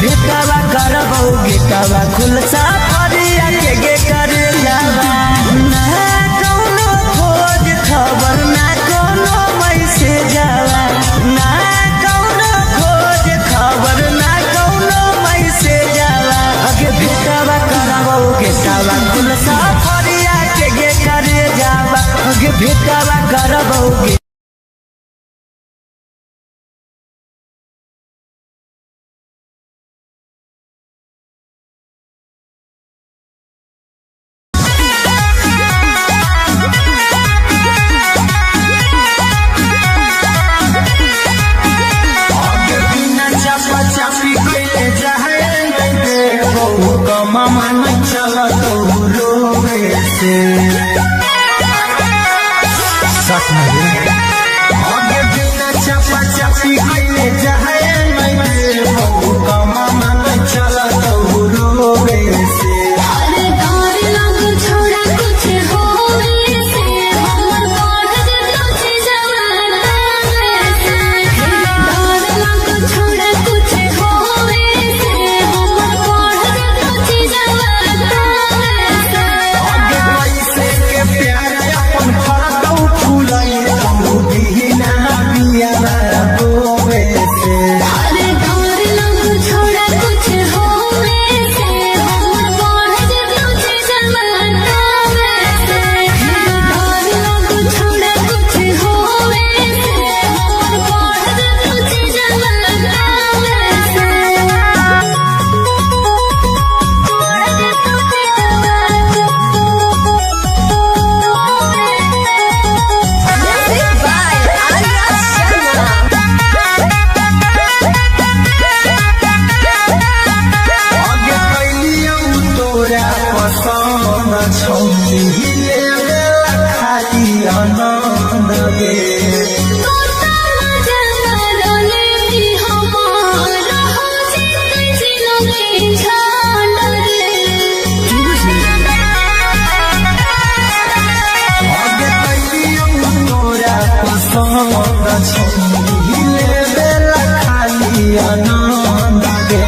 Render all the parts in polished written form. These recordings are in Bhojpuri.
भेटवा करबो गेटवा खुलसा फरिया के गे कर जावा ना कोनो खोज खबर ना कोनो मैसेज जावा ना कोनो खोज खबर ना कोनो मैसेज जावा अगे भेटवा करबो गेटवा खुलसा फरिया के गे कर जावा अगे भेटवा करबो मामा चला तो रोवे से साथ में आगे बिना चपा चपी कइले जाए नहीं बहु मामा चला तो रोवे से अरे डर लग छोड़ा कुछ होवे से हमर पढ़ दे कुछ जवाना से डर लग छोड़ा कुछ होवे से हमर पढ़ दे कुछ जवाना आगे पैसे के प्यार अपन फरकौ फुलाई तू दीना बिया रोवे से अरे डर लग छोड़ा कुछ होवे छौरी लेवेला खाली आनंद गे छौरी लेवेला खाली आनंद गे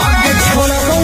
आगे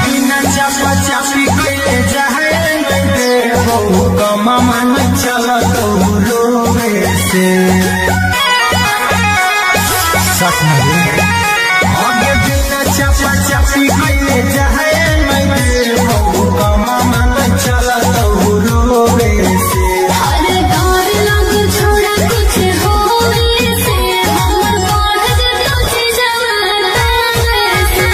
बिना चापा चापी गईले जाए मैं देवो कमा मन चला तो रोवे से अरे डर लग छोड़ा कुछ होवे से हमर बढ़ जतो जवाना से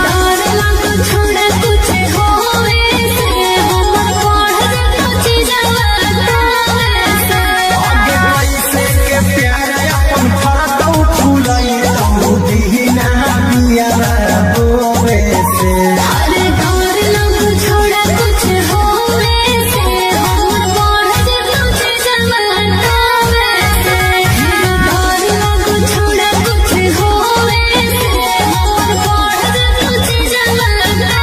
डर लग छोड़ा कुछ होवे से हमर बढ़ जतो जवाना से आगे कैसे के प्यार अपन फरतो फूलाई तो दीना बिया रोवे से अरे डर लग छोड़ा कुछ होवे से हमर बढ़ जतो जवाना से डर लग छोड़ा कुछ होवे से हमर बढ़ जतो जवाना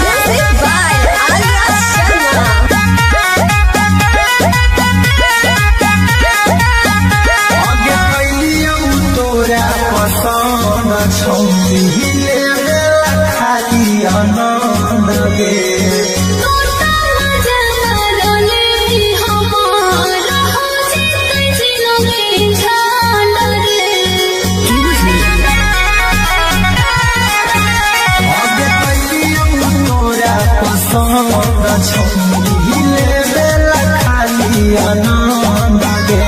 Music by Arya Sharma. आगे कैलियौ तोरा पसंद छौरी लेवेला खाली आनंद गे आगे कैलियौ तोरा पसंद छौरी लेवेला खाली आनंद गे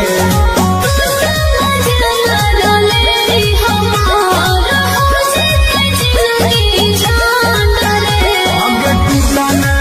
आगे टूटना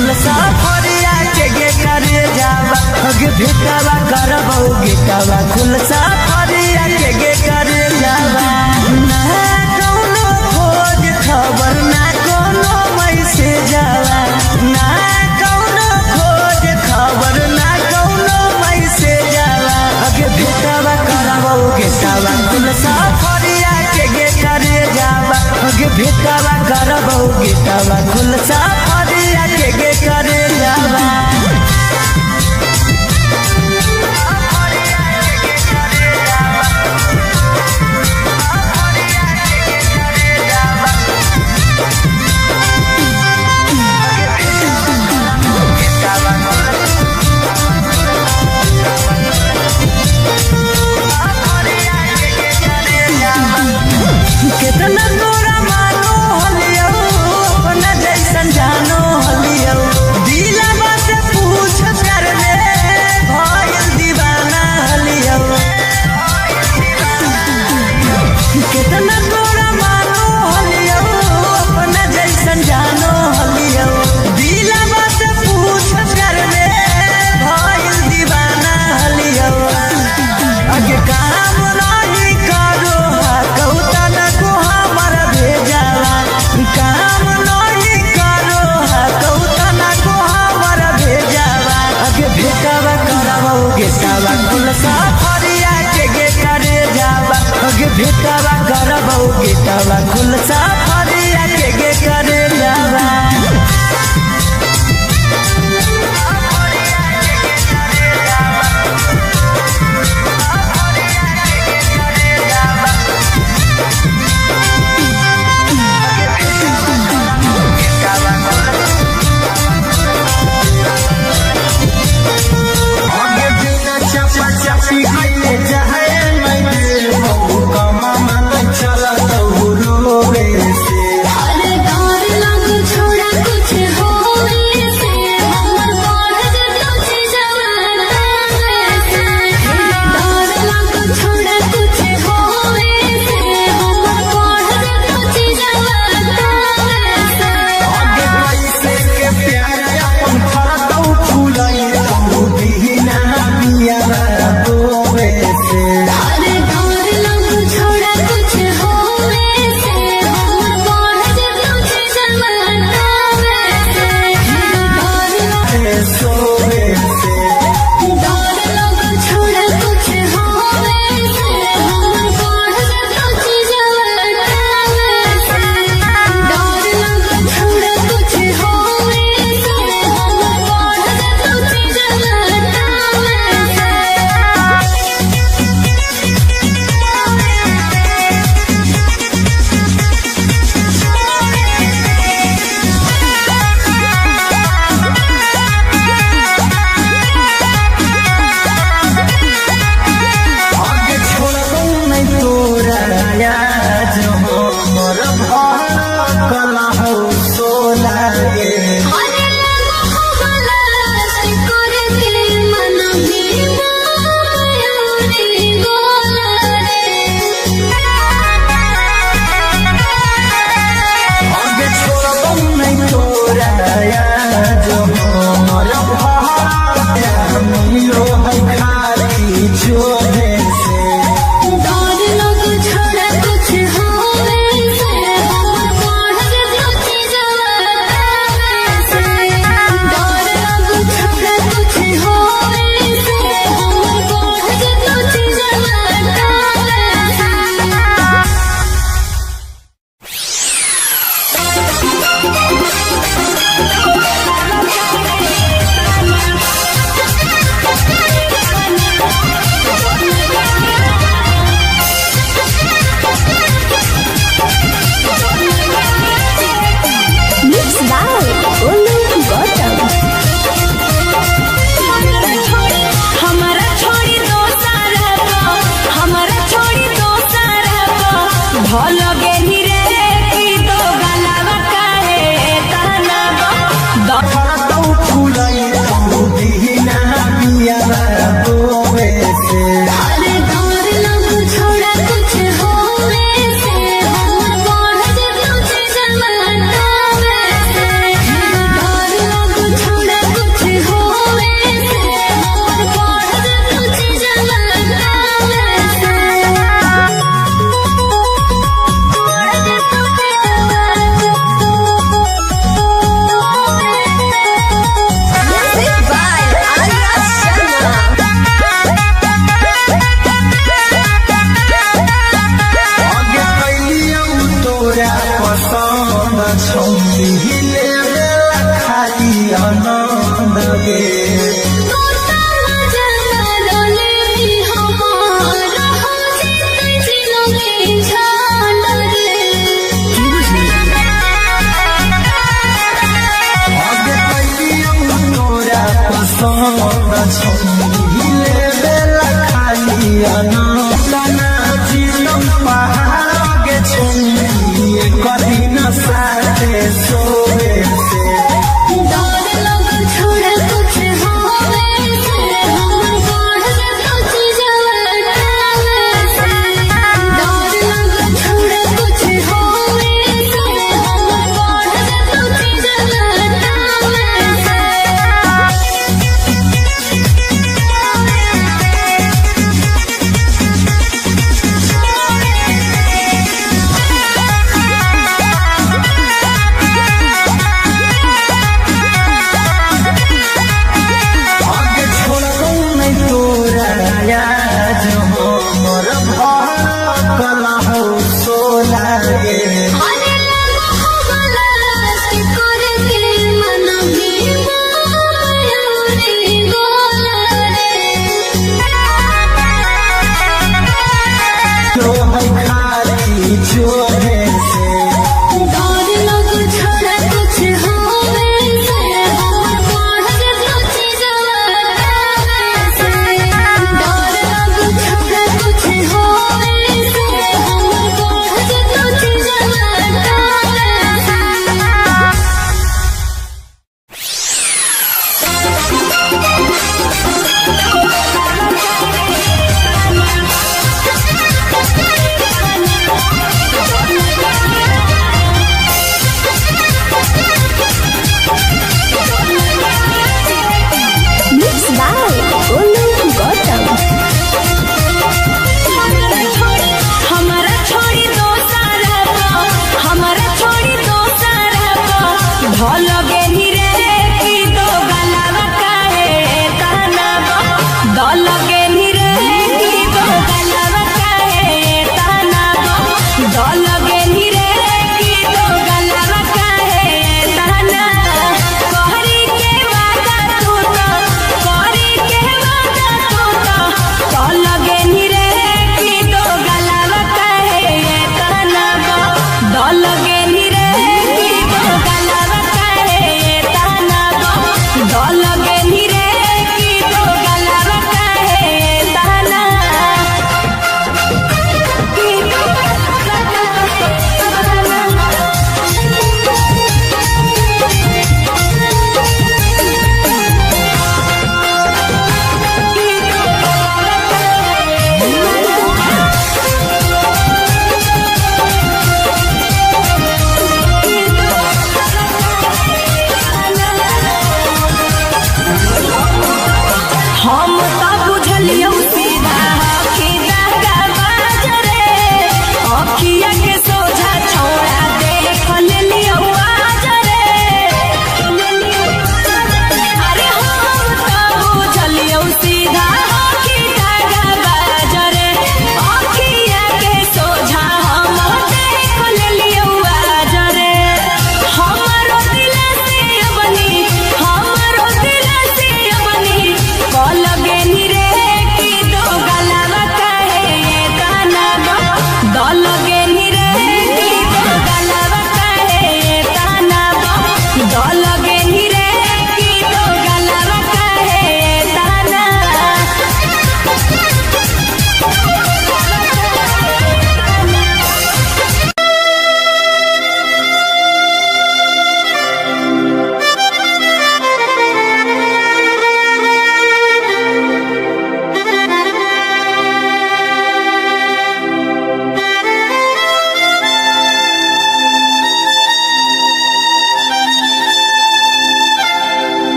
कुल सफरिया के गे करे जावा अगे भेटावा करबौ गेटावा कुल सफरिया के गे करे जावा ना कोनो खोज खबर ना कोनो मैसेज आवा ना कोनो खोज खबर ना कोनो मैसेज आवा अगे भेटावा करबौ गेटावा कुल सफरिया के गे करे जावा अगे भेटावा करबौ गेटावा कुल सफरिया के गे करे जावा कितना तोरा मानो हलियो अपना जैसन जानो हलियो दिलवा से पूछ कर ले भइल दीवाना हलियो कितना तोरा मानो हलियो अपना जैसन जानो हलियो दिलवा से पूछ कर ले भइल दीवाना हलियो अगे काम नहीं करो कौता न को हमर भेजावा काम नहीं करो कौता न को हमर भेजावा अगे भेटावा करबौ गेटावा कुल सफरिया के गे करे जावा अगे भेटावा करबौ गेटावा कुल सफरिया के गे करे जावा आगे बिना चपा चपी कइले जाए मैं बहु कमा मन चला तो रोवे से अरे डर लग छोड़ा कुछ होवे से हमर बढ़ जतो जवाना से डर लग छोड़ा कुछ होवे से हमर बढ़ जतो जवाना से आगे कैसे के प्यार अपन फरदौ फूलाई तो बिना बिया रोवे से अरे डर लग छोड़ा कुछ होवे से हमर बढ़ जतो जवाना से डर सोवे से डर लग छोड़ा कुछ होवे से हमर बढ़ जतो जवाना से डर लग छोड़ा कुछ होवे से हमर बढ़ जतो आगे छोड़बौ नहीं तोरा याद हो मोर भार कला हो सोला गे अरे लगो गलत करके मन भी मायूरी गोला आगे छोड़बौ नहीं तोरा याद हो मोर भार मिलो है खाली छोड़े से डर लग छोड़ा कुछ होवे से हमर बढ़ जतो जवाना से डर लग छोड़ा कुछ होवे से हमर बढ़ जतो जवाना हमारा छोड़ी दोसर हमारा छोड़ी दोसर भल गेली रे की दो गलावा काहे तना फरदौ फूलाई तो बिना बिया रोवे से अरे डर लग छोड़ा कुछ होवे से हमर बढ़ जतो जवाना से डर लग आनंद गे छोड़ा कुछ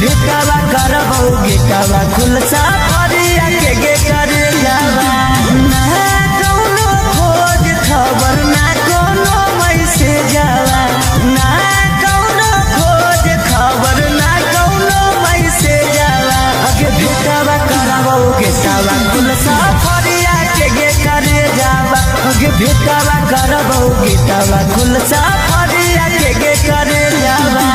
भेटावा करबौ गेटावा खुलसा फरिया के गे करे जावा ना कौनो खोज खबर ना कोनो मैसेज जावा ना कौनो खोज खबर ना कौनो मैसेज जावा अगे भेटावा करबौ गेटावा खुलसा फरिया के गे करे जावा अगे भेटावा करबौ गेटावा खुलसा फरिया के गे करे जावा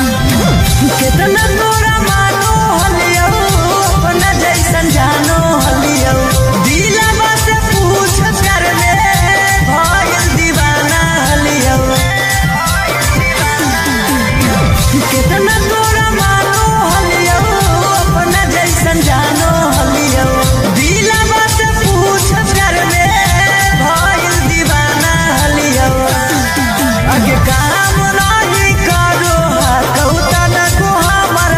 कितना तोरा मानो हलियो अपना जैसन जानो हलियो दिलवा से पूछ कर ले भइल दीवाना हलियो कितना तोरा मानो हलियो अपना जैसन जानो हलियो दिलवा से पूछ कर ले भइल दीवाना हलियो अगे काम नहीं करो कौतन को हमर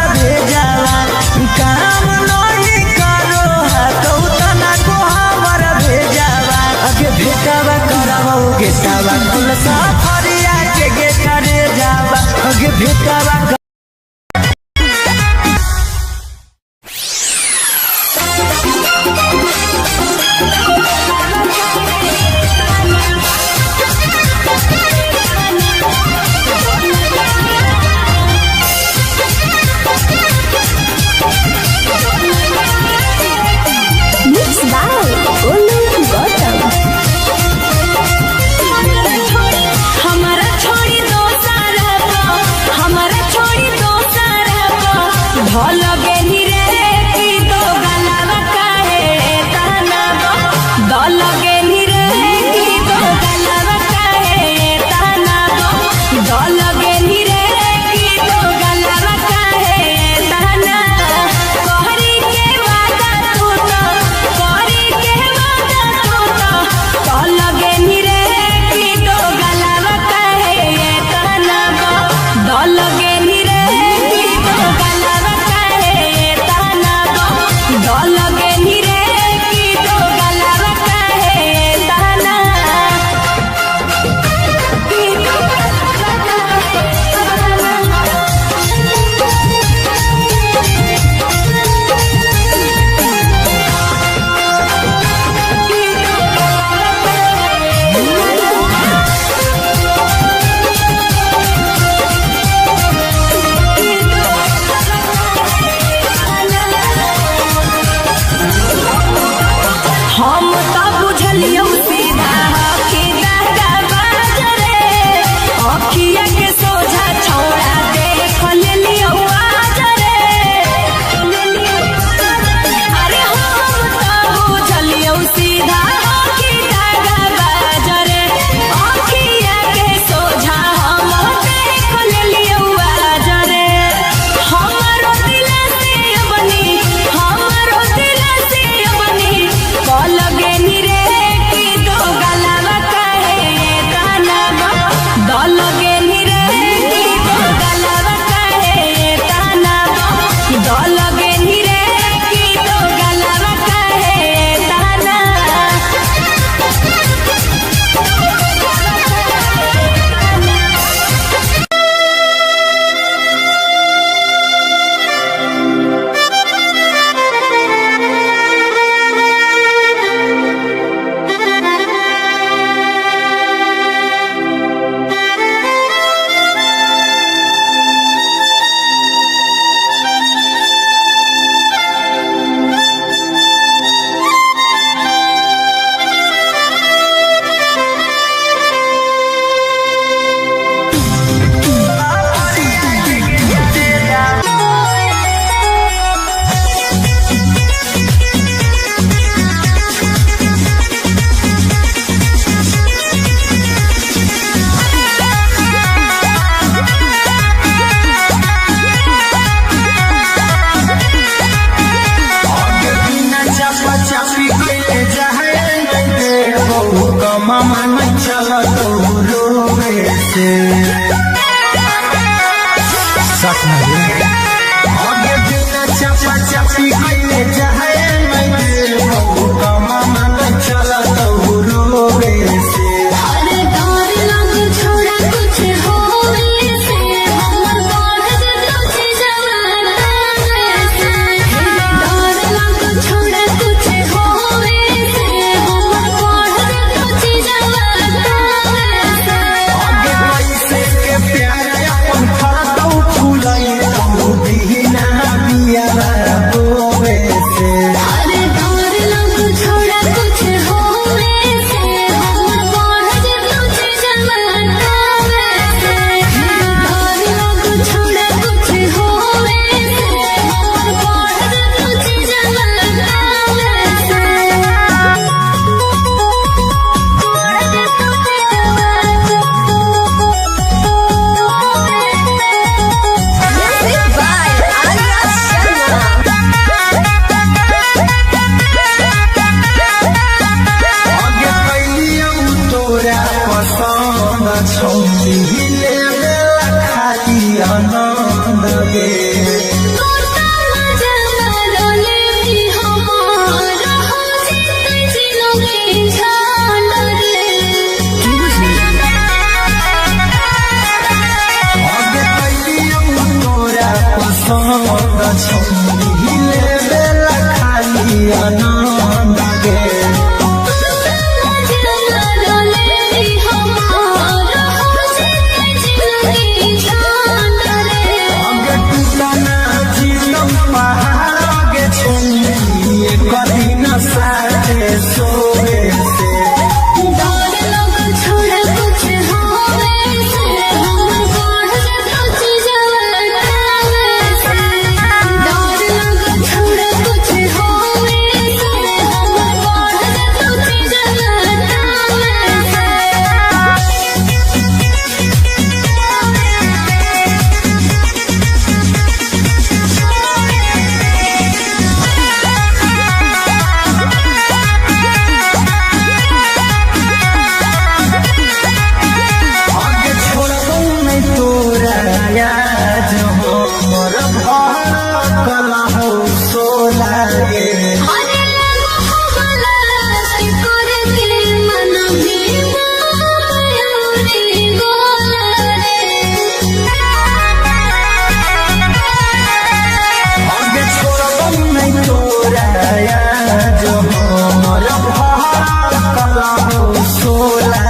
कला हो सोला गे अरे लगो हो गलास करे के मन में मयूरी गोला आगे छोड़ब नहीं तोरा जो हमर कला हो सोला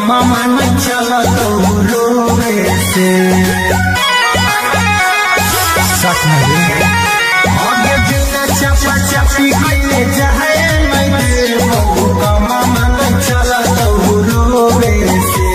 मामा में चला तो रोवे से सच नहीं आगे बिना चपा चपी कइले जाए मैं मामा में चला तो रोवे से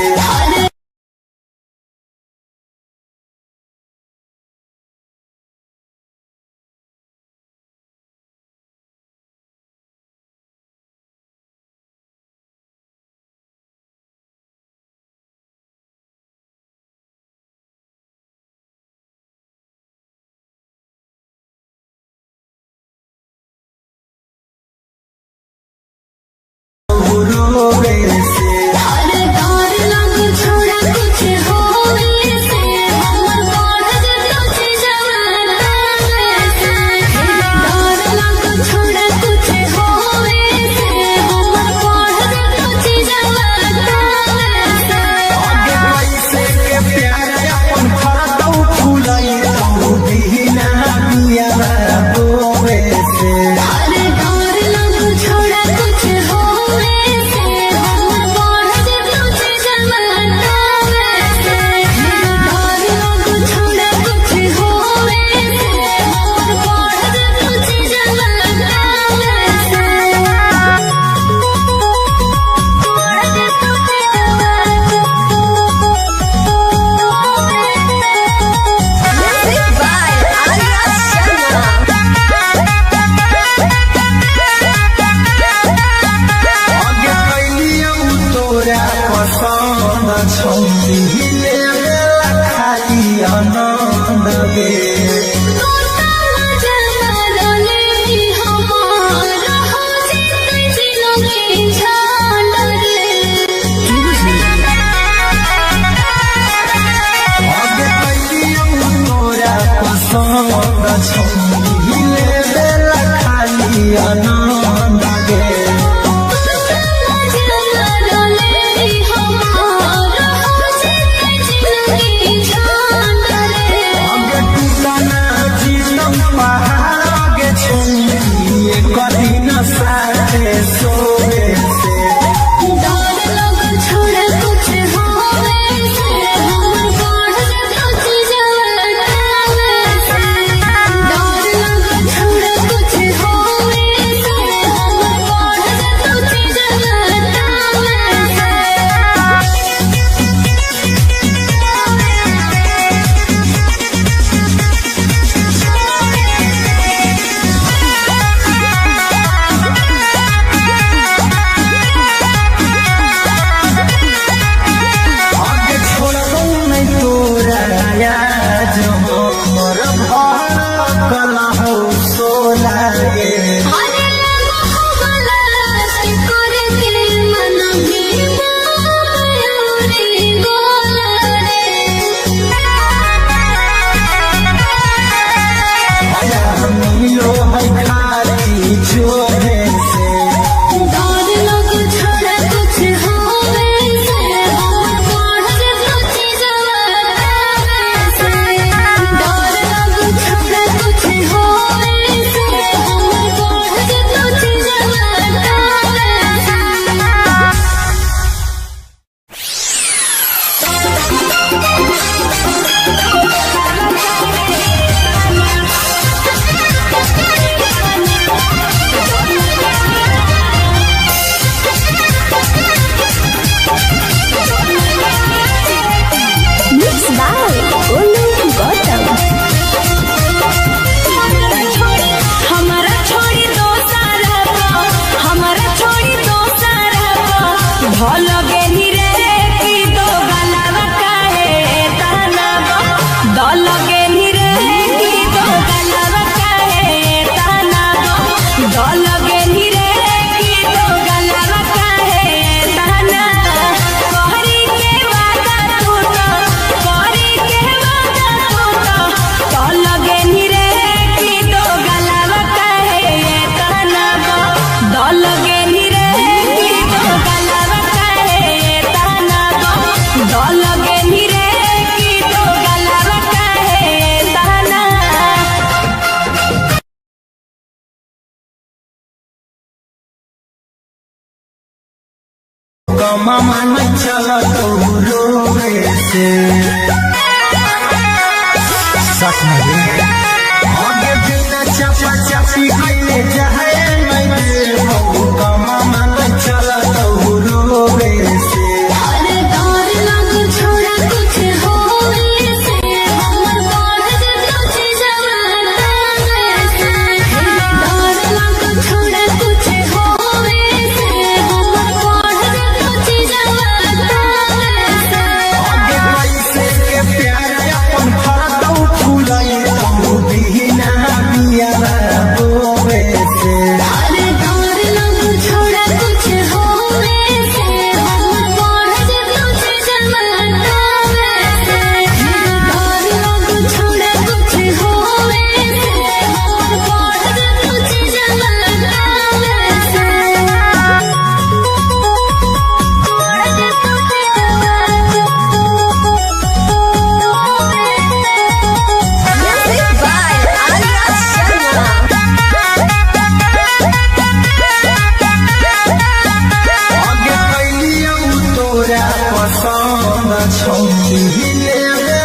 रोवे से अरे डर लग छोड़ा कुछ होवे से हमर बढ़ जतो जवाना से डर लग छोड़ा कुछ होवे से हमर बढ़ जतो जवाना से आगे पैसे के प्यार अपन फरतौ फुलाई तो बिना बिया रोवे से अरे डर लग छोड़ा कुछ होवे से हमर बढ़ जतो जवाना से डर लग छोड़ा कुछ होवे से हमर बढ़ जतो जवाना Music by Arya Sharma. आगे कैलियौ तोरा पसंद छौरी लेला खाली आनंद गे आगे कैलियौ तोरा पसंद छौरी लेला खाली आनंद गे आगे टूटना जीतम पहाड़ आगे छौरी कदी न साथे सोवे से कमा मन चला तो रोवे से आगे बिना चपा चपी कइले जाए मैं देबो कमा मन चला तो रोवे से अरे डर लग छोड़ा कुछ होवे से हमर बढ़ जतो जवाना से डर लग छोड़ा कुछ होवे से हमर बढ़ जतो जवाना से आगे पैसे के प्यार अपन फरदौ फुलाई तो बिना बिया बोवे से अरे डर लग छोड़ा कुछ होवे से हमर बढ़ जतो जवाना से डर लग छोड़ा कुछ होवे से हमर बढ़ जतो जवाना Music by Arya Sharma. आगे कैलियौ तोरा पसंद छौनी लेला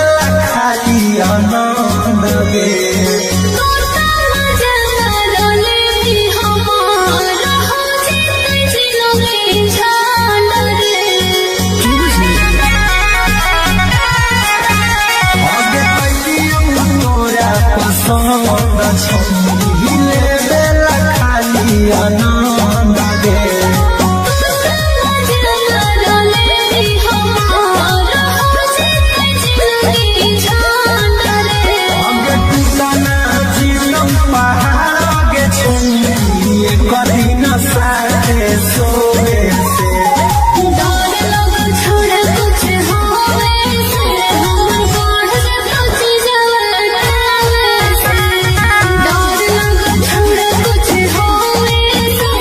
खाली आनंद गे आगे कैलियौ तोरा पसंद छौनी लेला खाली आनंद गे आगे टूटना जीवन पहाड़ आगे छौनी कदी न साथे सोवे से कुछ होवे से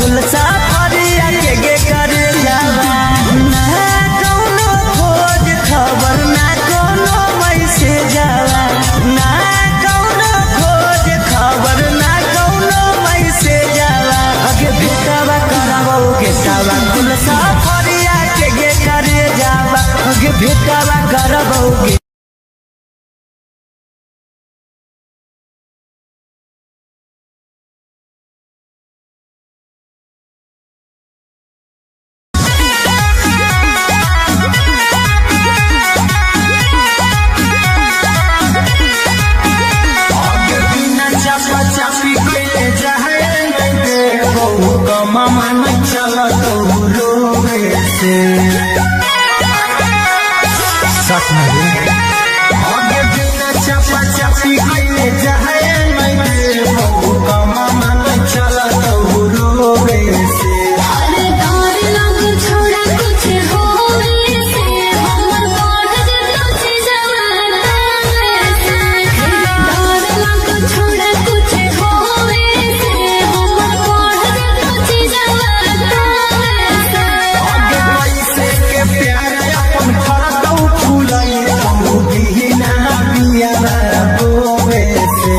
खुलसा फरिया के करे जावा ना कौनो खोज खबर ना कौनो मैसेज जावा ना कौनो खोज खबर ना कौनो मैसेज जावा अगे भेटावा करावोगे सावा खुलसा फरिया के करे जावा अगे भेटावा करावोगे चापी कैले जाए नहीं दे बहु कमामा नहीं चला तो रोवे से आगे बिना चापा चापी कैले जाए नहीं दे बहु कमामा नहीं चला तो रोवे से अरे डर लग छोड़ा कुछ होवे से हमर बढ़ जतो छी जवाना से डर लग छोड़ा कुछ होवे से हमर बढ़ जतो छी जवाना से आगे पैसे के प्यार अपन करतौ फूलई तू बिना बिया रोवे से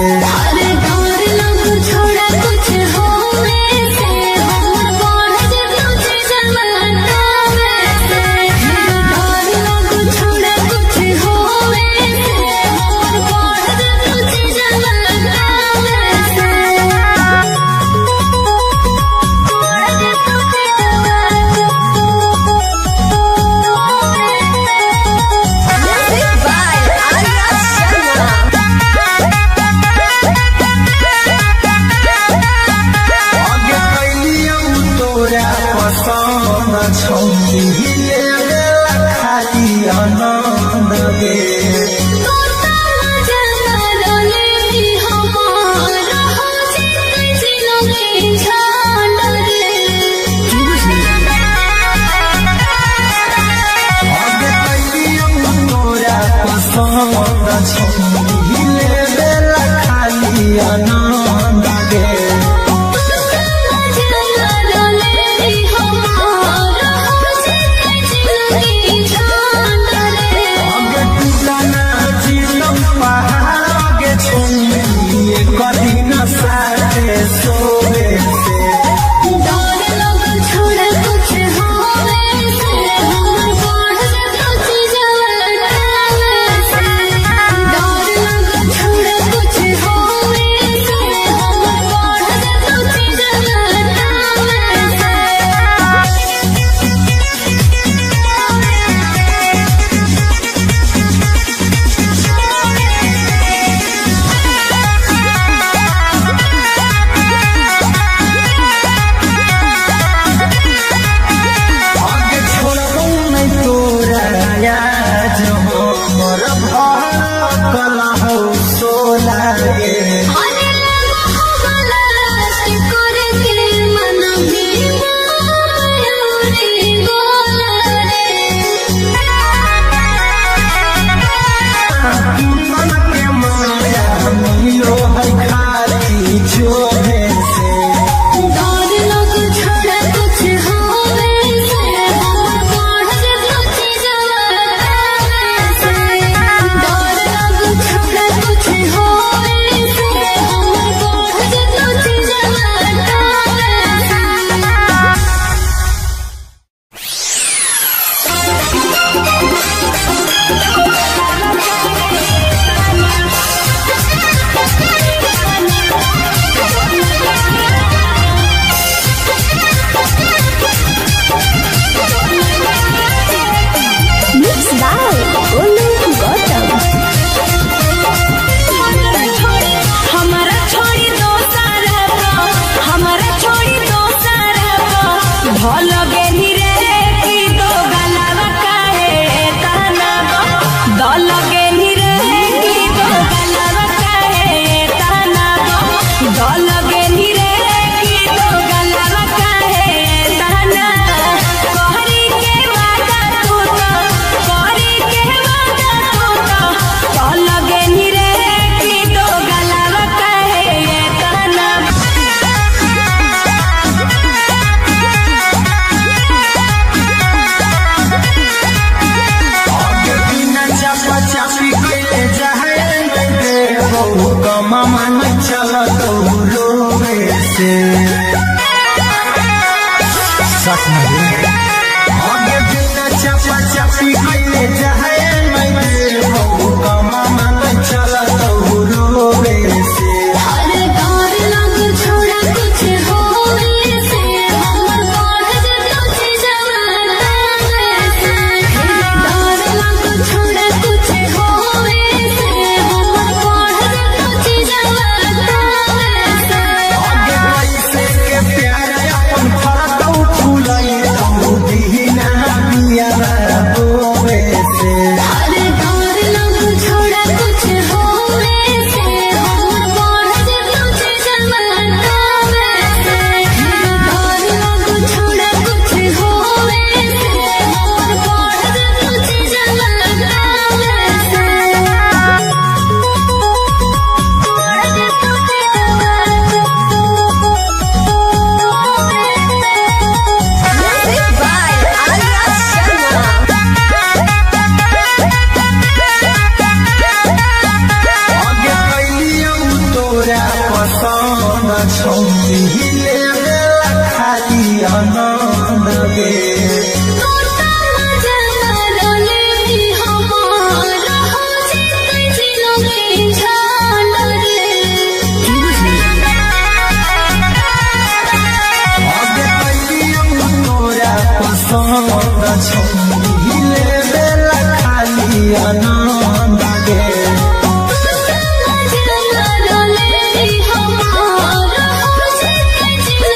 से सच में आगे बिना चपा चपी कइले जाए मैं बहु कमा मन चला तो रोवे से हर डर लग छोड़ा कुछ होवे से हमर बढ़ जतो जवाना से डर लग छोड़ा कुछ होवे से हमर बढ़ जतो जवाना से आगे कैसे के प्यार अपन फरतौ फुलाई तो दीना बिया रोवे से हर डर लग छोड़ा कुछ होवे से हमर बढ़ जतो जवाना से डर लग छोड़ा कुछ होवे से हमर बढ़ जतो जवाना Music by Arya Sharma. आगे कैलियो तोरा पसंद छौनी ले खाली आनंद गे तोता मजा मारले भी हमारा हो जिते जिलो के झाल रे आगे कैलियो तोरा पसंद छौनी ले खाली आनंद गे तोता मजा मारले भी हमारा हो जिते जिलो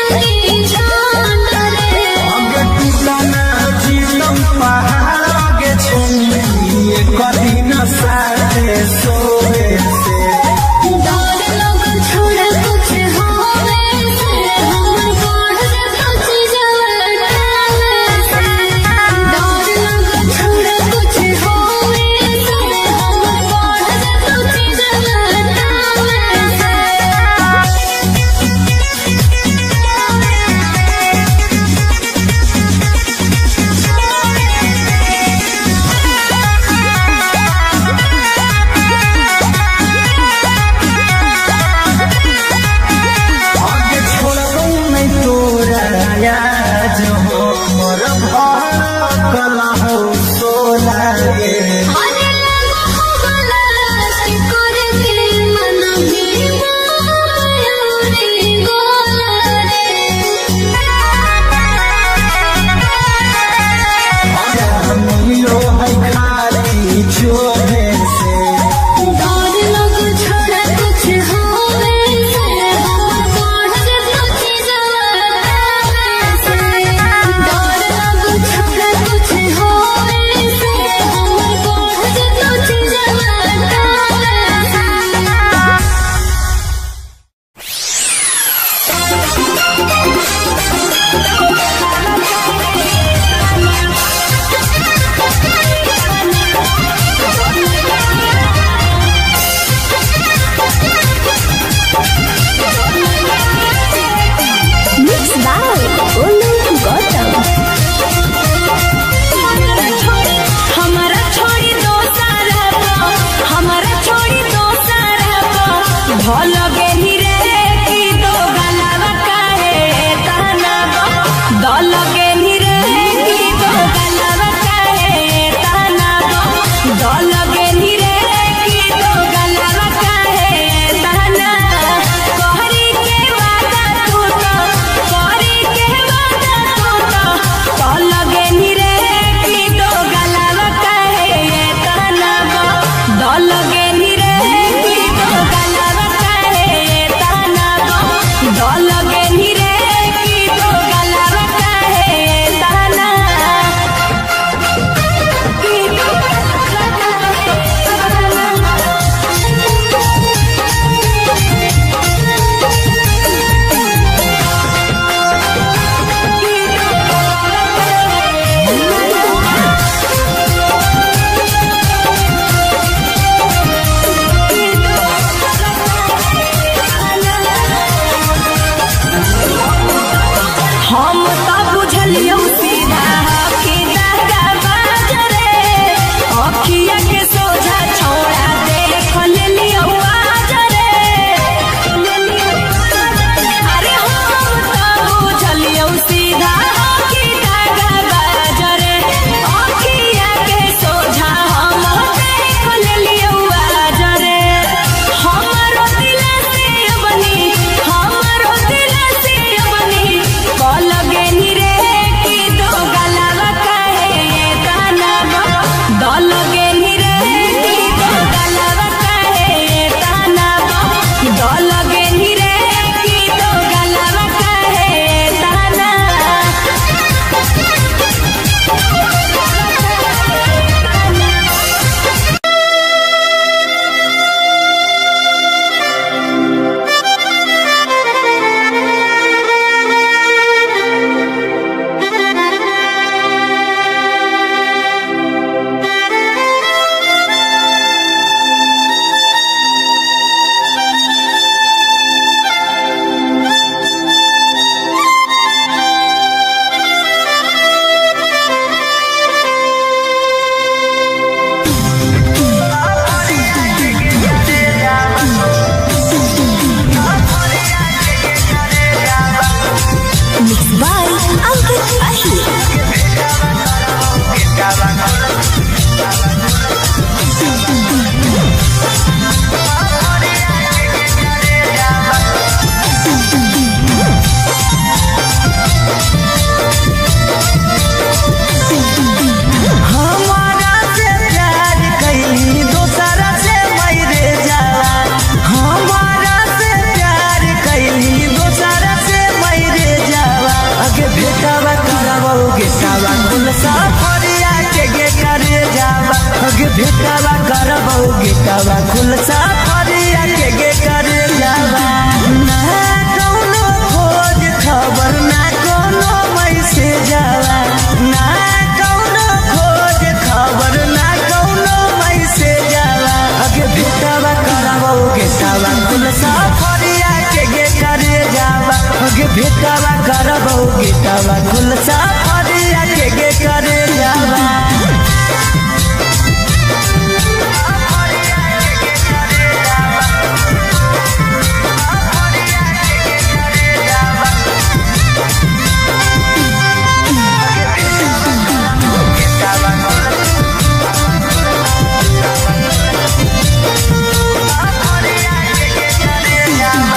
भेटावा करबौ गेटावा खुलसा फरिया के गे करे जावा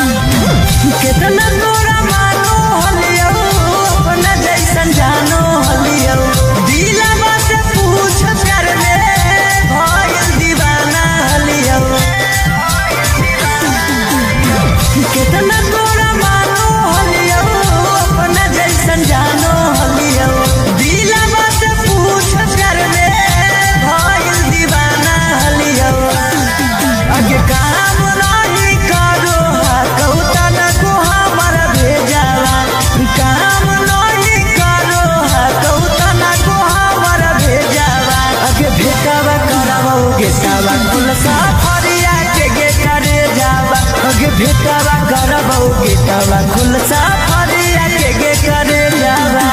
कितना तोरा मानो हलियो अपना जैसन जानो हलियो दिलवा से पूछ कर ले भइल दीवाना हलियो कितना तोरा मानो हलियो अपना जैसन जानो हलियो दिलवा से पूछ कर ले भइल दीवाना हलियो आगे काम नहीं करो कौतन को हमर भेजावा काम नहीं करो कौतन को हमर भेजावा आगे भेटावा करबौ गेटावा खुलसा फरिया के गे करे जावा आगे भेटावा करबौ गेटावा खुलसा फरिया के गे करे जावा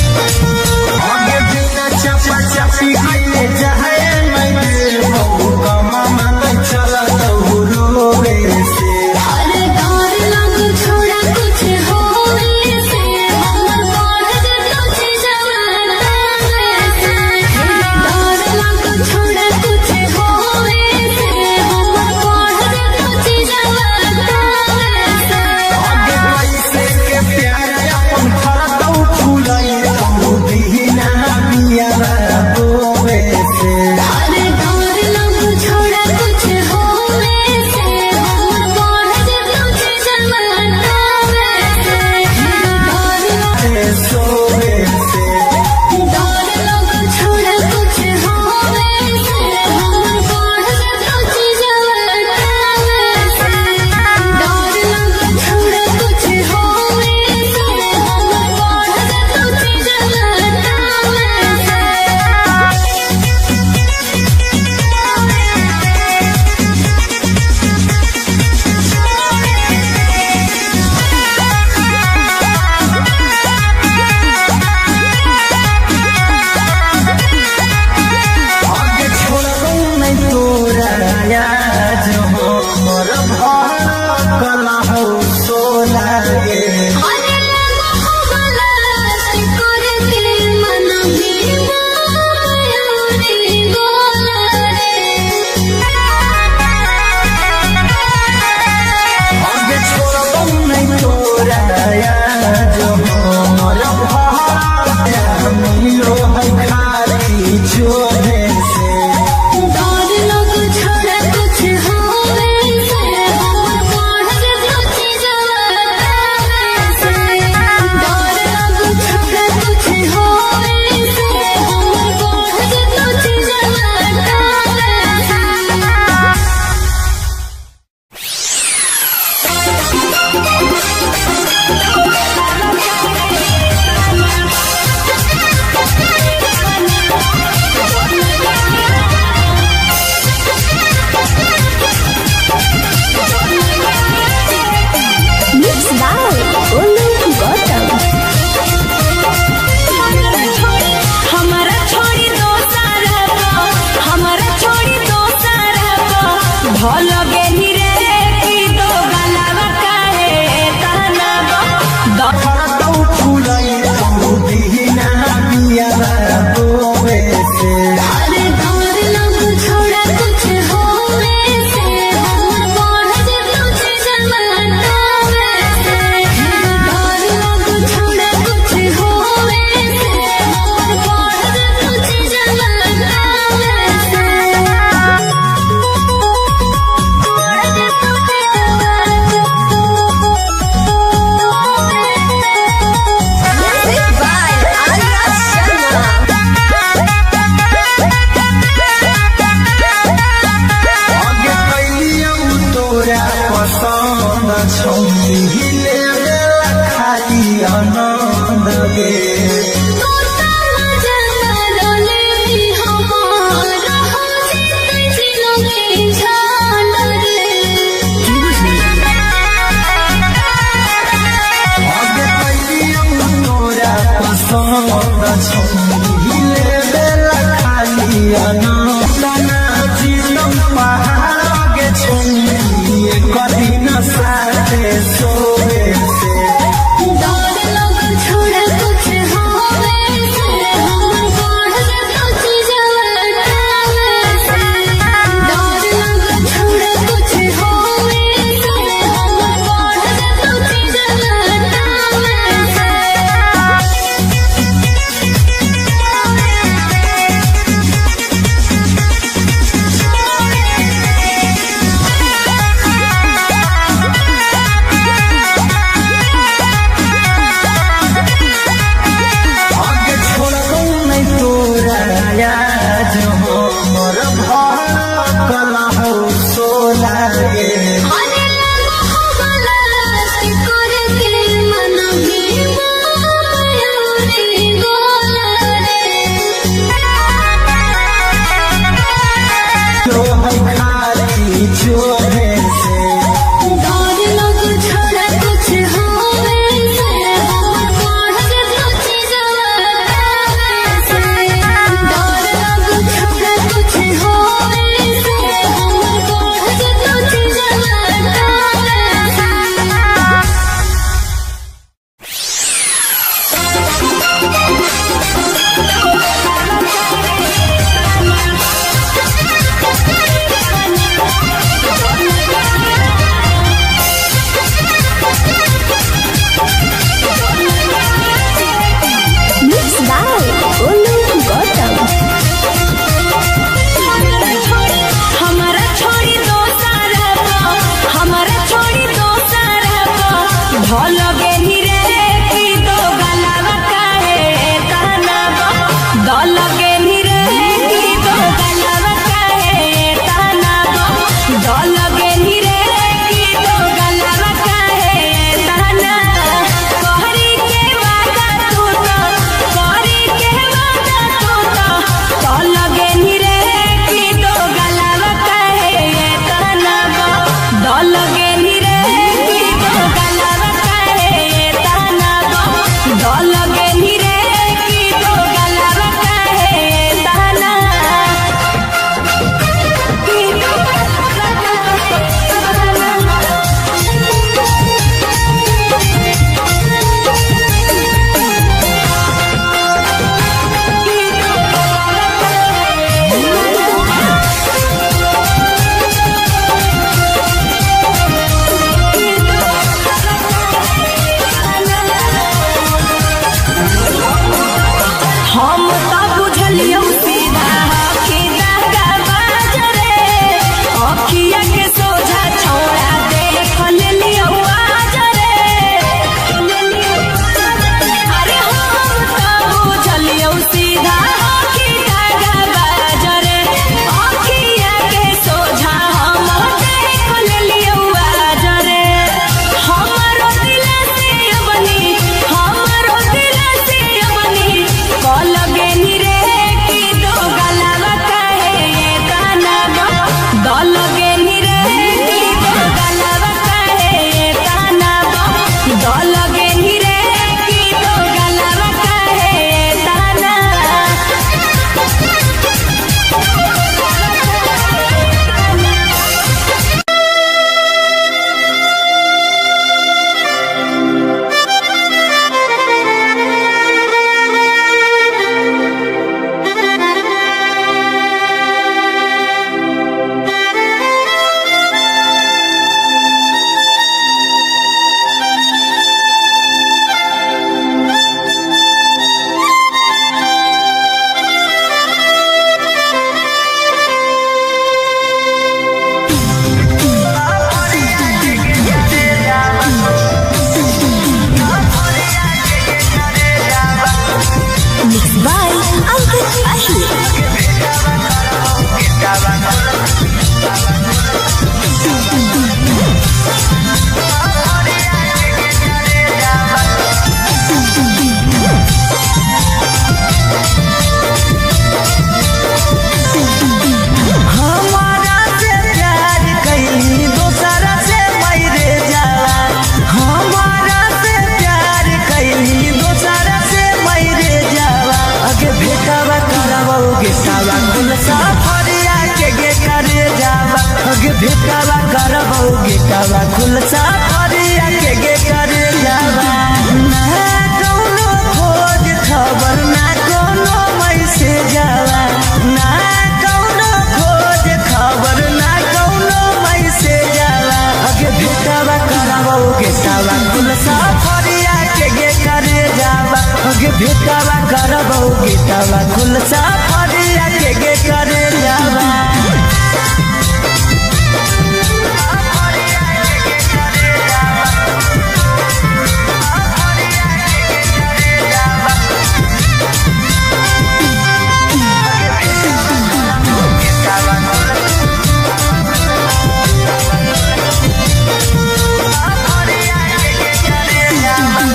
आगे बिना चपा चपी गईले जहे मैं देबौ कमा मन चलत रोवे से अरे डर लग छोड़ा कुछ होवे से हमर बढ़ जतो छी जवाना से डर लग छोड़ा कुछ होवे से हमर बढ़ जतो छी जवाना से आगे पैसे के प्यार अपन करतौ फूलई तू दीना बिया रोवे से अरे डर लग छोड़ा कुछ होवे से हमर बढ़ जतो छी जवाना से डर सोवे से डर लग छोड़ा कुछ होवे से हमर बढ़ जतो छी जवाना से डर लग छोड़ा कुछ होवे से हमर बढ़ जतो छी जवाना आगे छोड़बौ नहीं तोरा याद हो मोर भार कला हो सोला गे अरे मोहब्बत करके मन में मायूरी बोला आगे छोड़बौ नहीं तोरा याद हो मोर भार मिलो है खाली छोड़े से डर लग छोड़ा कुछ होवे से हमर बढ़ जतो छौरी हिले बेला खाली आनंद गे हिले बेला खाली आनंद नाचिलौ पहाड़ के छौरी कदी न साथे सोवे से लगे नी रे की तो गलवा काहे करबौ गेटवा खुलसा फरिया के गे करे जावा ना कौनो खोज खबर ना कौनो मैसेज जावा ना कौनो खोज खबर ना कौनो मैसेज जावा अगे भेटवा करबौ गेटवा खुलसा फरिया के गे करे जावा अगे भेटवा करबौ गेटवा खुलसा फरिया के गे करे जावा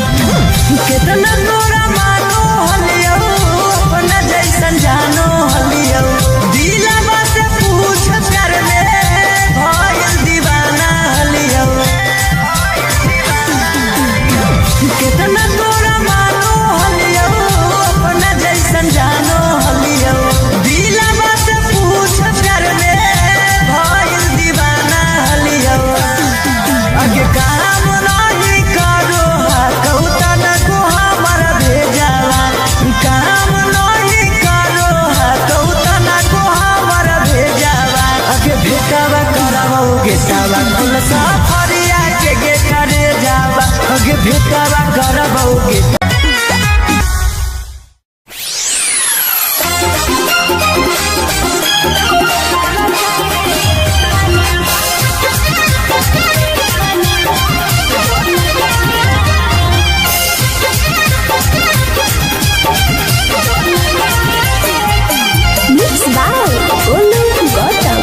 कितना तोरा मानो हलियो अपना जैसन जानो हलियो दिलवा से पूछ कर ले भइल दीवाना हलियो कितना तोरा मानो हलियो अपना जैसन जानो हलियो दिलवा से पूछ कर ले भइल दीवाना हलियो अगे काम नहीं करो कौतन को हमर भेजावा काम नहीं करो कौतन को हमर भेजावा अगे भेटवा करबौ गेटवा खुलसा फरिया के गे करे जावा अगे भेटवा करबौ गेटवा Mixed by Olu Gautam.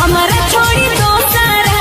हमारा छोड़ी दो सारा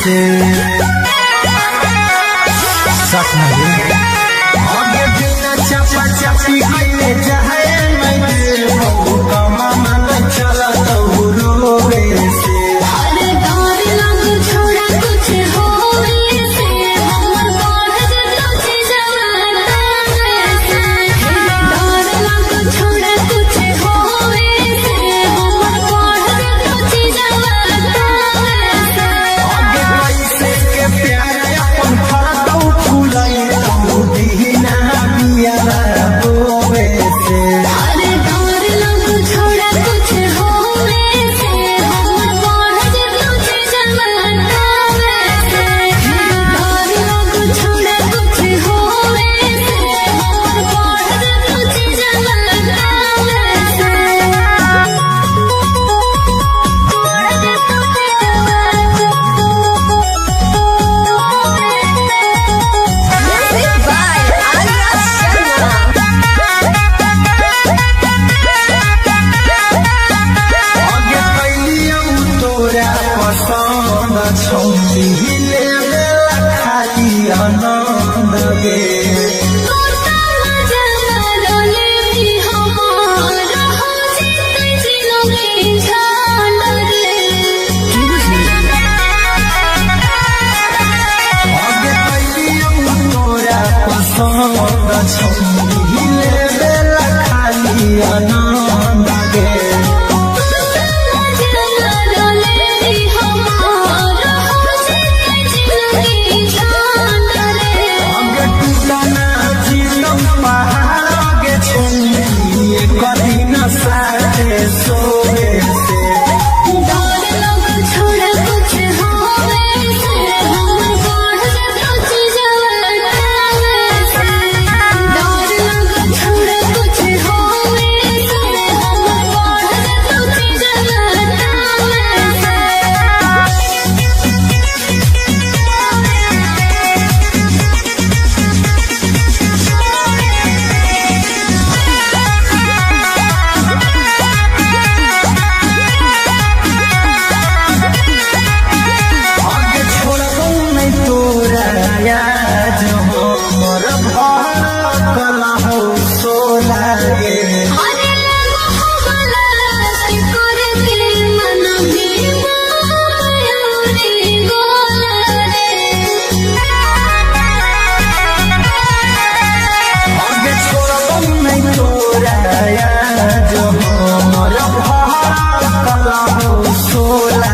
से सच नहीं आगे बिना चपा चपी कइले जाए मैं बहु कमा मन चला तो रोवे से अरे डर लग छोड़ा कुछ होवे से हमर बढ़ जतो जवाना से डर लग छोड़ा कुछ होवे से हमर बढ़ जतो जवाना से आगे कैसे के प्यार अपन फरतौ फुलाई तो दीना बिया रोवे से अरे डर लग छोड़ा कुछ होवे से हमर बढ़ जतो जवाना से डर लग छोड़ा कुछ होवे से हमर बढ़ जतो जवाना Music by Arya Sharma. आगे कैलियौ तोरा पसंद छौली लेवे खाली आनंद गे आगे कैलियौ तोरा पसंद छौली लेवे खाली आनंद गे आगे टूटना जीलो पहाड़ आगे छौली कदी न साथे सोवे से आगे छोड़बौ नहीं तोरा याद हमर भर कला हो सोला गे आगे छोड़बौ नहीं तोरा याद हमर भर कला हो सोला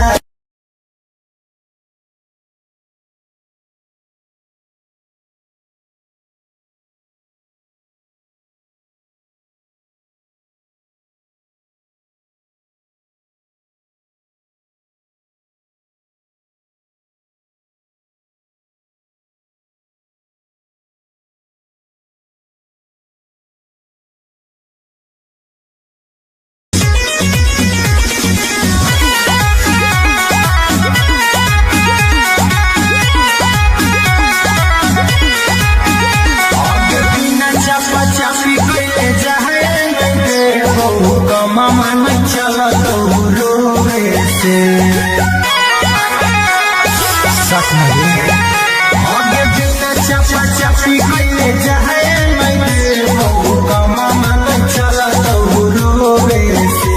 आगे बिना चपा चपी कइले जाए बहु कमा मन चला तो रोवे से सच नहीं आगे बिना चपा चपी कइले जाए बहु कमा मन चला तो रोवे से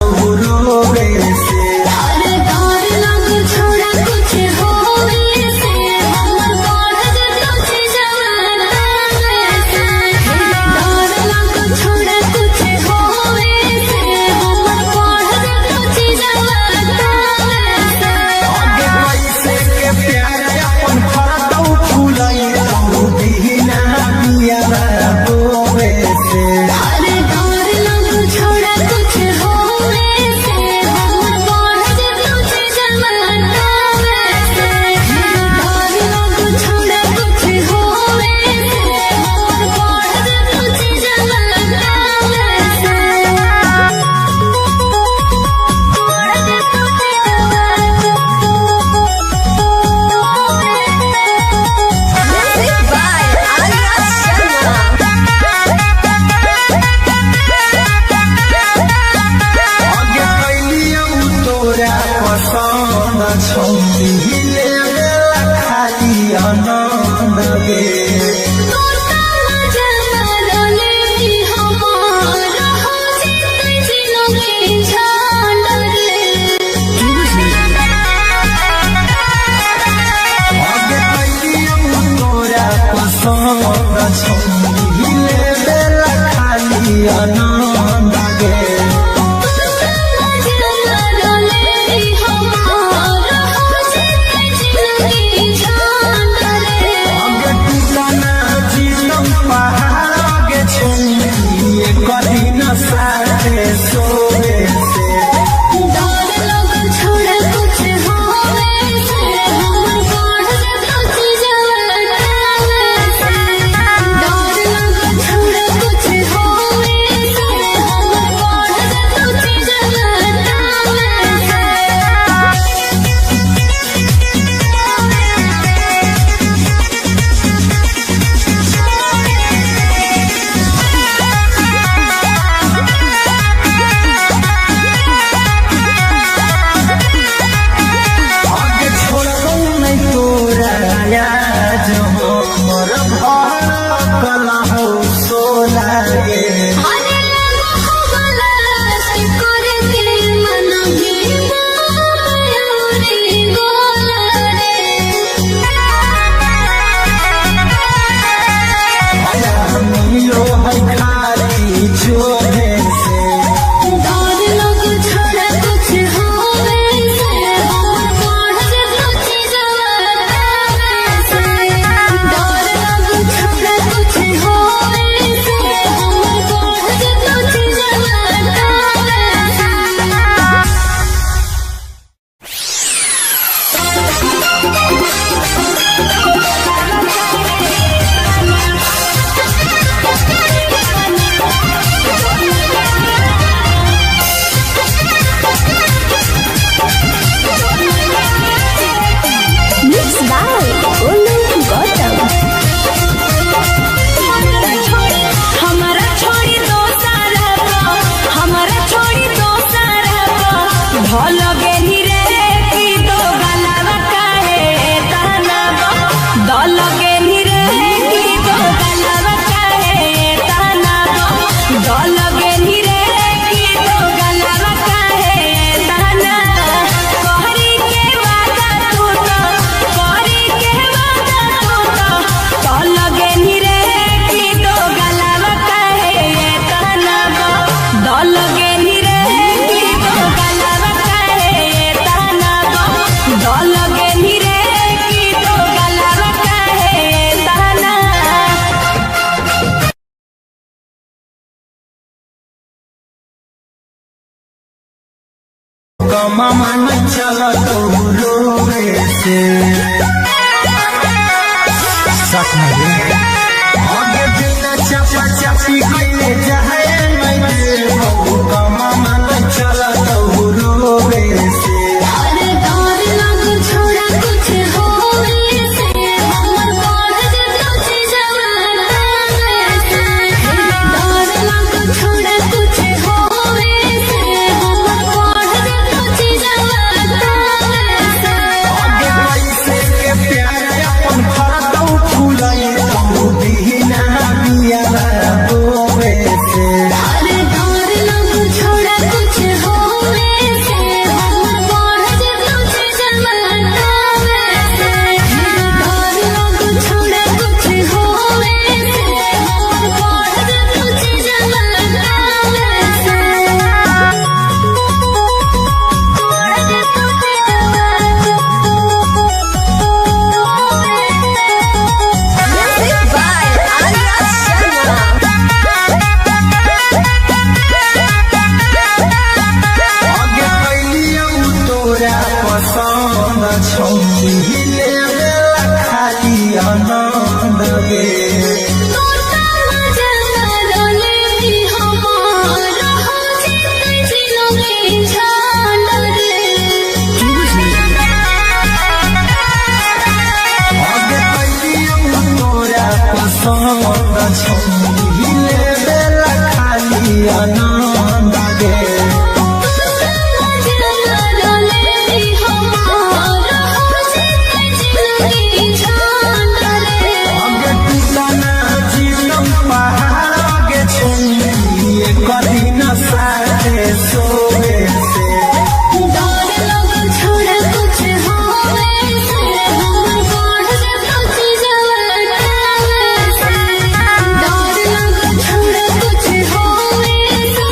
रोवे से छोड़ा कुछ होवे से हमर बढ़ जतो जवाना से डर लग छोड़ा कुछ होवे से हमर बढ़ जतो जवाना से आगे कैसे के प्यार अपन फरतौ फुलाई तो दीना बिया रोवे से अरे डर लग छोड़ा कुछ होवे से हमर लागल हो सोला गे अरे लगो बलास करे के मन भी मयूरी गोला रे मिलो है खाली छोड़े से डर लग छोड़ा कुछ होवे से हमर पढ़ जे सोची जवाना से डर लग छोड़ा कुछ होवे से हमर पढ़ जे सोची जवाना Mixed by Olu Gautam. हमारा छोड़ी दो सारा हमारा छोड़ी दो सारा भल गेली रे की दो गलावा काहे ताना दल गेली रे की दो गलावा काहे ताना दल गेली रे की दो गलावा काहे ताना कहरी के वादा तू तो कहरी के वादा तू तो दल गेली रे की दो गलावा काहे ताना दल गेली रे की दो गलावा काहे ताना दल गेली रे की दो गलावा काहे ताना कमा मन चला तो रोवे से सच में आगे बिना चपा चपी कइले जाए मैं बहु कमा मन चला तो रोवे से अरे डर लग छोड़ा कुछ होवे से हमर पढ़ जे सोची जवाना से डर लग छोड़ा कुछ होवे से हमर पढ़ जे सोची जवाना से आगे पैसे के प्यार अपन फरदौ फुलाई तो दीना बिया बोवे से अरे डर लग छोड़ा कुछ होवे से हमर पढ़ जे सोची जवाना से डर लग छोड़ा कुछ होवे से हमर पढ़ जे सोची जवाना से Music by Arya Sharma. आगे कैलियौ तोरा पसंद छौरी लेवेला खाली आनंद गे आगे कैलियौ तोरा पसंद छौरी लेवेला खाली आनंद गे आगे टूटना जीतम पहाड़ आगे छौरी कदी न साथे सोवे से छोड़ा कुछ होवे से हमर पढ़ जे सोची जवाना से डर लग छोड़ा कुछ होवे से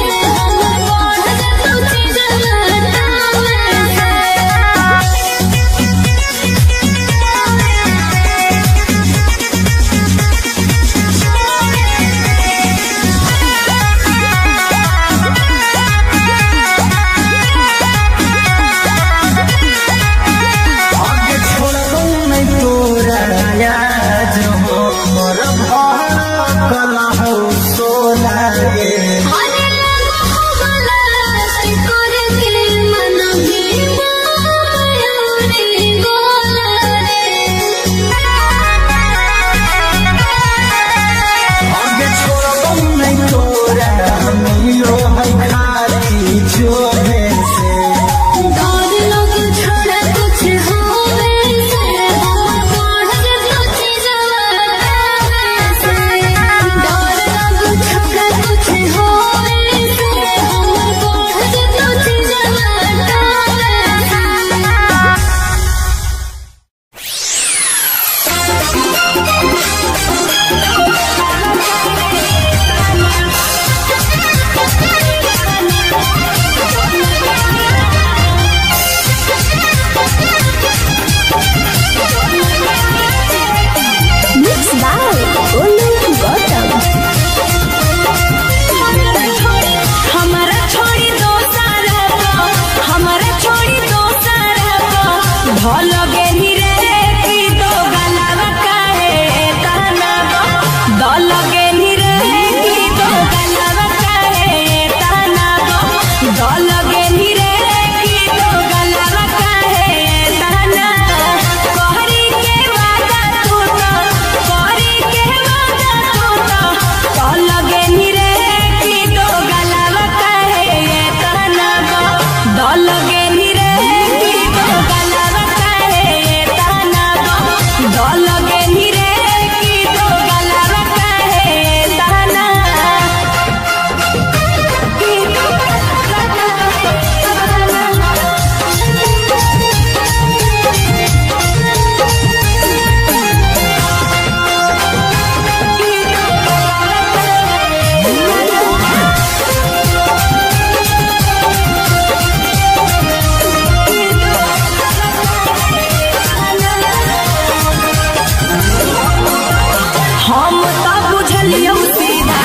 चलियो सीधा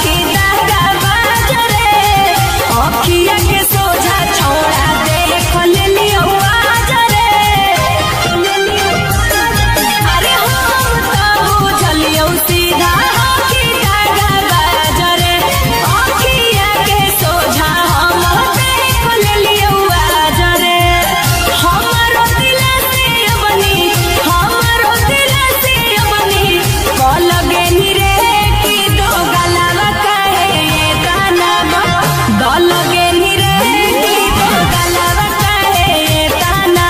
की दागा बाजरे अखिया के सोझा छोड़ा देख लियो आजरे अरे हम तो चलियो सीधा की दागा बाजरे अखिया के सोझा हम देख लियो आजरे हमारो दिल से बनी हमारो दिल से बनी लगे निरे की दो गलावा कहे ये ताना दो लगे निरे की दो गलावा कहे ये ताना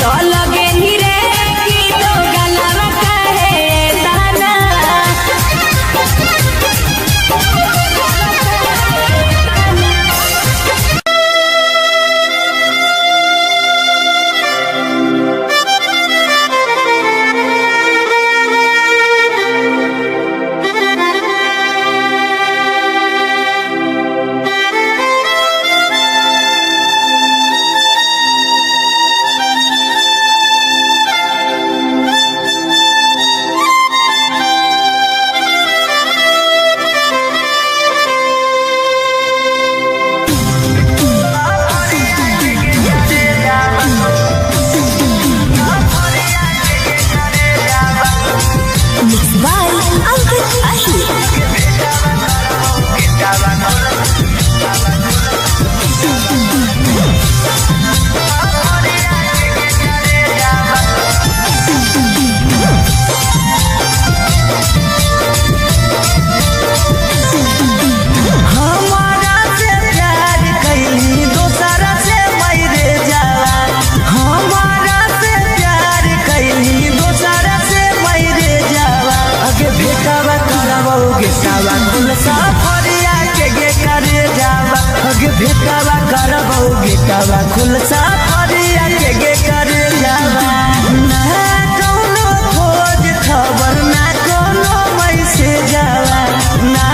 दो लगे निरे की दो गलावा कहे ये ताना Mixed by Ankit Ahir. हमारा से प्यार कैली दोसरा से मैरे जाला हमारा से प्यार कैली दोसरा से मैरे जाला अगे भेटावा करबोगे सावा कुल साफरिया के गे करे जावा अगे भेटावा करबोगे कावा कुल साफरिया के गे करे जावा ना कौनो खोज खबर ना कौनो मैसे जावा ना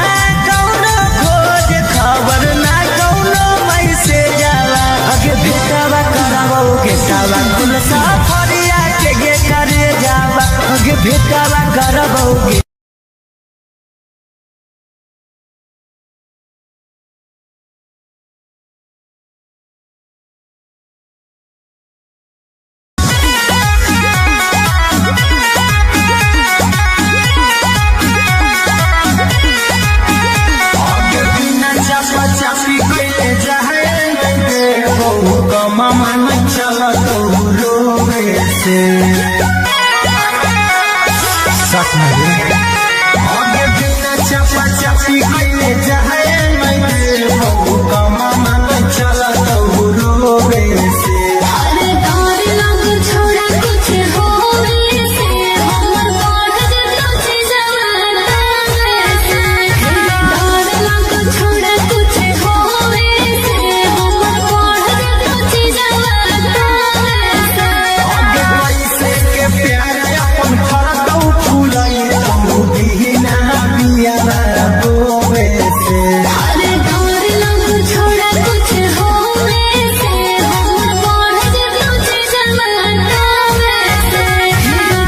कौनो खोज खबर ना कौनो मैसे जाला अगे भेटावा करबोगे सावा कुल साफरिया के गे करे जावा अगे भेटावा करबोगे चापी कैले जाए मामा चला तो रोवे से आगे बिना चापा चापी कैले जाए मामा चला तो रोवे से अरे डर लग छोड़ा कुछ होवे से हमर बढ़ जतो छी जवाना से डर लग छोड़ा कुछ होवे से हमर बढ़ जतो छी जवाना से आगे पैसे के प्यार अपन फरकौ फुलाई बिना बिया रोवे से अरे डर लग छोड़ा कुछ होवे से हमर बढ़ जतो छी जवाना से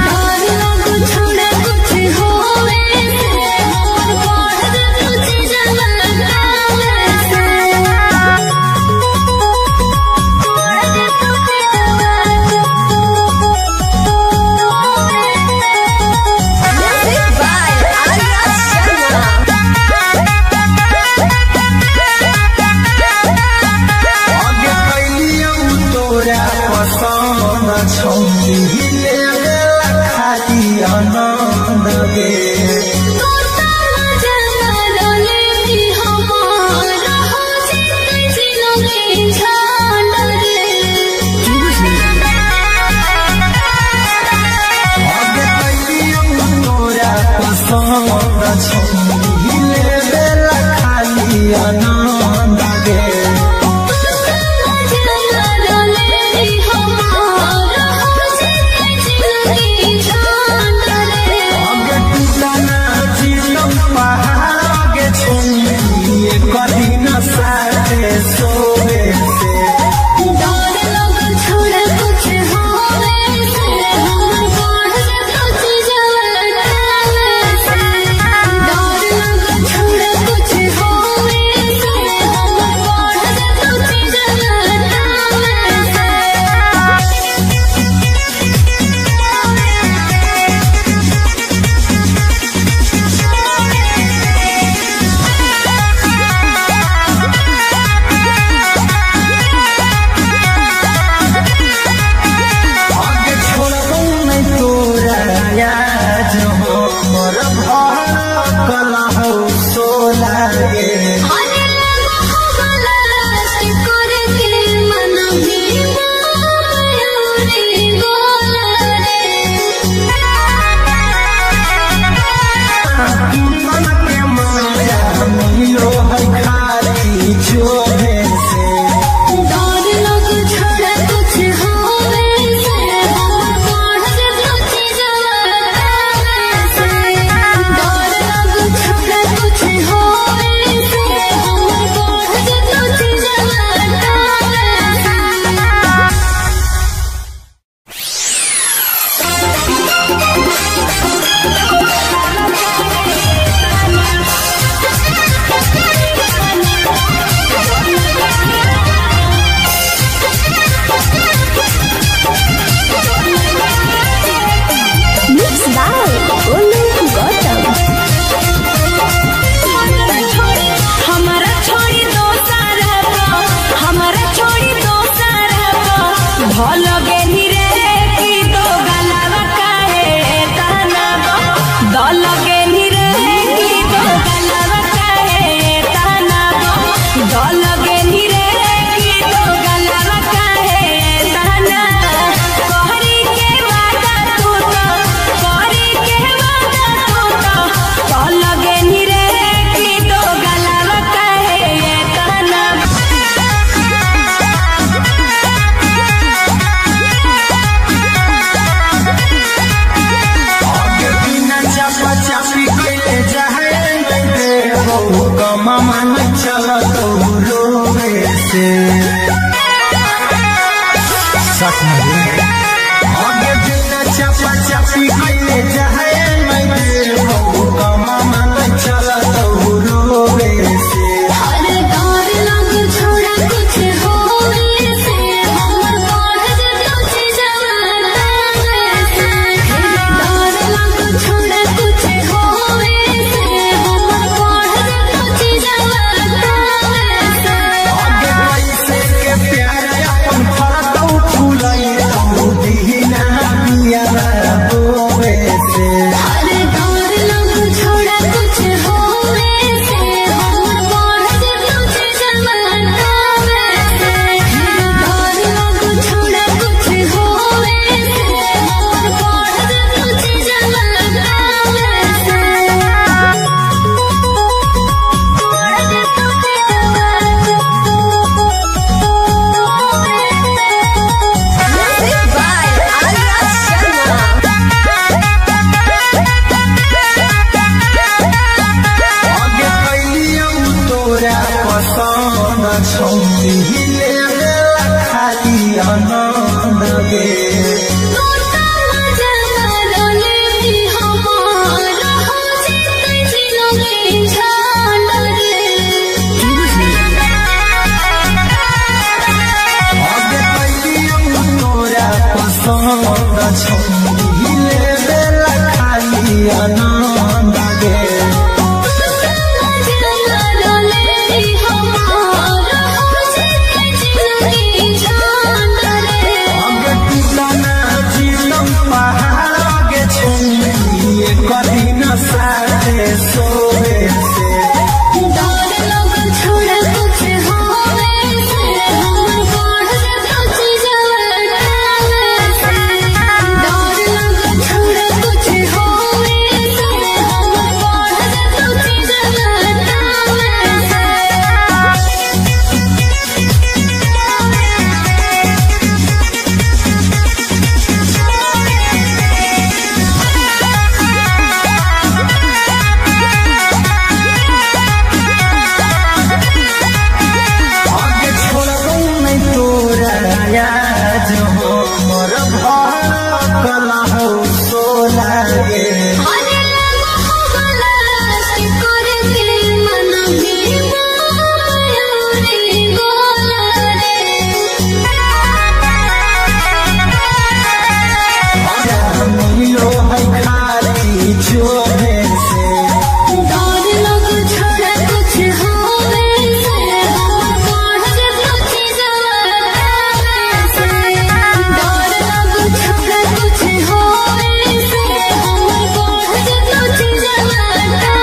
डर लग छोड़ा कुछ होवे से हमर बढ़ जतो छी जवाना Music by Arya Sharma. आगे कैलियौ तोरा पसंद छौली ले गेला खाली आनंद गे आगे कैलियौ तोरा पसंद छौली ले गेला खाली आनंद गे आगे टूटना जीवन पहाड़ के छौली कभी न साथे सोवे से छोड़ा कुछ होवे से हमर बढ़ जतो छी जवाना से कला हो सोला गे अरे लगो हो गलास्ट करके मन भीमा मयूरी गोला मन के माया मिलो है खाली जोहे से डर लग छोड़ा कुछ होवे से हम पढ़ लुची जवाना से डर लग छोड़ा कुछ होवे से हम पढ़ लुची जवाना Mixed by Olu Gautam. हमारा छोड़ी दो सारा हमारा छोड़ी दो सारा भल गेली रे की दो गलावा काहे ताना दल गेली रे की दो गलावा काहे ताना दल गेली रे की दो गलावा काहे ताना कहरी के वादा तू तो कहरी के वादा तू तो दल गेली रे की दो गलावा काहे ताना आगे बिना चापा चापी के जाए दे बहु कमा मन चला तो रोवे से आगे बिना चापा चापी के जाए दे बहु कमा मन चला तो रोवे से हर दौर लग छोड़ा कुछ होवे से हमर पढ़ लुची जवाना से दौर लग छोड़ा कुछ होवे से हमर पढ़ लुची जवाना से आगे कैसे के प्यार अपन फरतौ फूलाई तो दीना बिया बोवे से हर दौर लग छोड़ा कुछ होवे से हमर पढ़ लुची जवाना से दौर लग छोड़ा कुछ होवे से हमर पढ़ लुची जवाना Music by Arya Sharma. आगे कैलियौ तोरा पसंद छौरी ले खाली आनंद गे आगे कैलियौ तोरा पसंद छौरी ले खाली आनंद गे आगे कितना जीतम पहाड़ आगे छौरी कभी न साथे सोवे से छोड़ा कुछ होवे से हमर पढ़ लुची जवाना से डर लग छोड़ा कुछ होवे से हमर पढ़ लुची जवाना आगे छोड़बौ नहीं तोरा याद हो मोर भार कला हो सोला गे अरे लगो हो गलास्ट करके मन भीमा मयूरी गोला मिलो है खाली जोहे से डर लग छोड़ा कुछ होवे से हमर पढ़ लुची जवाना से डर लग छोड़ा कुछ होवे से हमर पढ़ लुची जवाना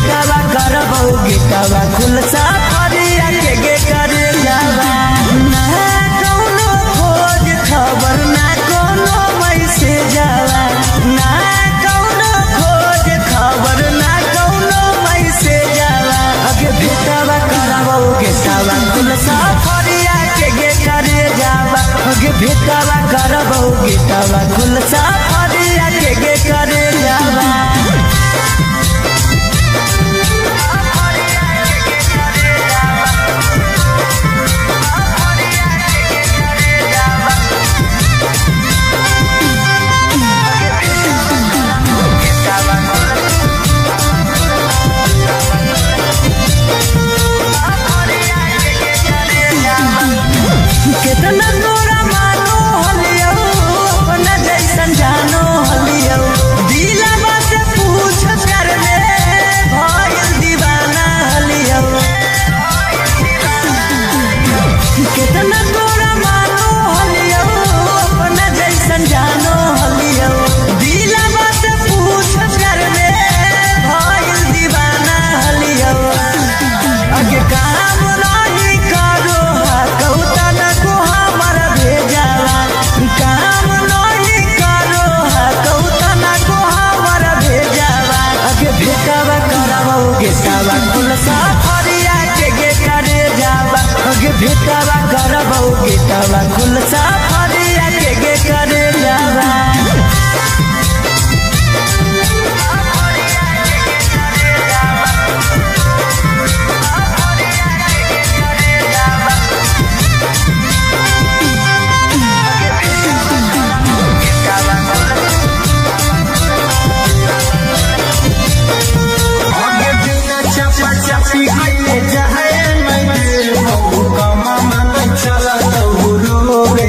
भेटावा करबौ गेटावा खुलसा फरिया के गे करे जावा ना कौनो खोज खबर ना कौनो मैसे जावा ना कौनो खोज खबर ना कौनो मैसे जावा अगे भेटावा करबौ गेटावा खुलसा फरिया के गे करे जावा अगे भेटावा करबौ गेटावा खुलसा फरिया के गे करे जावा कितना तोरा मानो हलियो अपना जैसन जानो हलियो दिलवा से पूछ कर ले भइल दीवाना हलियो कितना तोरा मानो हलियो अपना जैसन जानो हलियो दिलवा से पूछ कर ले भइल दीवाना हलियो अगे काम नहीं करो कौता को हमारा भेजावा काम नहीं करो कौता को हमारा भेजावा अगे भेटावा करबौ गेटावा खुलसा फरिया के गे करे जावा अगे भेटावा करबौ गेटावा खुलसा फरिया के गे करे जावा आगे बिना चपा चपी कइले जाए मैं बहु कमा मन चला तो रोवे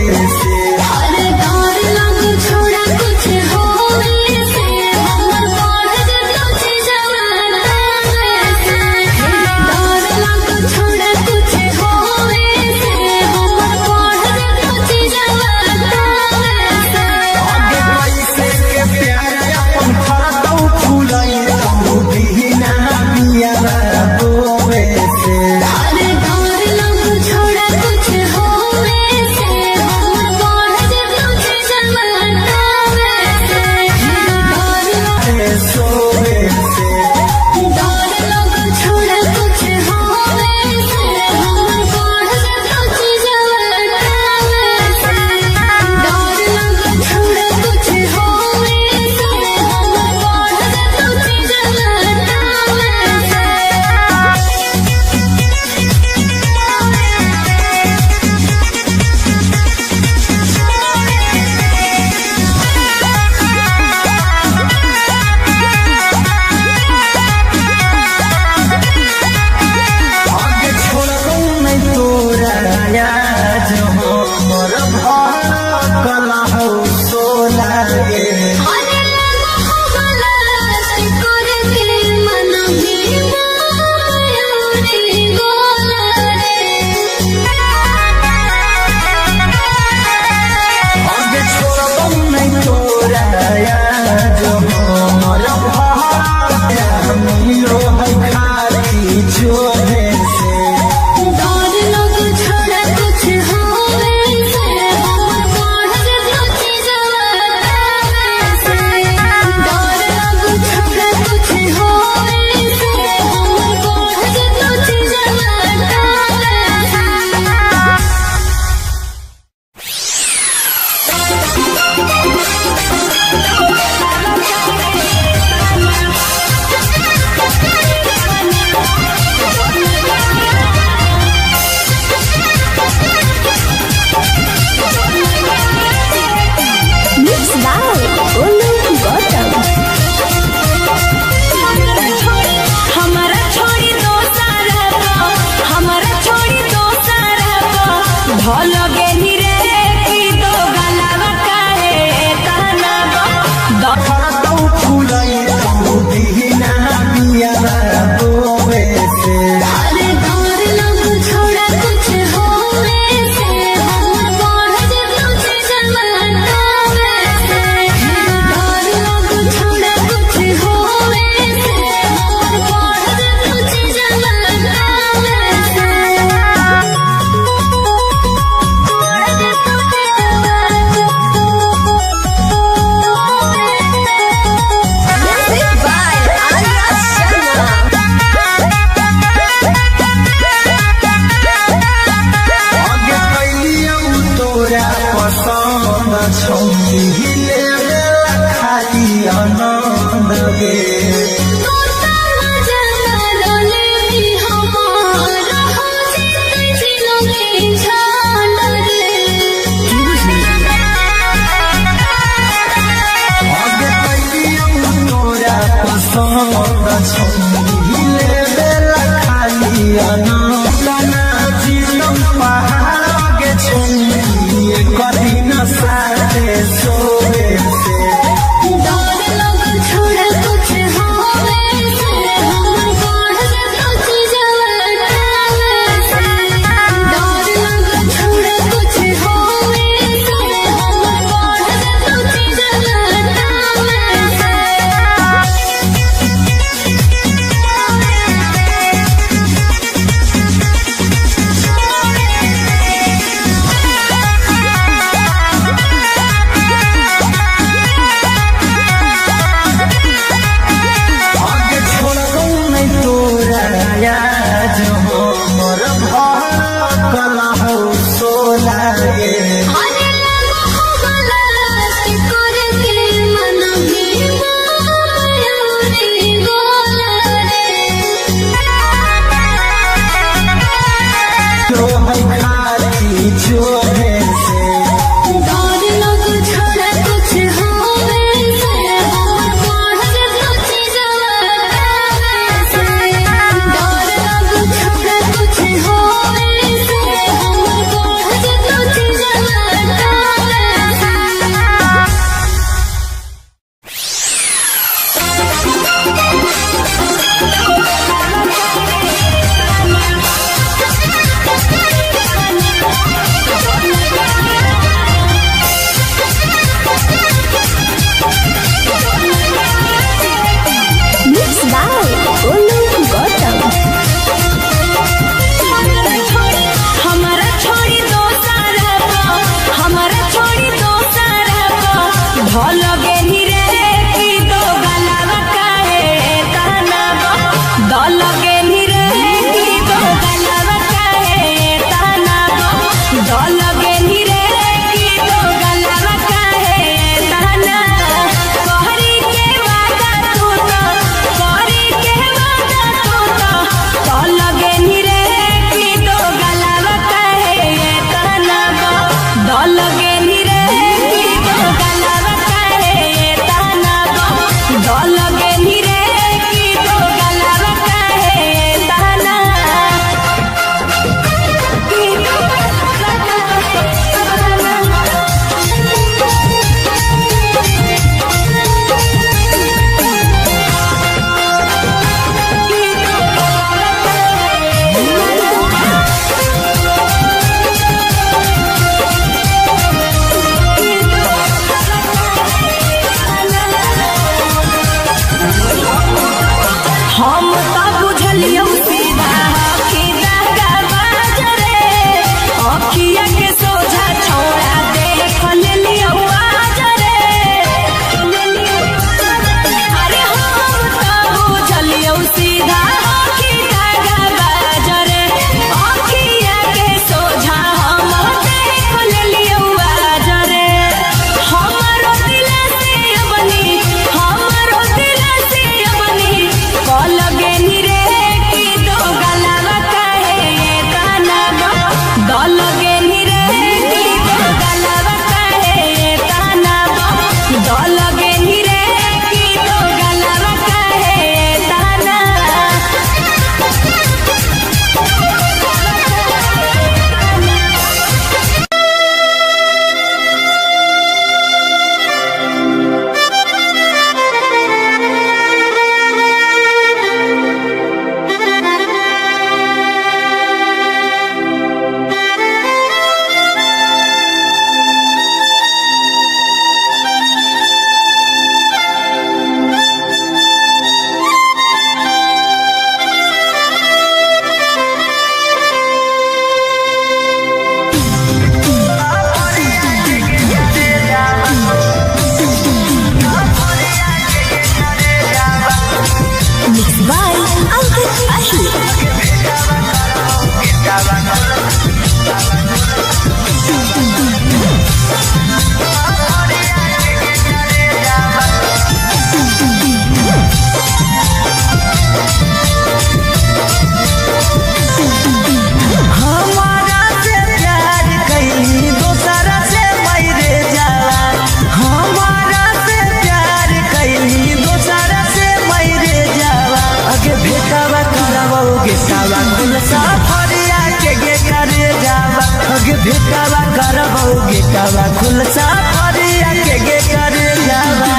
गेटावा खुल सफरिया के गे करे जावा अगे भेटावा करबो गेटावा खुल सफरिया के गे करे जावा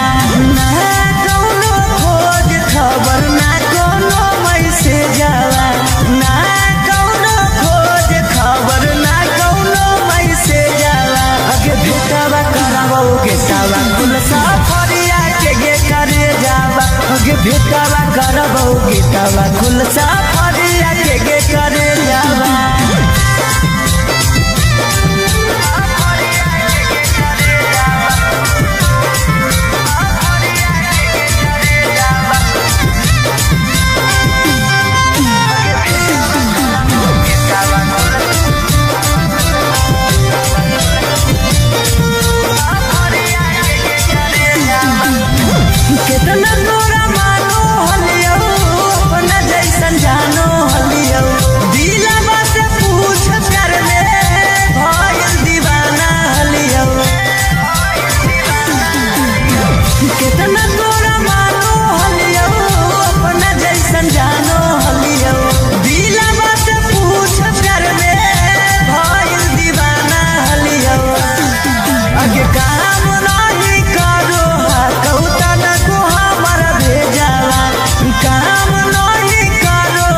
ना कौनो खोज खबर ना कोनो मैसेज जावा ना कौनो खोज खबर ना कोनो मैसेज जावा अगे भेटावा करबो गेटावा खुल सफरिया के गे करे जावा अगे भेटावा करबो गेटावा खुल सफरिया के गे करे जावा कितना तोरा मानो हलियो अपना जैसन जानो हलियो दिलवा से पूछ कर ले भइल दीवाना हलियो कितना तोरा मानो हलियो अपना जैसन जानो हलियो दिलवा से पूछ कर ले भइल दीवाना हलियो अगे काम नहीं करो कौता न को हमर भेजावा काम नहीं करो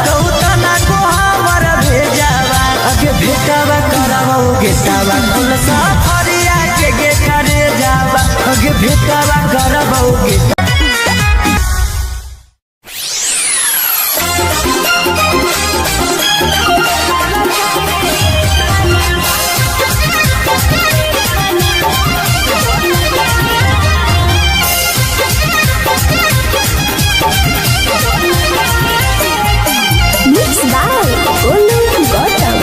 कौता न को हमर भेजावा अगे भेटावा करबो गेटावा खुल सफरिया के गे करे जावा अगे भेटावा करबो गेटा Mixed by Olu Gautam.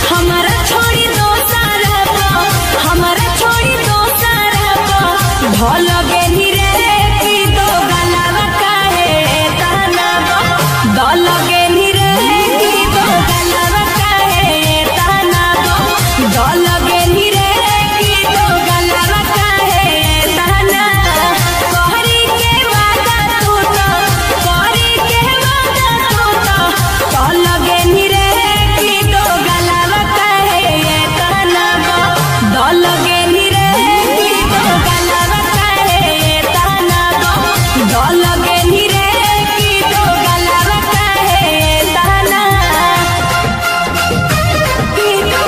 हमारा छोड़ी दो सारा हमारा छोड़ी दो सारा भल गेली रे की दो गलावा काहे ताना दल गेली रे की दो गलावा काहे ताना दल गेली रे की दो गलावा काहे ताना कहरी के वादा तू तो कहरी के वादा तू तो दल गेली रे की दो गलावा काहे ताना दल गेली रे की दो गलावा काहे ताना दल गेली रे की दो गलावा काहे ताना की दो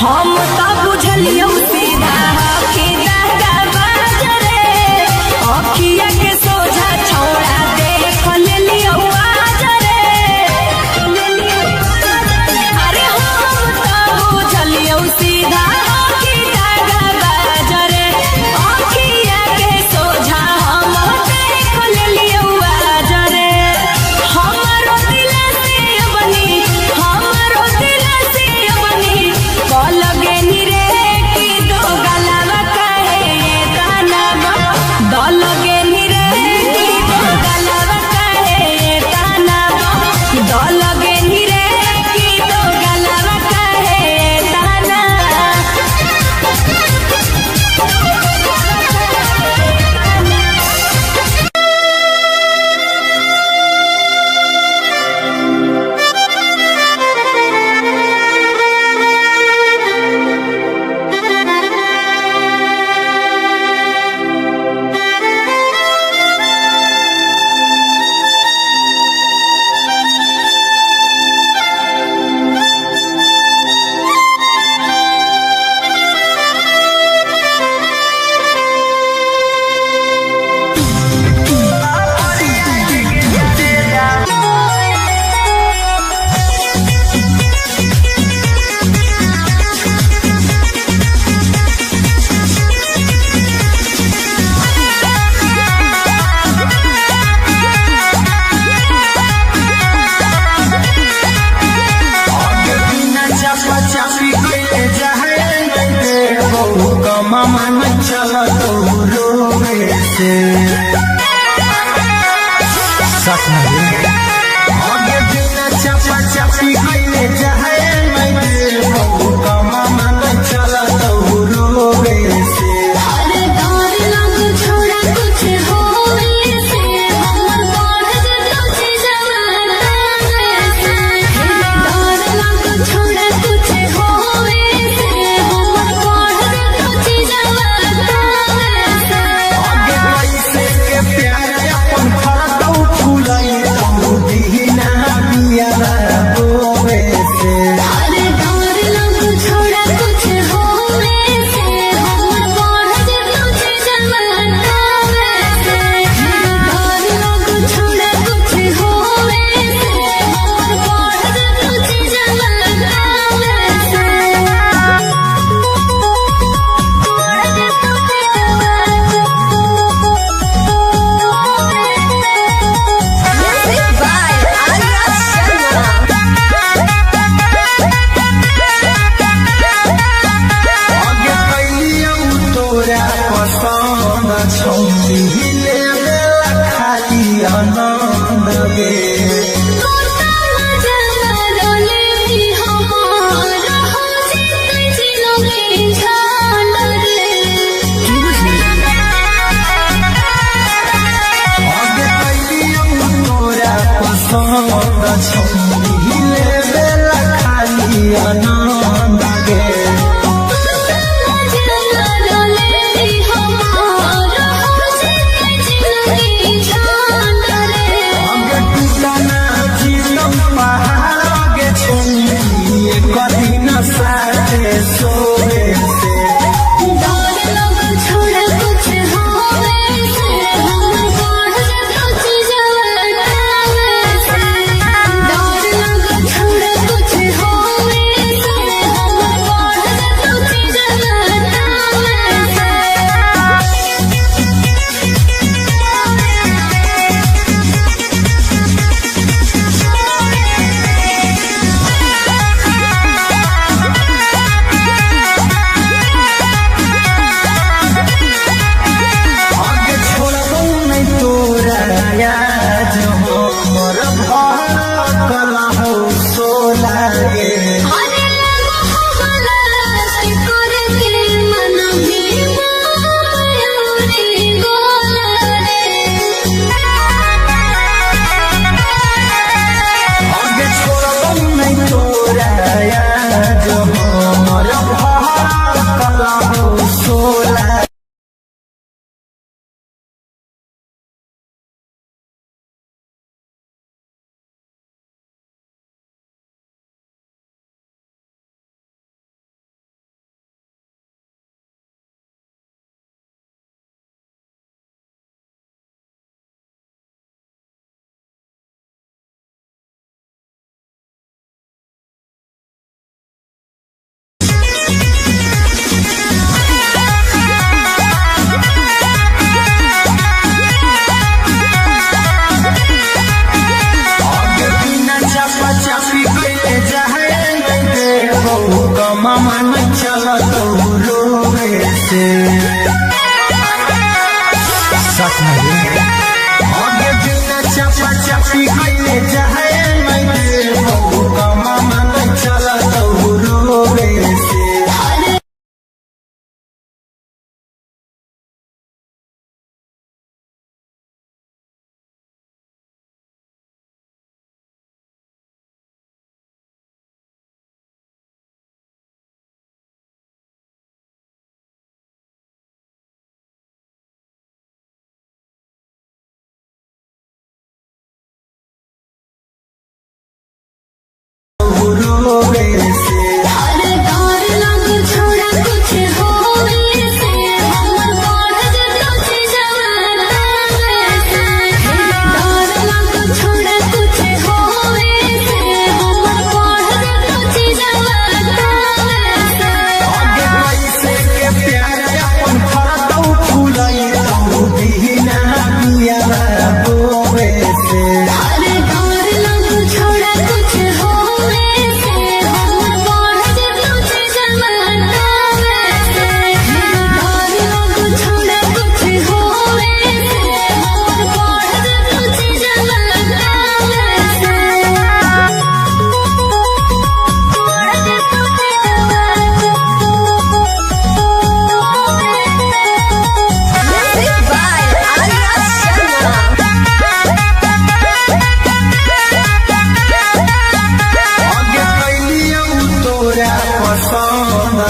हम तो बुझलियो सीधा कि दादा बाजरे अखिया के सोझा छौड़ा देख लेलियो आजरे अरे हम तो बुझलियो सीधा कि दादा बाजरे अखिया के सोझा हम देख लेलियो आजरे हमारो दिल से बनी कल गेली रे की दो चापी कइले जाए बहु कमा मन चल रोवे से आगे बिना चापा चापी कइले जाए बहु कमा मन चल रोवे से अरे डर लग छोड़ा कुछ होवे से हमर बढ़ जतो जवाना से डर लग छोड़ा कुछ होवे से हमर बढ़ जतो जवाना से आगे कैसे के प्यार अपन फरदौ फुलाई तू दीना बिया रोवे से अरे डर लग छोड़ा कुछ होवे से हमर बढ़ जतो जवाना से डर लग छोड़ा कुछ होवे से हमर बढ़ जतो जवाना Music by Arya Sharma. आगे कैलियौ तोरा पसंद छौरी लेवे खाली आनंद गे आगे कैलियौ तोरा पसंद छौरी लेवे खाली आनंद गे आगे टूटना जीतम पहाड़ आगे छोड़ी कदी न साथे सोवे से आगे छोड़बौ नहीं तोरा याद हमर भरकल हौ सोला गे आगे छोड़बौ नहीं तोरा याद हमर भरकल हौ सोला आगे बिना चापा चापी कइले जाए बहु कमा मन चल रोवे से आगे बिना चापा चापी कइले जाए बहु कमा मन चल रोवे से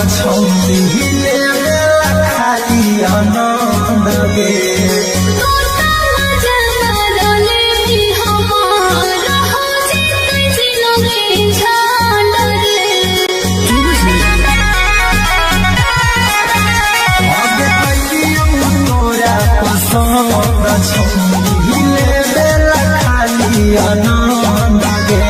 छौरी लेबेला खाली आनंद गे छौरी लेबेला खाली आनंद गे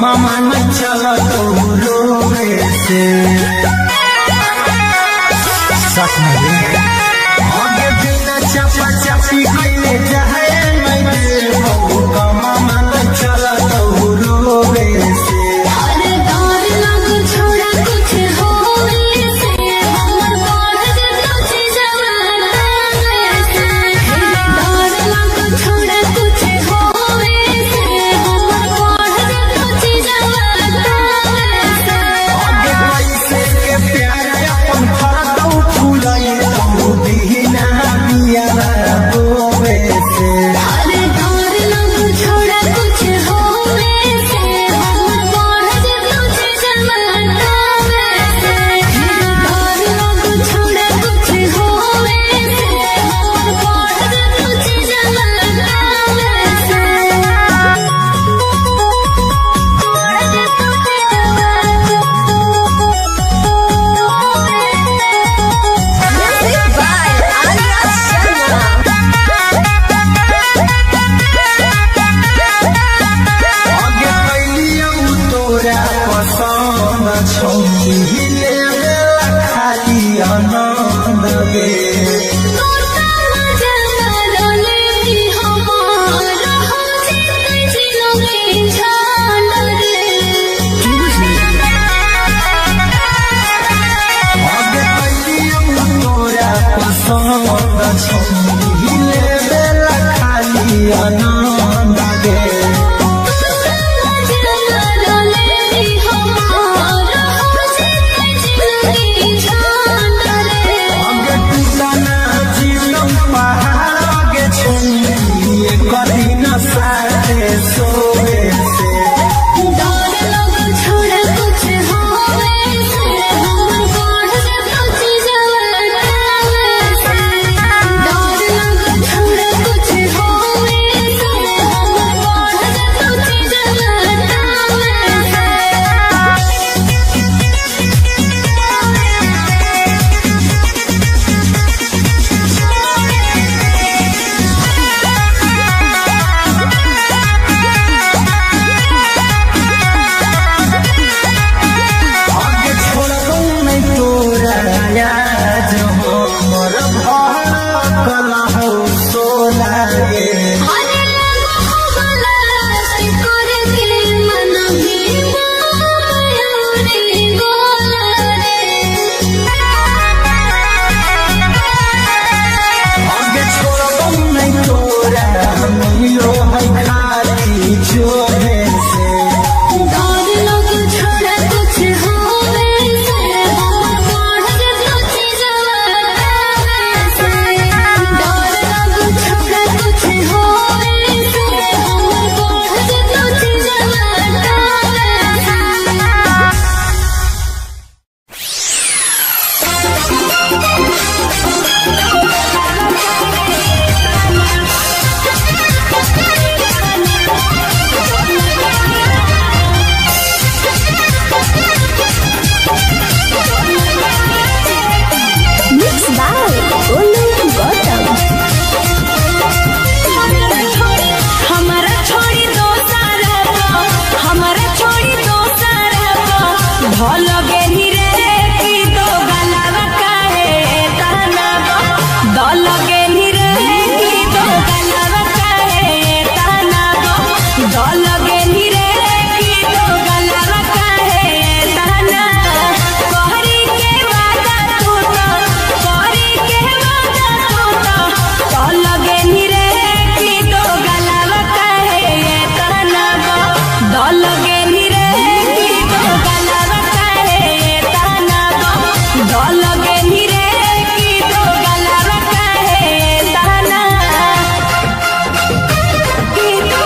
मामा न चला तो रोवे से सच में आगे बिना चपा चपी कइले जाए मैं दे बहु मामा न चला तो रोवे से अरे डर लग छोड़ा कुछ होवे से हमर बढ़ जतो जवाना से डर लग छोड़ा कुछ होवे से हमर बढ़ जतो जवाना से आगे पैसे के प्यार अपन फाटो फुलाई तू दीना बिया रोवे से अरे डर लग छोड़ा कुछ होवे से हमर बढ़ जतो जवाना से डर लग छोड़ा कुछ होवे से हमर बढ़ जतो जवाना से Music by Arya Sharma. आगे कैलियौ तोरा पसंद छौरी लेबेला खाली आनंद गे आगे कैलियौ तोरा पसंद छौरी लेबेला खाली आनंद गे हम लगे रे की तो गलावा काहे ताना दो लगे रे की तो गलावा काहे ताना दो लगे रे की तो गलावा काहे ताना कहरी के वादा तू तो लगे रे की तो गलावा काहे ताना दो लगे रे की तो गलावा काहे ताना दो लगे रे की तो गलावा काहे ताना की तो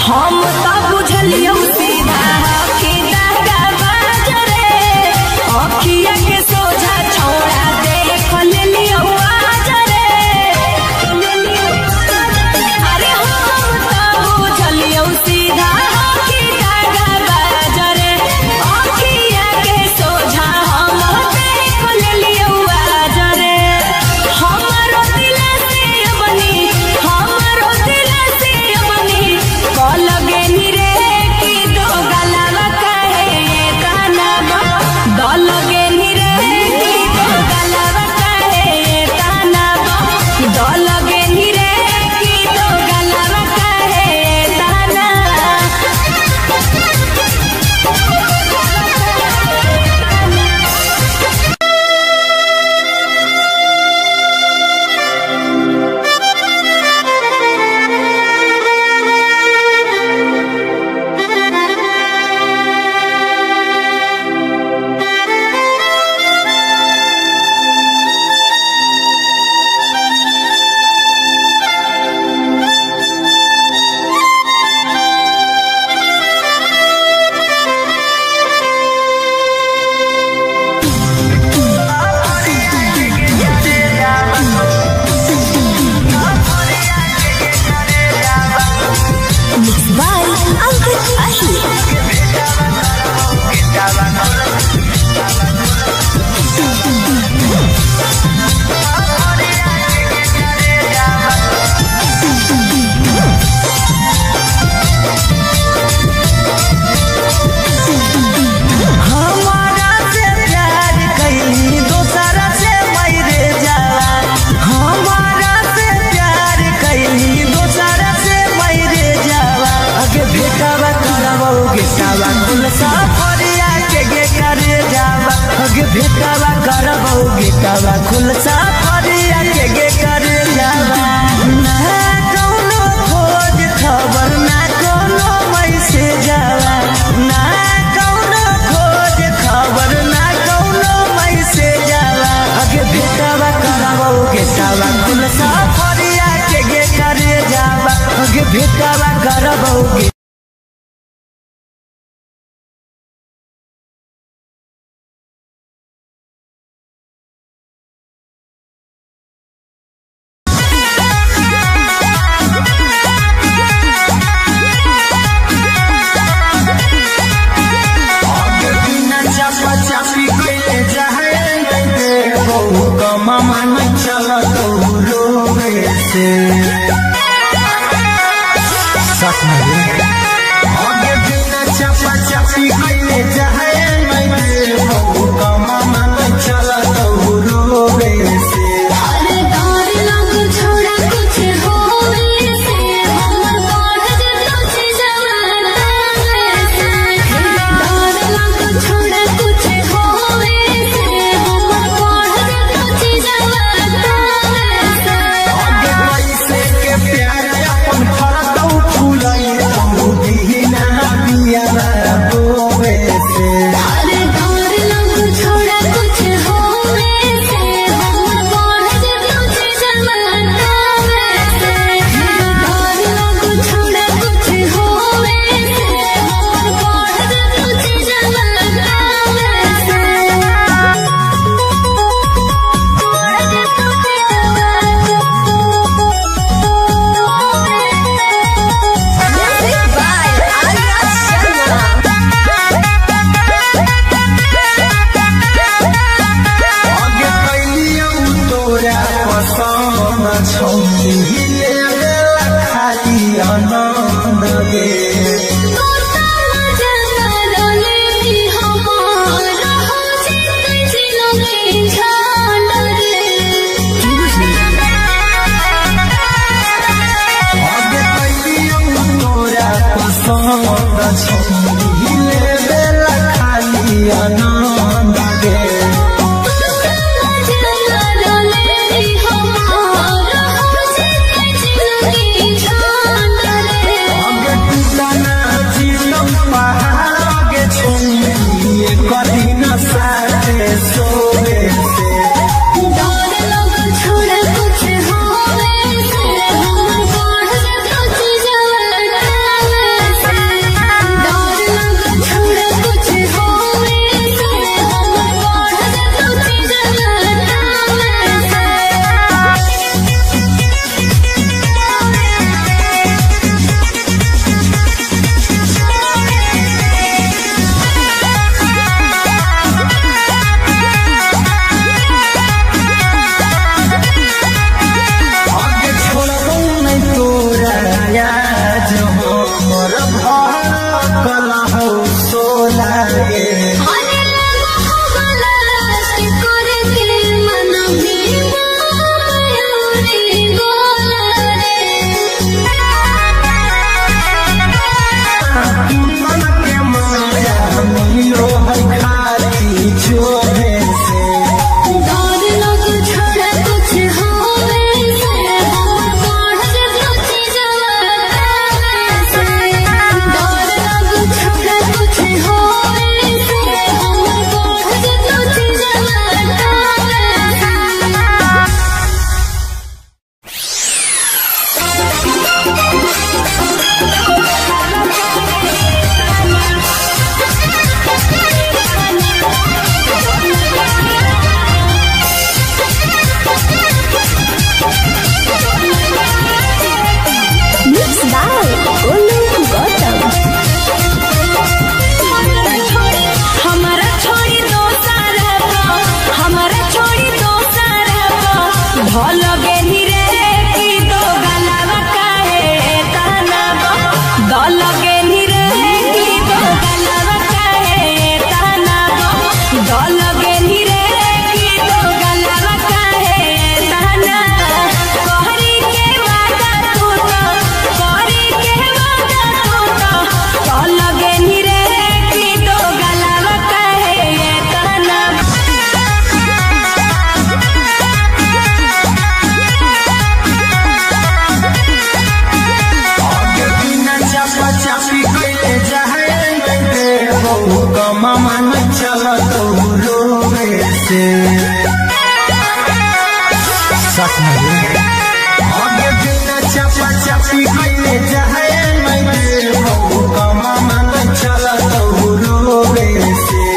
हम तो बुझलियो सीधा कि दागा बाजरे अखिया के सोझा छोड़ा देख लेलियो आजरे अरे हम तो बुझलियो सीधा कि दागा बाजरे अखिया के सोझा हम देख लेलियो आजरे हमारो दिल से बनी लगे रे की तो गलावा काहे ताना दो लगे रे की तो गलावा काहे ताना दो लगे रे की तो गलावा काहे ताना हमारा से प्यार कैली दोसरा से मरे जाला हमारा से प्यार कैली दोसरा से मरे जाला अगे भेटावा करबो गेटावा कुल साफरिया के गे करे जावा अगे भेटावा करबो गेटावा कुल साफरिया के गे करे जावा ना कौनो खोज खबर ना कौनो मैसेज जावा ना कौनो खोज खबर ना कौनो मैसेज जावा अगे भेटावा करबो गेटावा कुल साफरिया के गे करे जावा अगे भेटावा करबो गे अरे डर लग छोड़ा कुछ होवे से हमर बढ़ जतो छी जवाना से डर लग छोड़ा कुछ होवे से हमर बढ़ जतो छी जवाना से के प्यार अपन फरकौ फुलाई तू दीना पिया बोवे से अरे डर छौरी लेबेला खाली आनंद गे छौरी लेबेला खाली आनंद गे कठिन साथे सोवे से मन चलत रोवे से आगे बिना चपा चपी कइले जाए नहीं कमा मन चलत रोवे से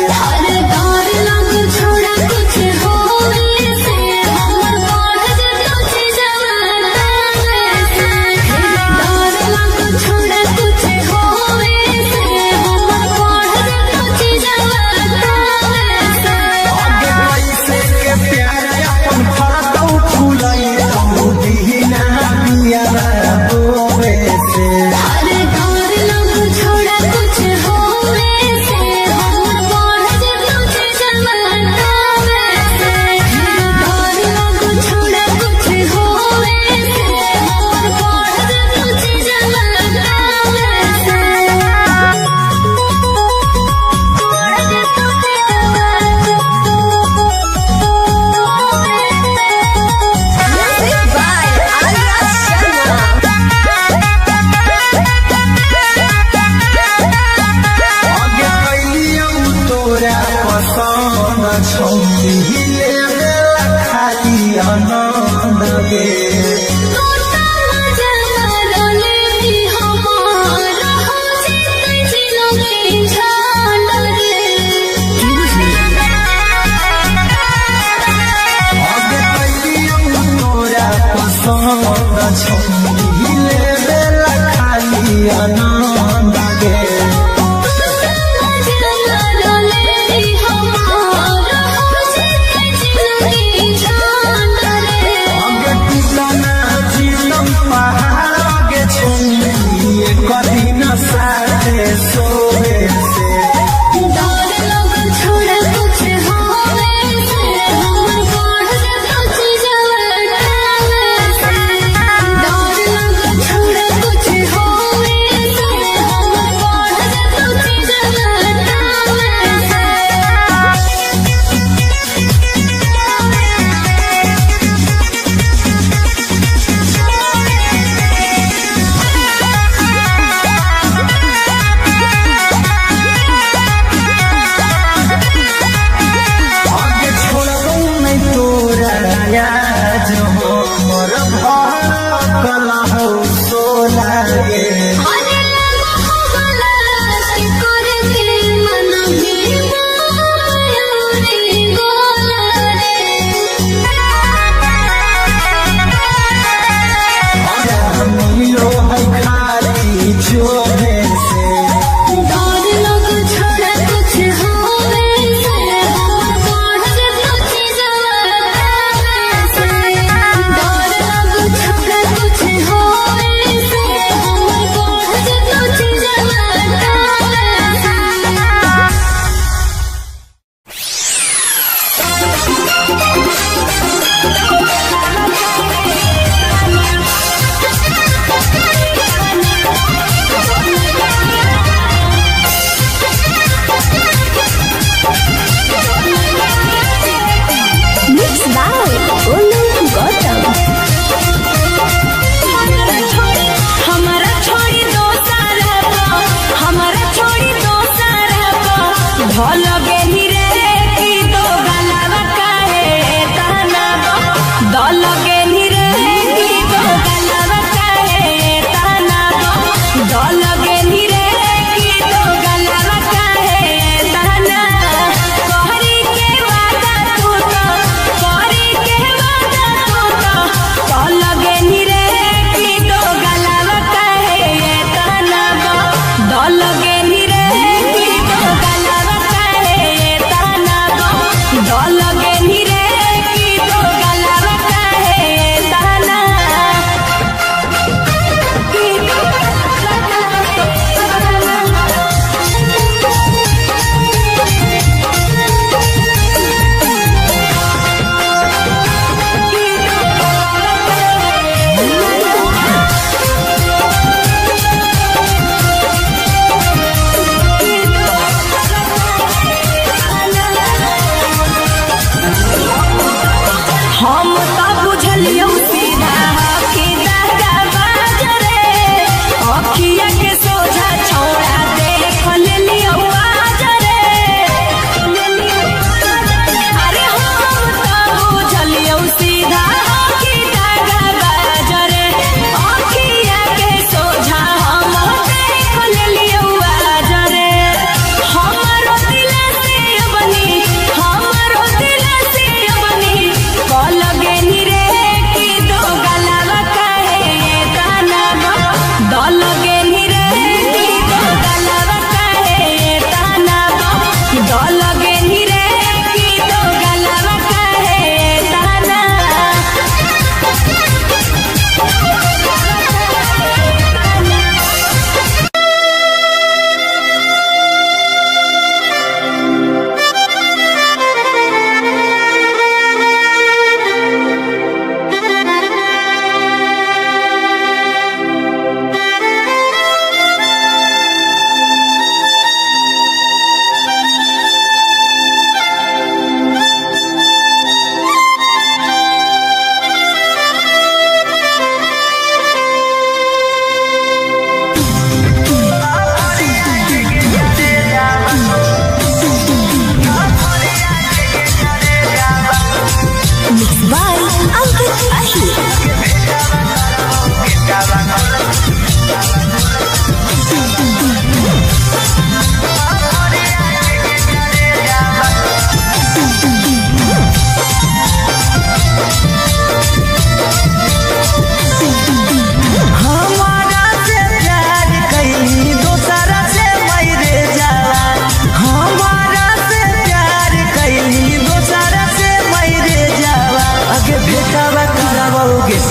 छौरी लेबेला खाली आनंद गे छौरी लेबेला खाली आनंद गे आगे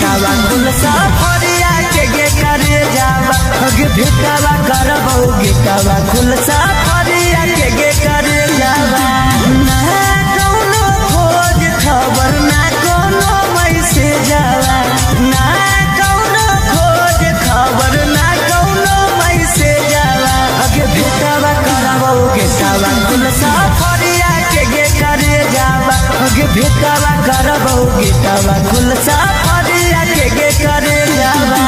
गेटावा खुल सफरिया के गे करे जावा अगे भेटावा करबो गेटावा खुल सफरिया के गे करे जावा ना कोनो खोज खबर ना कोनो मैसेज जावा ना कोनो खोज खबर ना कोनो मैसेज जावा अगे भेटावा करबो गेटावा खुल सफरिया के गे करे जावा अगे भेटावा करबो गेटावा खुल सफरिया के गे करे जावा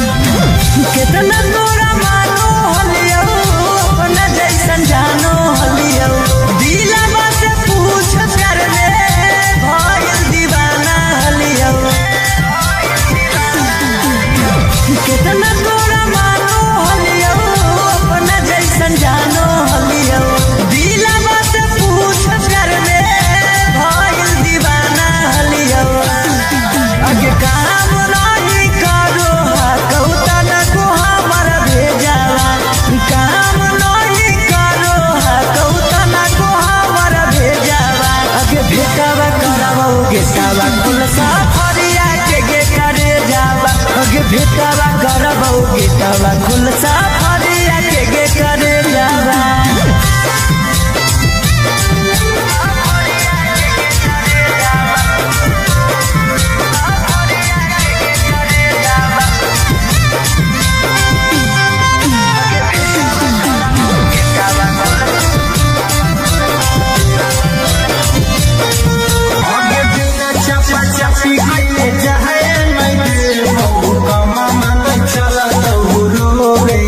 कितना तोरा मानो हलियो अपना जैसन जानो हलियो दिलवा से पूछ कर ले भइल दीवाना हलियो कितना तोरा मानो हलियो अपना जैसन जानो हलियो दिलवा से पूछ कर ले भइल दीवाना हलियो अगे काम नहीं करो कौता न को हमर भेजावा काम नहीं करो कौता न को हमर भेजावा अगे भेटावा करबो गेटावा खुल सफरिया के गे करे जावा अगे भेटावा करबो गेटावा खुल सफरिया के गे करे जावा आगे बिना चपा चपी कइले जाए नहीं बहू कमा मन चला तो रोवे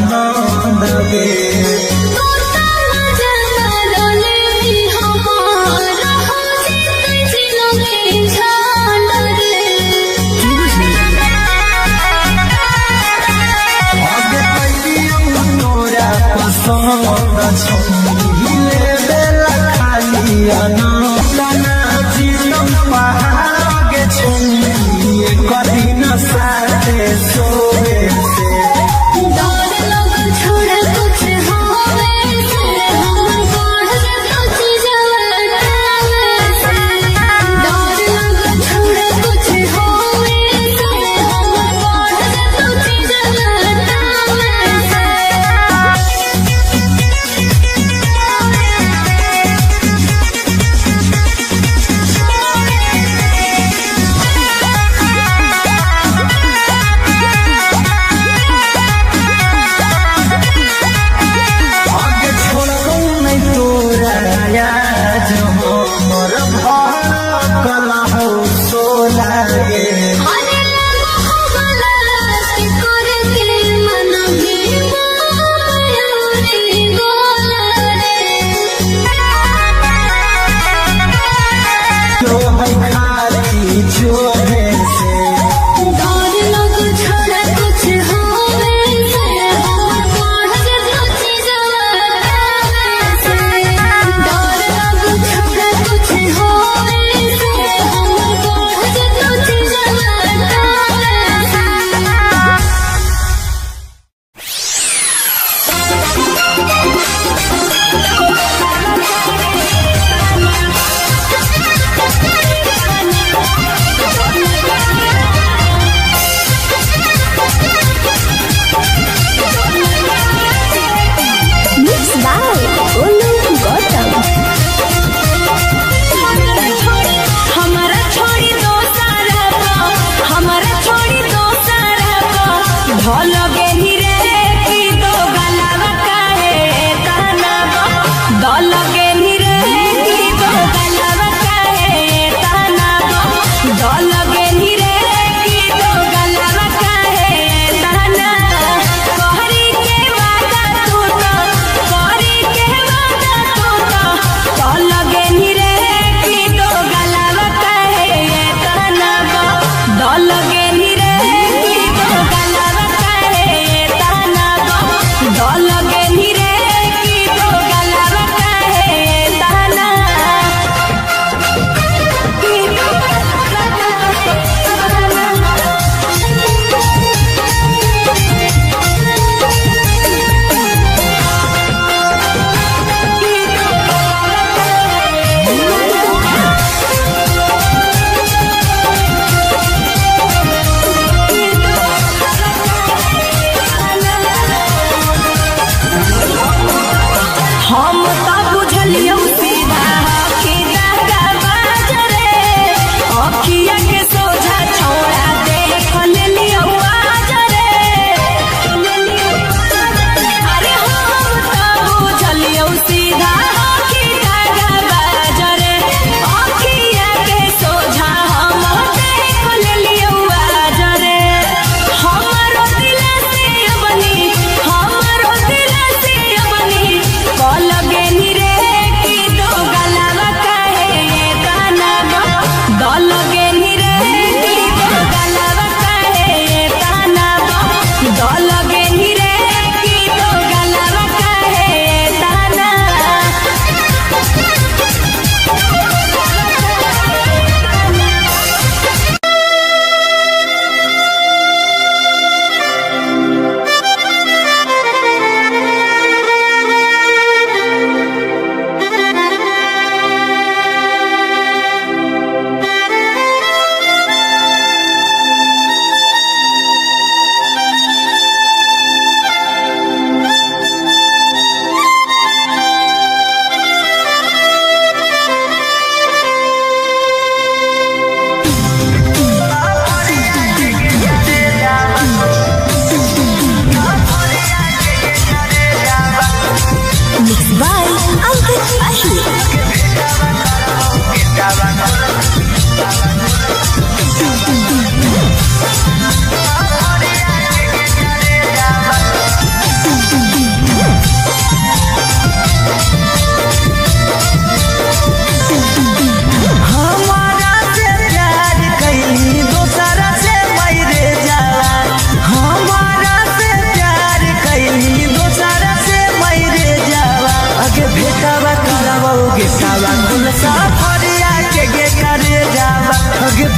आनंद गे आगे पहिलियो तोरा पसंद छले बेला खाली आनंद ना जीवन पहाड़ गे छुए कदी न साथे सोए से डर लग छोड़ा कुछ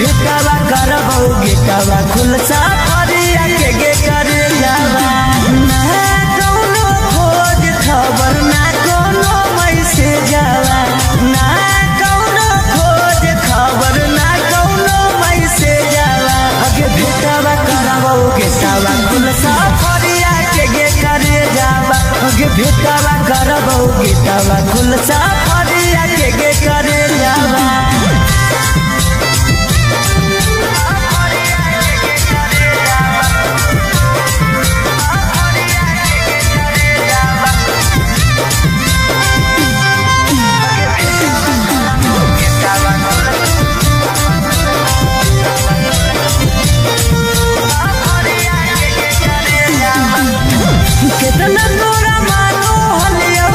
भेटावा करबौ गेटावा खुलसा फरिया के करे जावा ना कौनो खोज खबर ना कोनो मैसेज आवा ना कौनो खोज खबर ना कोनो मैसेज आवा अगे भेटावा करबौ गेटावा खुलसा फरिया के करे जावा अगे भेटावा करबौ गेटावा खुलसा फरिया के करे जावा कितना तोरा मानो हलियो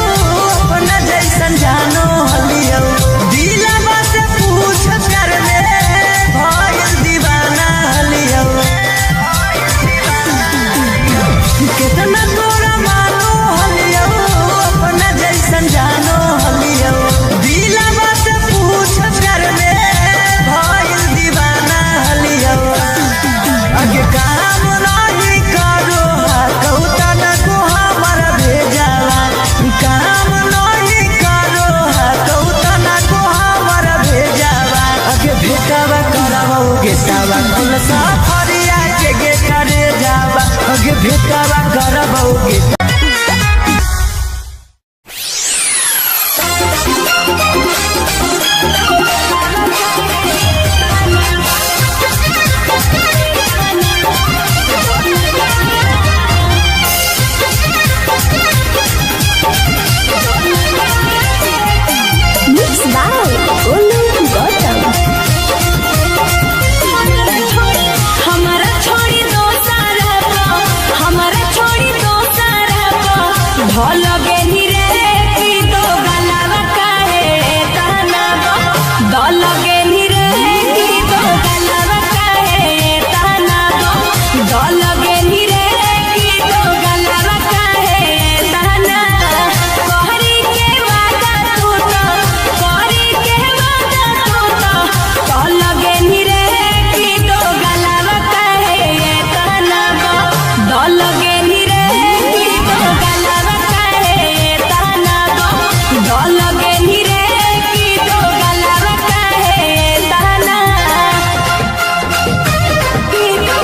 अपना जैसन जानो हलियो दिलवा से पूछ कर ले भइल दीवाना हलियो कितना तोरा मानो हलियो अपना जैसन जानो हलियो दिलवा से पूछ कर ले भइल दीवाना हलियो अगे काम नहीं करो कौता न को हमर भेजावा काम नहीं करो कौता न को हमर भेजावा अगे भेटावा करबौ गेटावा खुलसा फरिया के करे जावा अगे भेटावा करबौ गेटा Mixed by Olu Gautam. हमारा छोड़ी दो सारा हमारा छोड़ी दो सारा भल गेली रे की दो गलावा काहे ताना दल गेली रे की दो गलावा काहे ताना दल गेली रे की दो गलावा काहे ताना कहरी के वादा तू तो कहरी के वादा तू तो दल गेली रे की दो गलावा काहे ताना दल गेली रे की दो गलावा काहे ताना दल गेली रे की दो गलावा काहे ताना की दो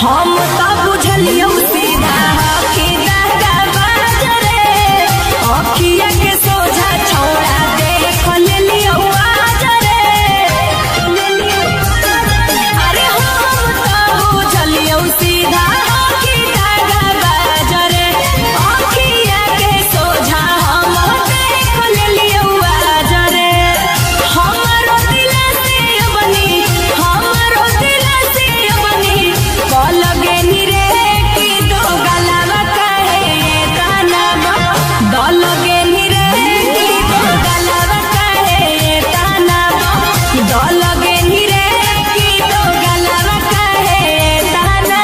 हम तो बुझलियौ सीधा कि दादा बाजरे अखिया के सोझा छौड़ा देख लेलियौ आजरे अरे हम तो बुझलियौ सीधा कि दादा बाजरे अखिया के सोझा हम देख लेलियौ आजरे हमरो दिल से बनी हमरो दिल से बनी कल गेली रे की दो गलावा काहे ताना दल गेली रे की दो गलावा काहे ताना दल गेली रे की दो गलावा काहे ताना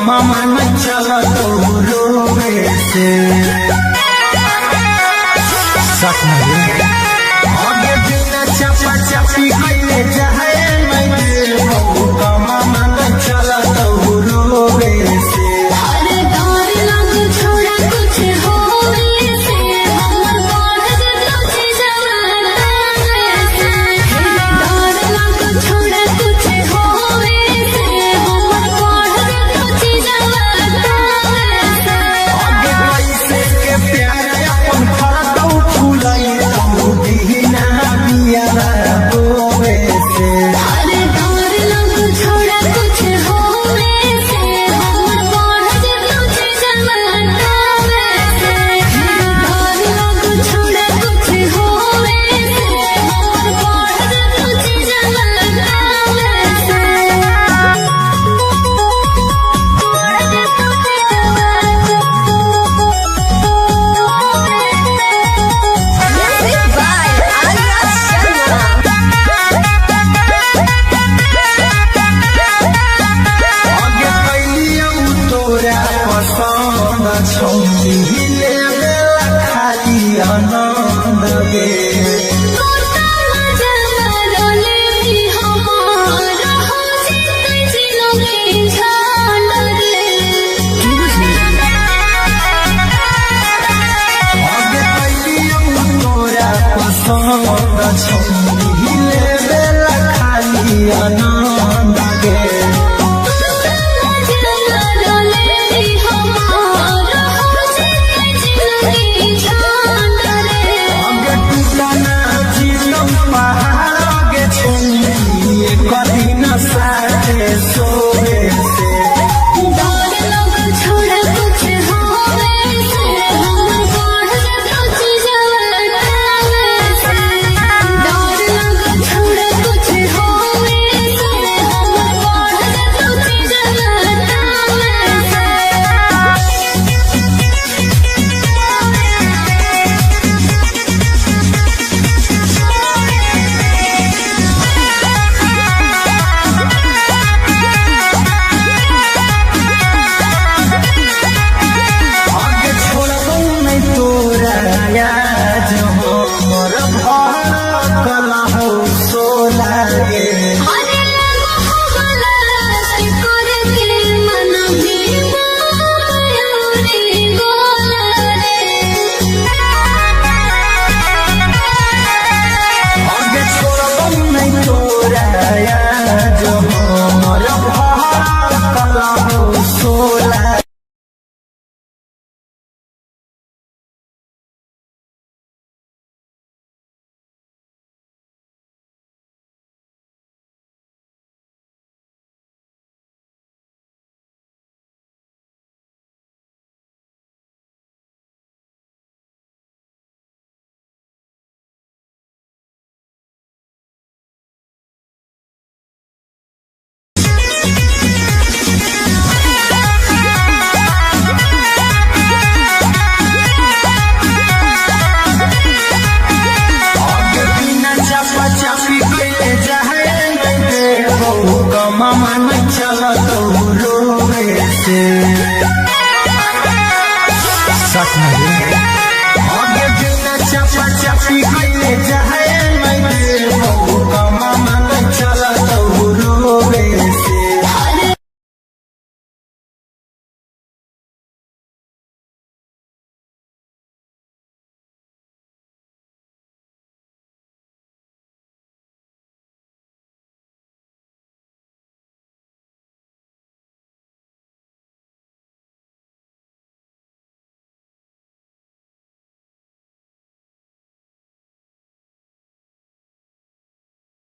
मामा से आगे बिना चपा चपी कैले जाए मैं बहु कमा मन चला तो रोवे से अरे डर लग छोड़ा कुछ होवे से हमर बढ़ जतो जवाना से डर लग छोड़ा कुछ होवे से हमर बढ़ जतो जवाना से आगे कैसे के प्यार अपन फरदौ फुलाई तो दीना बिया रोवे से अरे डर लग छोड़ा कुछ होवे से हमर बढ़ जतो जवाना से डर लग छोड़ा कुछ होवे से हमर बढ़ जतो जवाना Music by Arya Sharma. आगे कैलियौ तोरा पसंद छौनी लेवे खाली आनंद गे कोता मजा रोले हमार हो जिते जिलोगे झाड़ रे आगे कैलियौ तोरा पसंद छौनी लेवे खाली आनंद गे मजा रोले हमार हो जिते जिलोगे झाड़ रे आगे टूटा ना जीतौ पहाड़ आगे छौनी कदी न साथे सोवे से डर लग छोड़ा कुछ होवे से हमर बढ़ जतो जवाना से डर लग छोड़ा कुछ होवे से हमर बढ़ जतो जवाना आगे छोड़बौ नहीं तोरा याद हो मोर भड़कल हौ सोला गे अरे लगो गलत करके मन में मयूरी गोला आगे छोड़बौ नहीं तोरा याद हो मोर भड़कल हौ सोला आगे बिना चपा चपी कैले जाए मैं बहु कमा मन चला तो रोवे से आगे बिना चपा चपी कैले जाए मैं बहु कमा मन चला तो रोवे से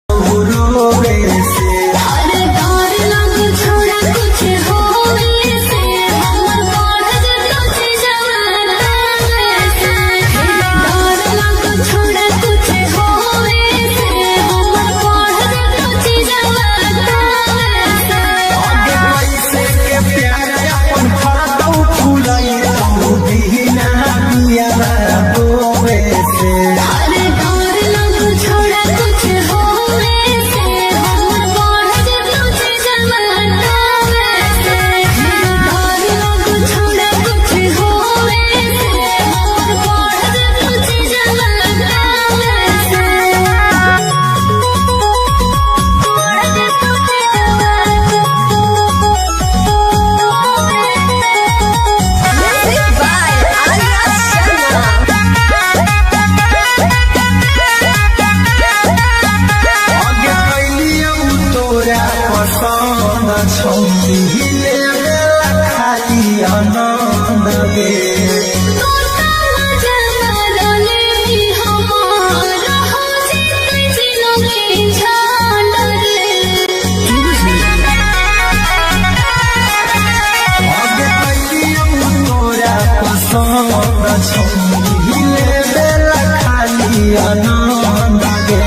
रोवे से अरे डर लग छोड़ा कुछ होवे से हमर बढ़ जतो जवाना से डर लग छोड़ा कुछ होवे से हमर बढ़ जतो जवाना से आगे कैसे के प्यार अपन फरदौ फुलाई तो दीना बिया रोवे से अरे डर लग छोड़ा कुछ होवे से हमर आनंद गे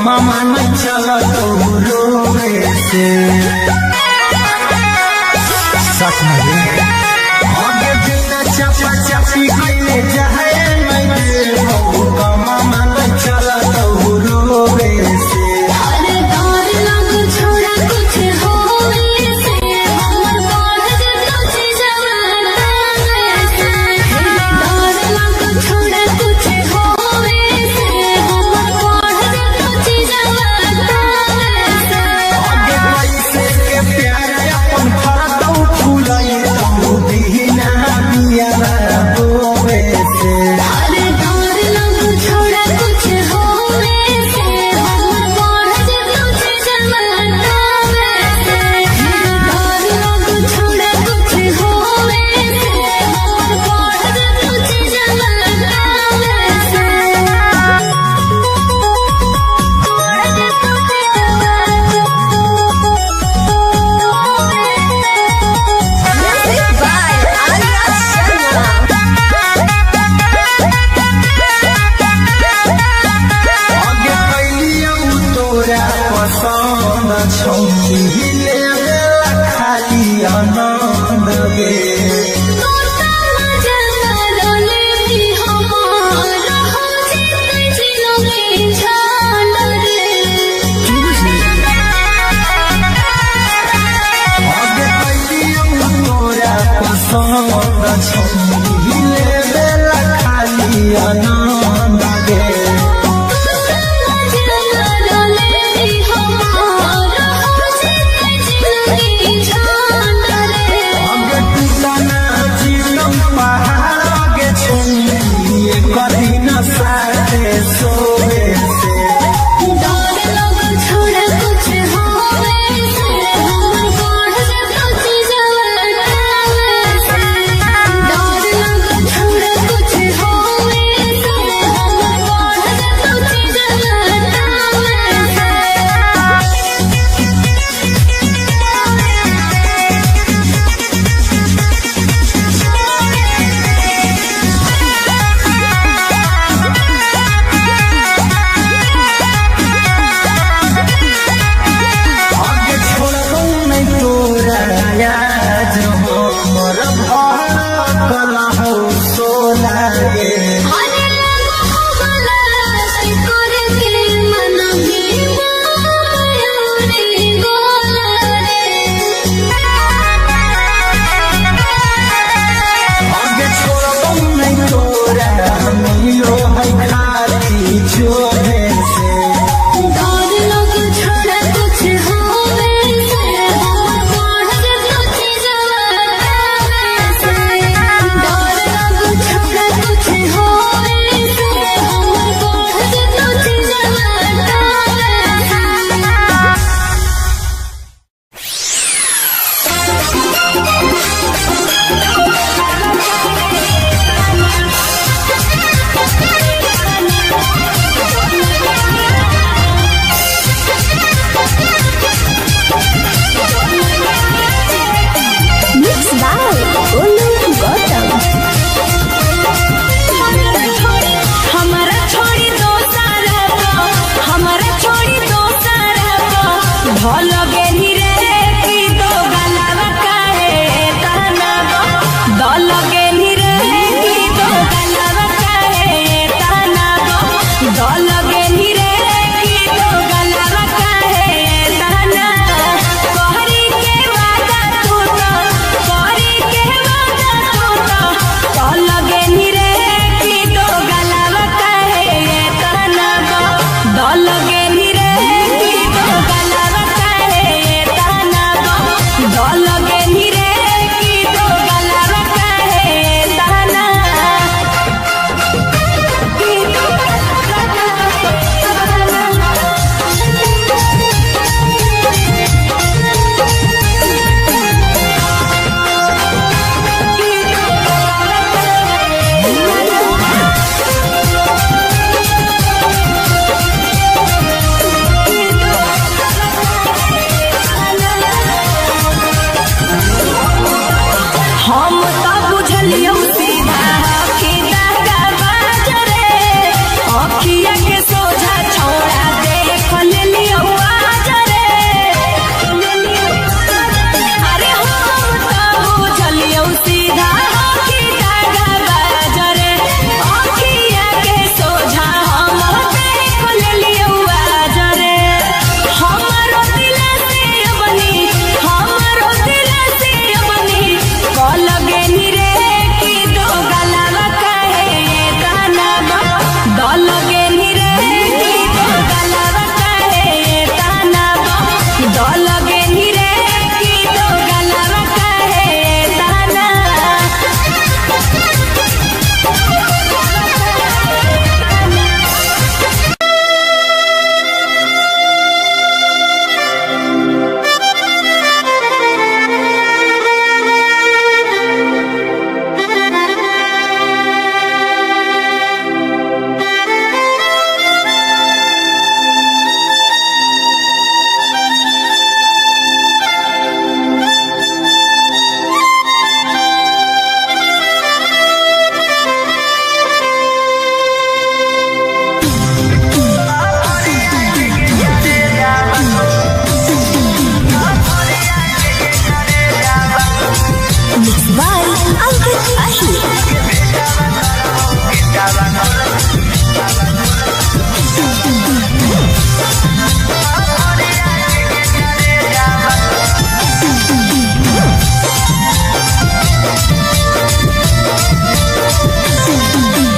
मामा न चला तो रोवे से सच में आगे बिना चपा चपी गईले जाए मैं मामा न चला तो रोवे से अरे डर लग छोड़ा कुछ होवे से हमर बाढ़ जतो जवाना से डर लग छोड़ा कुछ होवे से हमर बाढ़ जतो जवाना से आगे पैसे के प्यार अपन फरदौ फूलाई तू दीना बिया रोवे से अरे डर लग छोड़ा कुछ होवे से हमर बाढ़ जतो जवाना से डर लग छोड़ा कुछ होवे से हमर बाढ़ जतो जवाना से Music by Arya Sharma. आगे कैलिया तोरा पसंद छौली ले खाली आनंद गे आगे कैलिया तोरा पसंद छौली ले खाली आनंद गे आगे टूटना जीवन पहाड़ के छुई कदी न साथे सोवे से कुछ हो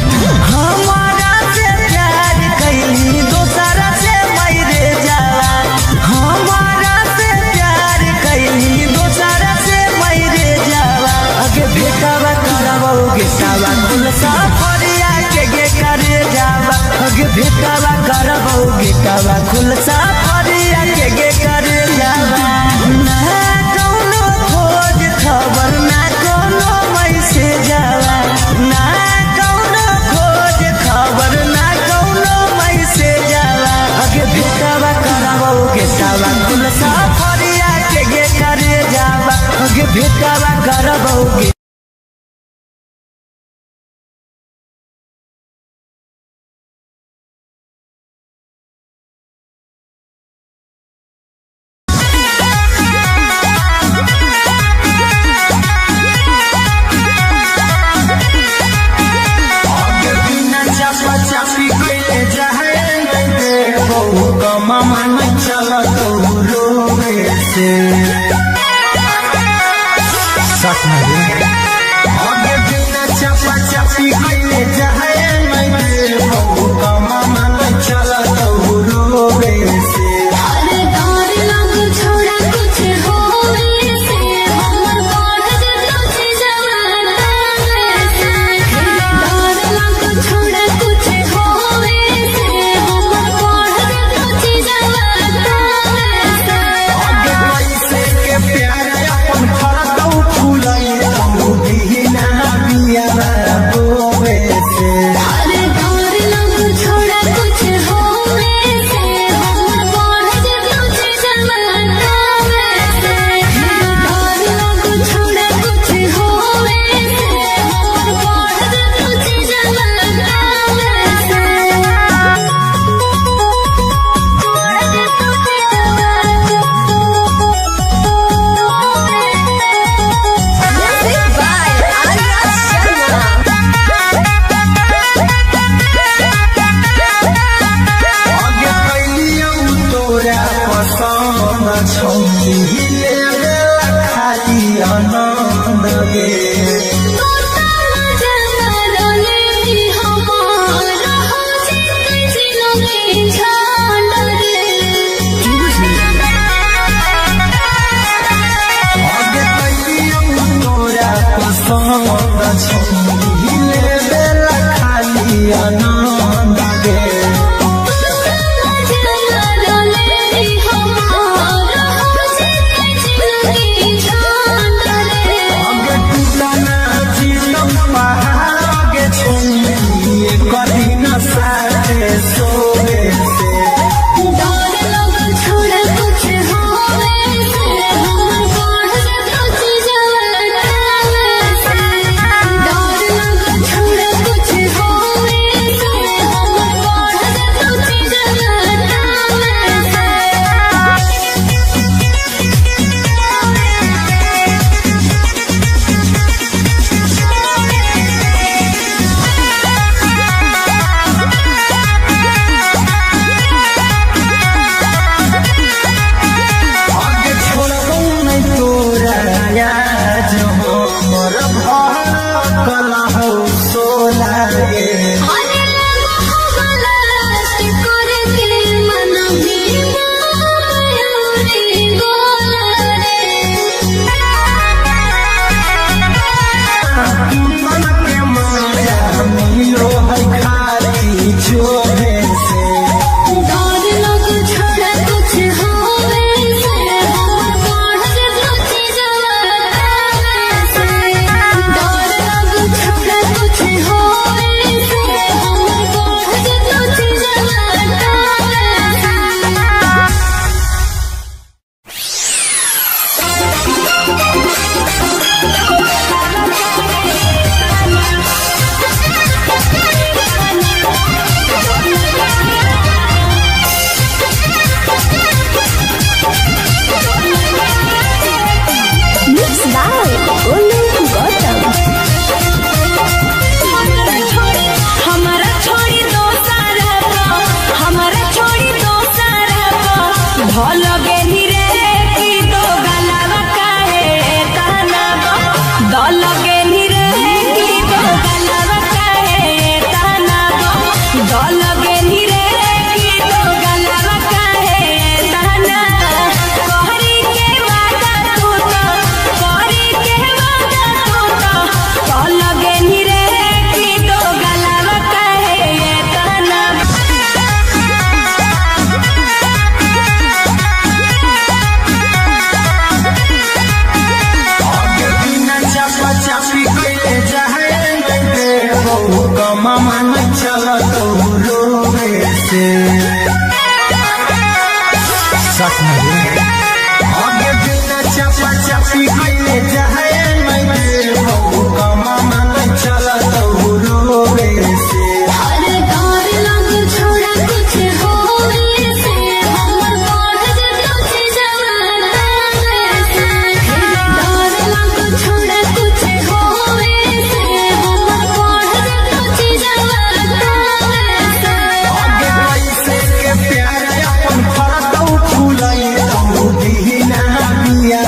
हमारा से प्यार कैली दोसरा से मैरे जावा हमारा से प्यार कैली दोसरा से मैरे जावा आगे बेटावा करबो गेटावा कुल साफरिया के गे करे जावा आगे बेटावा करबो गेटावा कुल साफरिया के गे करे जावा ना कौनो खोज खबर ना कौनो मैसेज जावा ना कौनो खोज खबर ना कौनो मैसेज जावा आगे बेटावा करबो गेटावा कुल साफरिया के गे करे जावा आगे बेटावा करबो गे आगे बिना चापा चापी कइले जाए नहीं बहु कमा मन चला तो रोवे से सच में आगे बिना चापा चापी कइले जाए नहीं बहु कमा मन चला तो रोवे से अरे डर लग छोड़ा कुछ होवे से हमर बढ़ जतो छी जवाना से डर लग छोड़ा कुछ होवे से हमर बढ़ जतो छी जवाना से आगे कैसे के प्यार अपन फरकौ फुलाई तू बिना बिया बोवे से अरे डर लग छोड़ा कुछ होवे से हमर बढ़ जतो छी जवाना से डर लग छोड़ा कुछ होवे से हमर बढ़ जतो छी जवाना Music by Arya Sharma. आगे कैलियौ तोरा पसंद छौनी लेवे खाली आनंद गे आगे कैलियौ तोरा पसंद छौनी लेवे खाली आनंद गे Thank you. तो लगे नीरे की तो गलवा काहे ताना कोहरी के वादा तू तो लगे नीरे की तो गलवा काहे ताना आगे बिना चापा चापी कइले जाए नइखे बहु कमा मन चलत रोवे से आगे बिना चापा चापी कइले जाए नइखे बहु कमा मन चलत रोवे से हर दौर लग छोड़ा कुछ होवे से हमर बढ़ जतो छे जवाना से हर दौर लग छोड़ा कुछ होवे से हमर बढ़ जतो छे जवाना से आगे कैसे के प्यार अपन फरतौ फूलई तू दीना बिया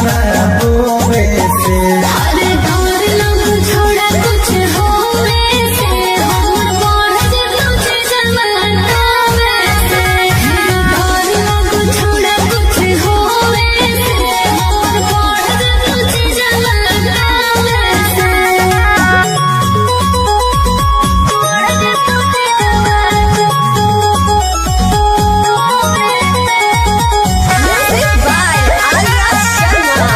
रोवे से हर दौर लग छोड़ा कुछ होवे से हमर बढ़ जतो छे जवाना से हर दौर लग छोड़ा कुछ होवे से हमर बढ़ जतो छे जवाना से Music by Arya Sharma.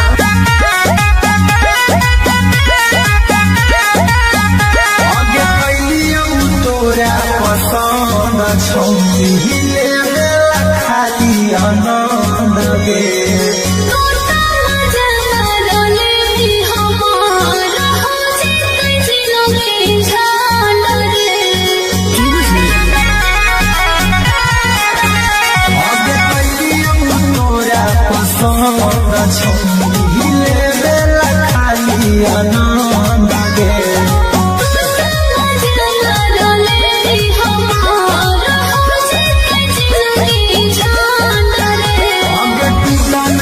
आगे कैलियौ तोरा पसंद छौनी हिले बेला खाली आनंद गे तोता जमारोले भी हमारा हो जितै जिलो के झाल रे आगे कैलियौ तोरा पसंद छौनी हिले बेला खाली आनंद गे जमारोले भी हमारा हो जितै जिलो के झाल रे आगे टूटल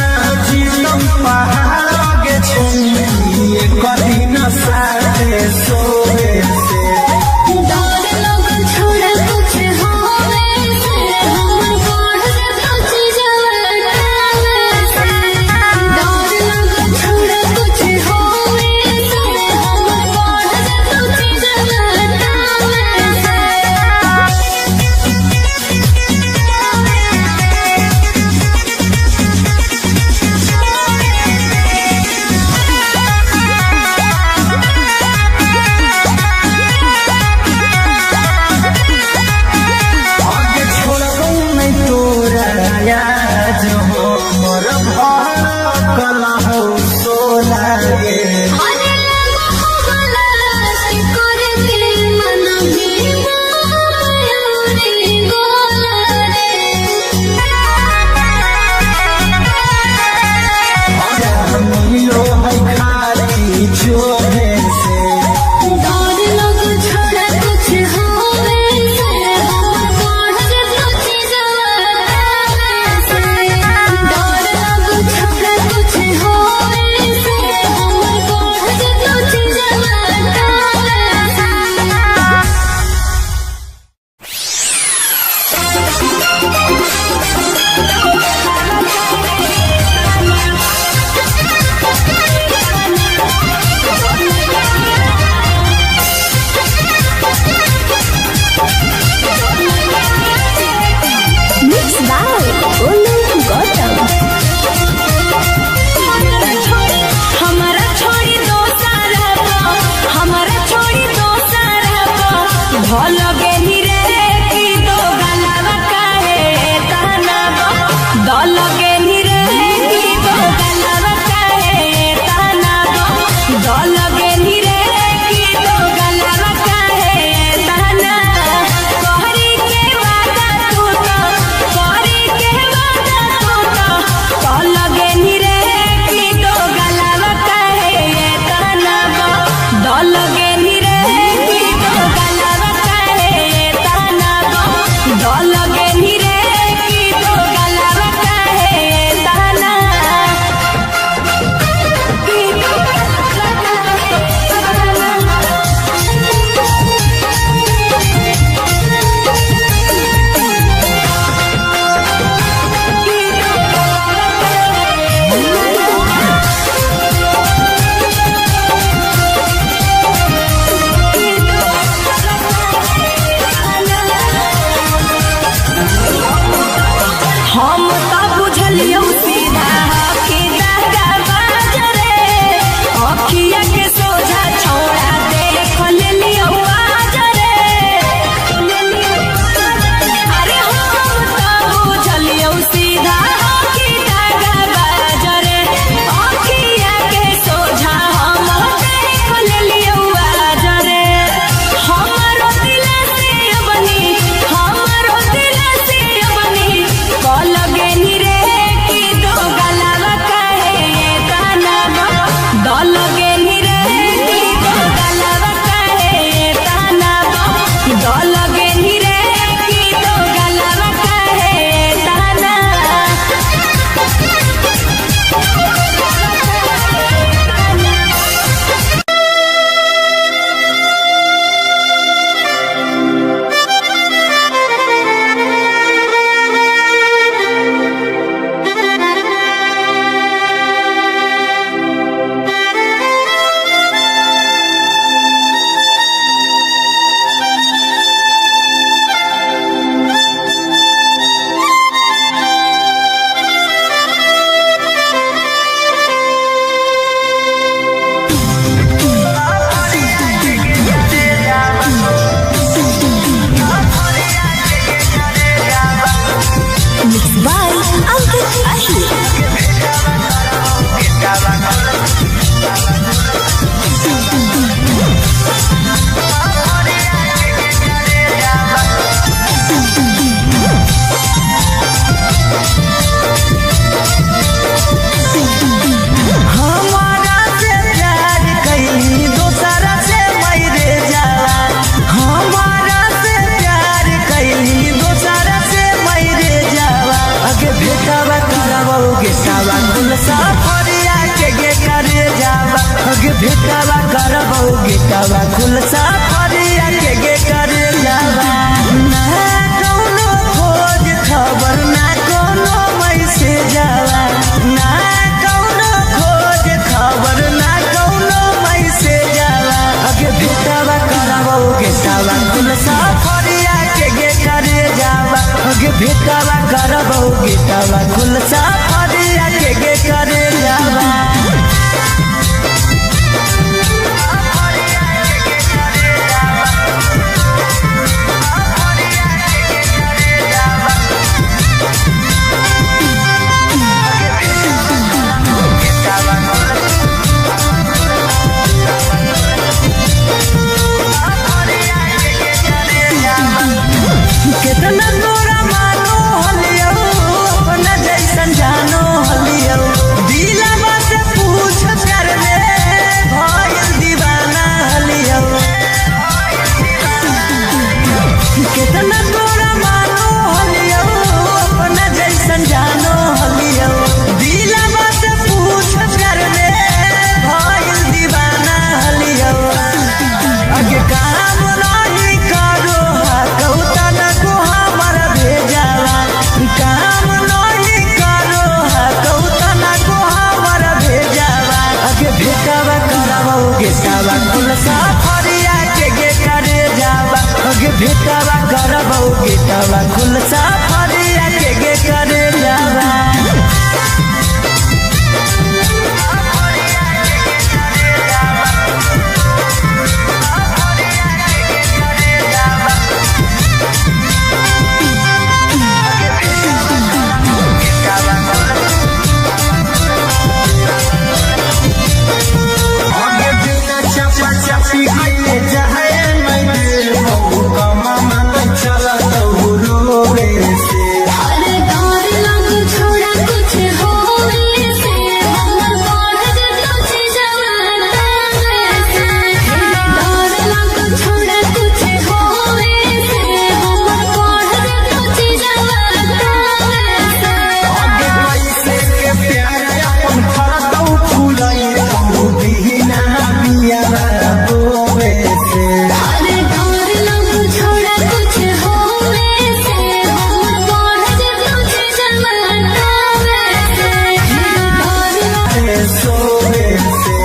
भेटवा करबौ गेटवा खुलसा फरिया के करे जावा कितना तोरा मानो हलियो अपना जैसन जानो हलियो दिलवा से पूछ कर ले भइल दीवाना हलियो कितना तोरा मानो हलियो अपना जैसन जानो हलियो दिलवा से पूछ कर ले भइल दीवाना हलियो आगे काम नहीं करो कौता न को हमर भेजावा काम नहीं करो कौता न को हमर भेजावा आगे भेटवा करबौ गेटवा खुलसा फरिया के करे जावा आगे भेटवा करबौ गेटवा खुलसा फरिया के करे जावा आगे बिना चपा चपी कइले जाए मैं बहु कमा मन चला तो रोवे से अरे डर लग छोड़ा कुछ होवे से हमर बढ़ जतो चीजवा से डर लग छोड़ा कुछ होवे से हमर बढ़ जतो चीजवा से आगे कैसे के प्यार अपन फरतौ फुलाई तू बिना बिया रोवे से अरे डर लग छोड़ा कुछ होवे से हमर बढ़ जतो चीजवा से सोवे से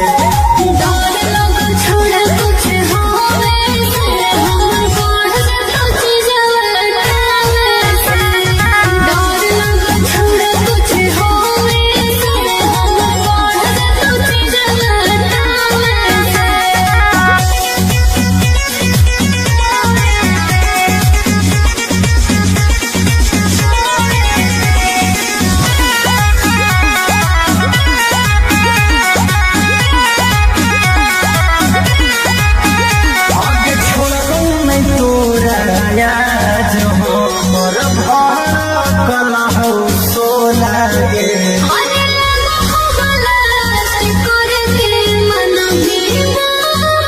डर लग छोड़ा कुछ होवे से हमर बढ़ जतो चीजवा से डर लग छोड़ा कुछ होवे से हमर बढ़ जतो चीजवा आगे छोड़ो नहीं तोरा याद हो मोर कला हो सोना गे अरे लगो गलत करके मन भी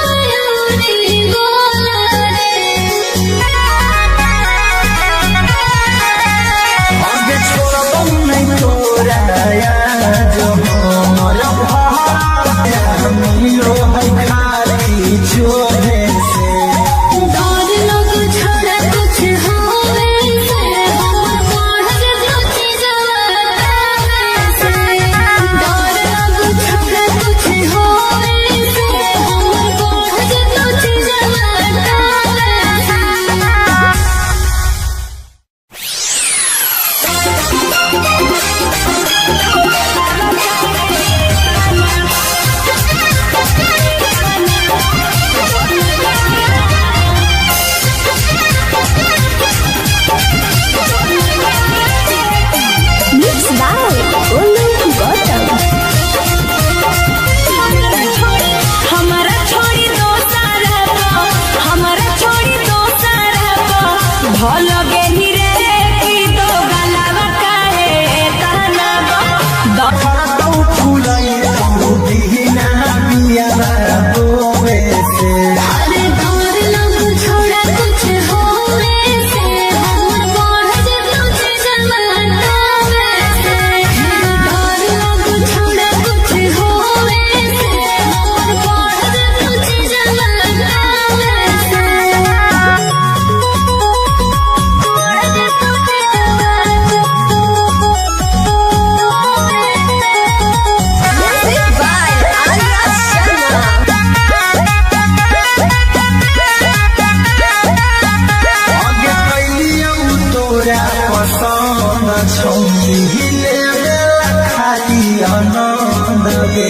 मयूरी बोला आगे छोड़ो नहीं तोरा याद हो मोर मिलो है खाली छोड़े से डर लग छोड़ा कुछ होवे से हमर बढ़ जतो चीजवा से डर लग छोड़ा कुछ होवे से हमर बढ़ जतो चीजवा Mix by Olu Gautam. हमारा छोड़ी दोसर हो हमारा छोड़ी दोसर हो भल गेली रे की दो गलावा काहे तहना फरतौ फुलाई तू बिना बिया रोवे से अरे डर लग छोड़ा कुछ होवे से हमर बढ़ जतो चीजवा से डर लग छोड़ा कुछ होवे से हमर बढ़ जतो चीजवा से छौरी लेवे खाली आनंद गे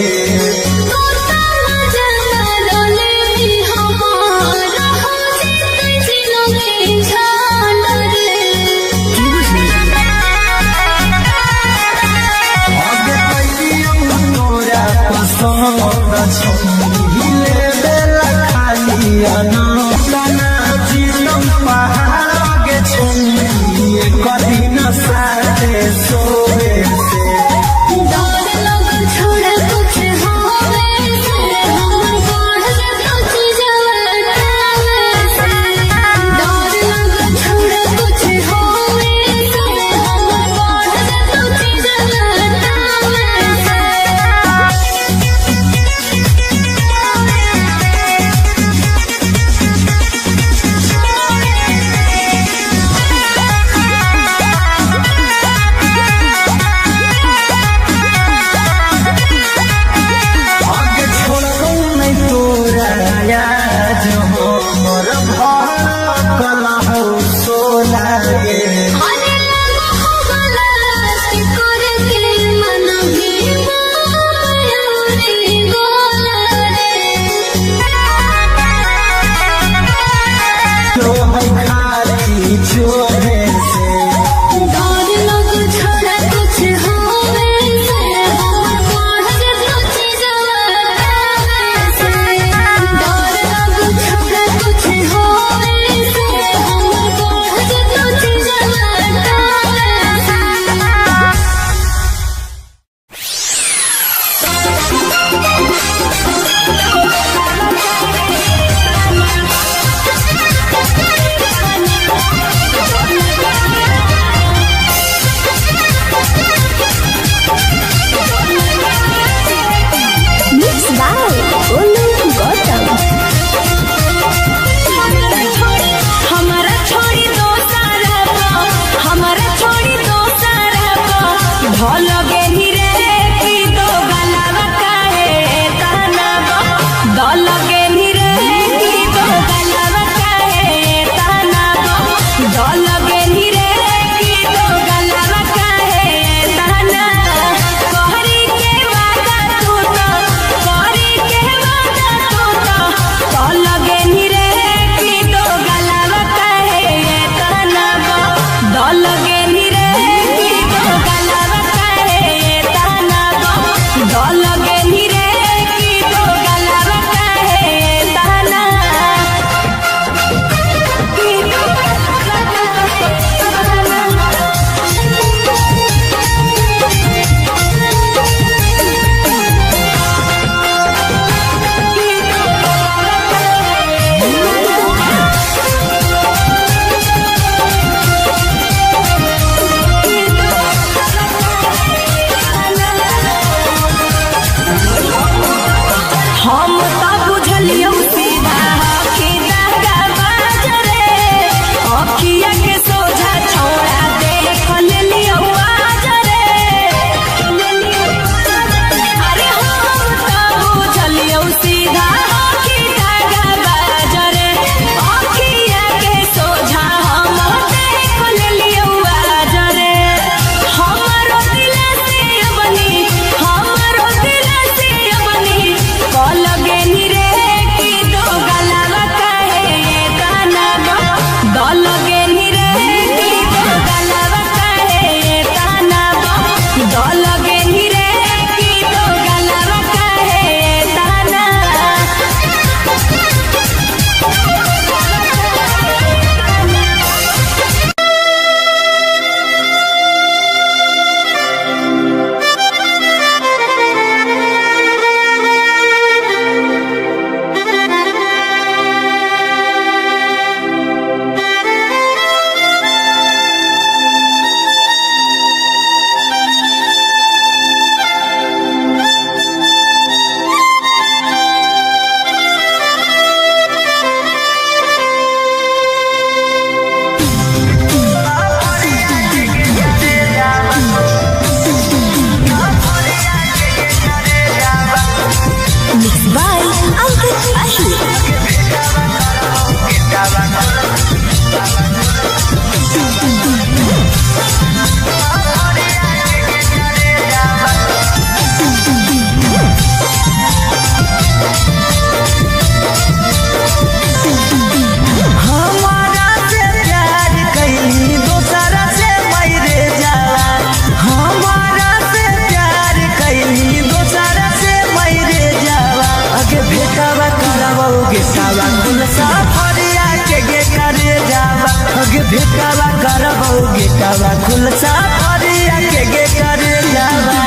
भेटावा करबौ गेटावा खुलसा फरिया के गे करे जावा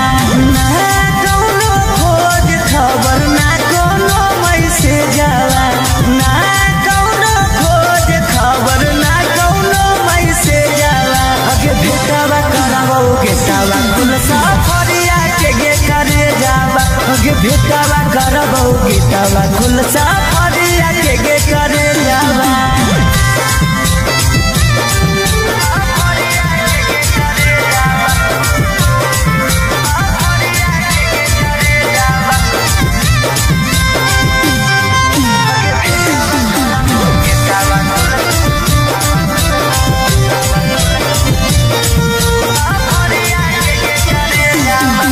ना कौनो खोज खबर ना कोनो मैसेज जावा ना कौनो खोज खबर ना कोनो मैसेज जावा अगे भेटावा करबौ गेटावा खुलसा फरिया के गे करे जावा अगे भेटावा करबौ गेटावा खुलसा फरिया के गे करे जावा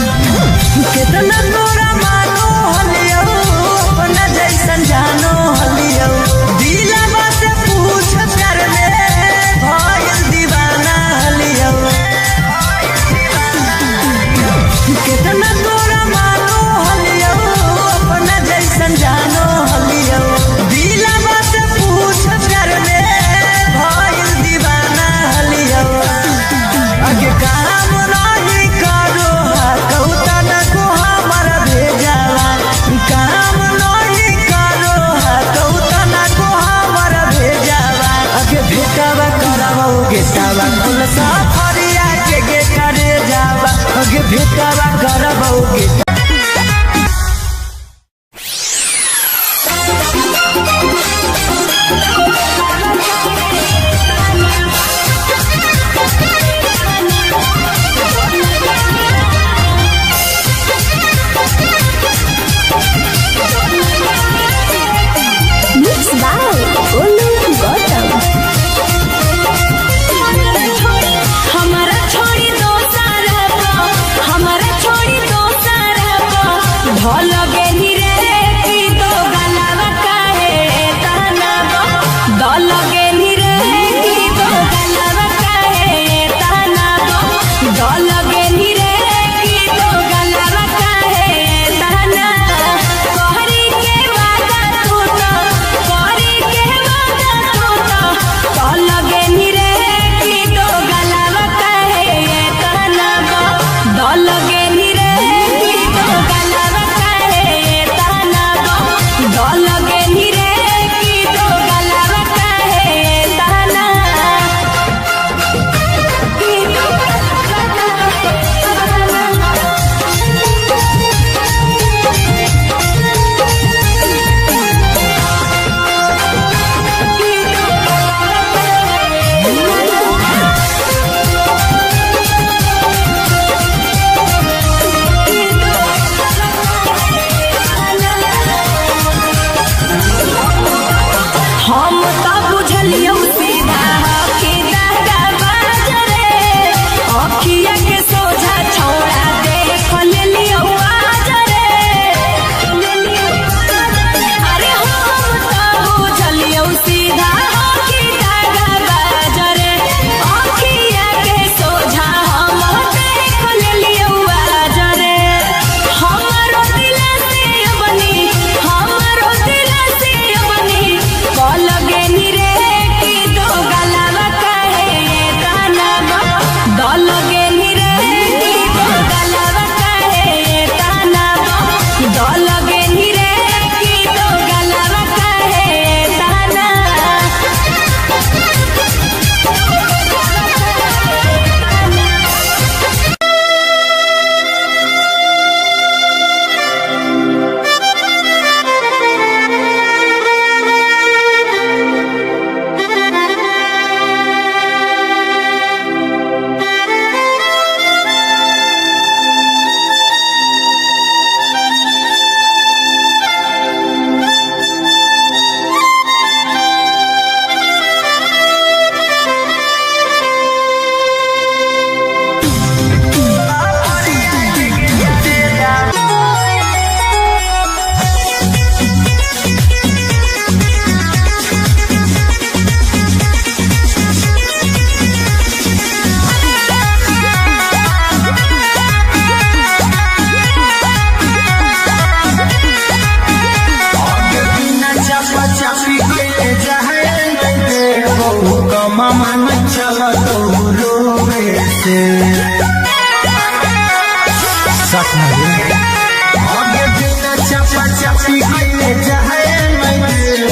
कितना तोरा मानो हलियो अपना जैसन जानो हलियो दिलवा से पूछ कर ले भइल दीवाना हलियो कितना तोरा मानो हलियो अपना जैसन जानो हलियो दिलवा से पूछ कर ले भइल दीवाना हलियो अगे काम नहीं करो कौता न को हमर भेजावा काम नहीं करो कौता न को हमर भेजावा अगे भेटावा करबौ गेटावा खुलसा फरिया के गे करे जावा अगे भेटावा करबौ गेटा Mixed by Olu Gautam. हमारा छोड़ी दो सारा हमारा छोड़ी दो सारा मन चला तो रोवे से सच में आगे बिना चपा चपी कइले जाए मैं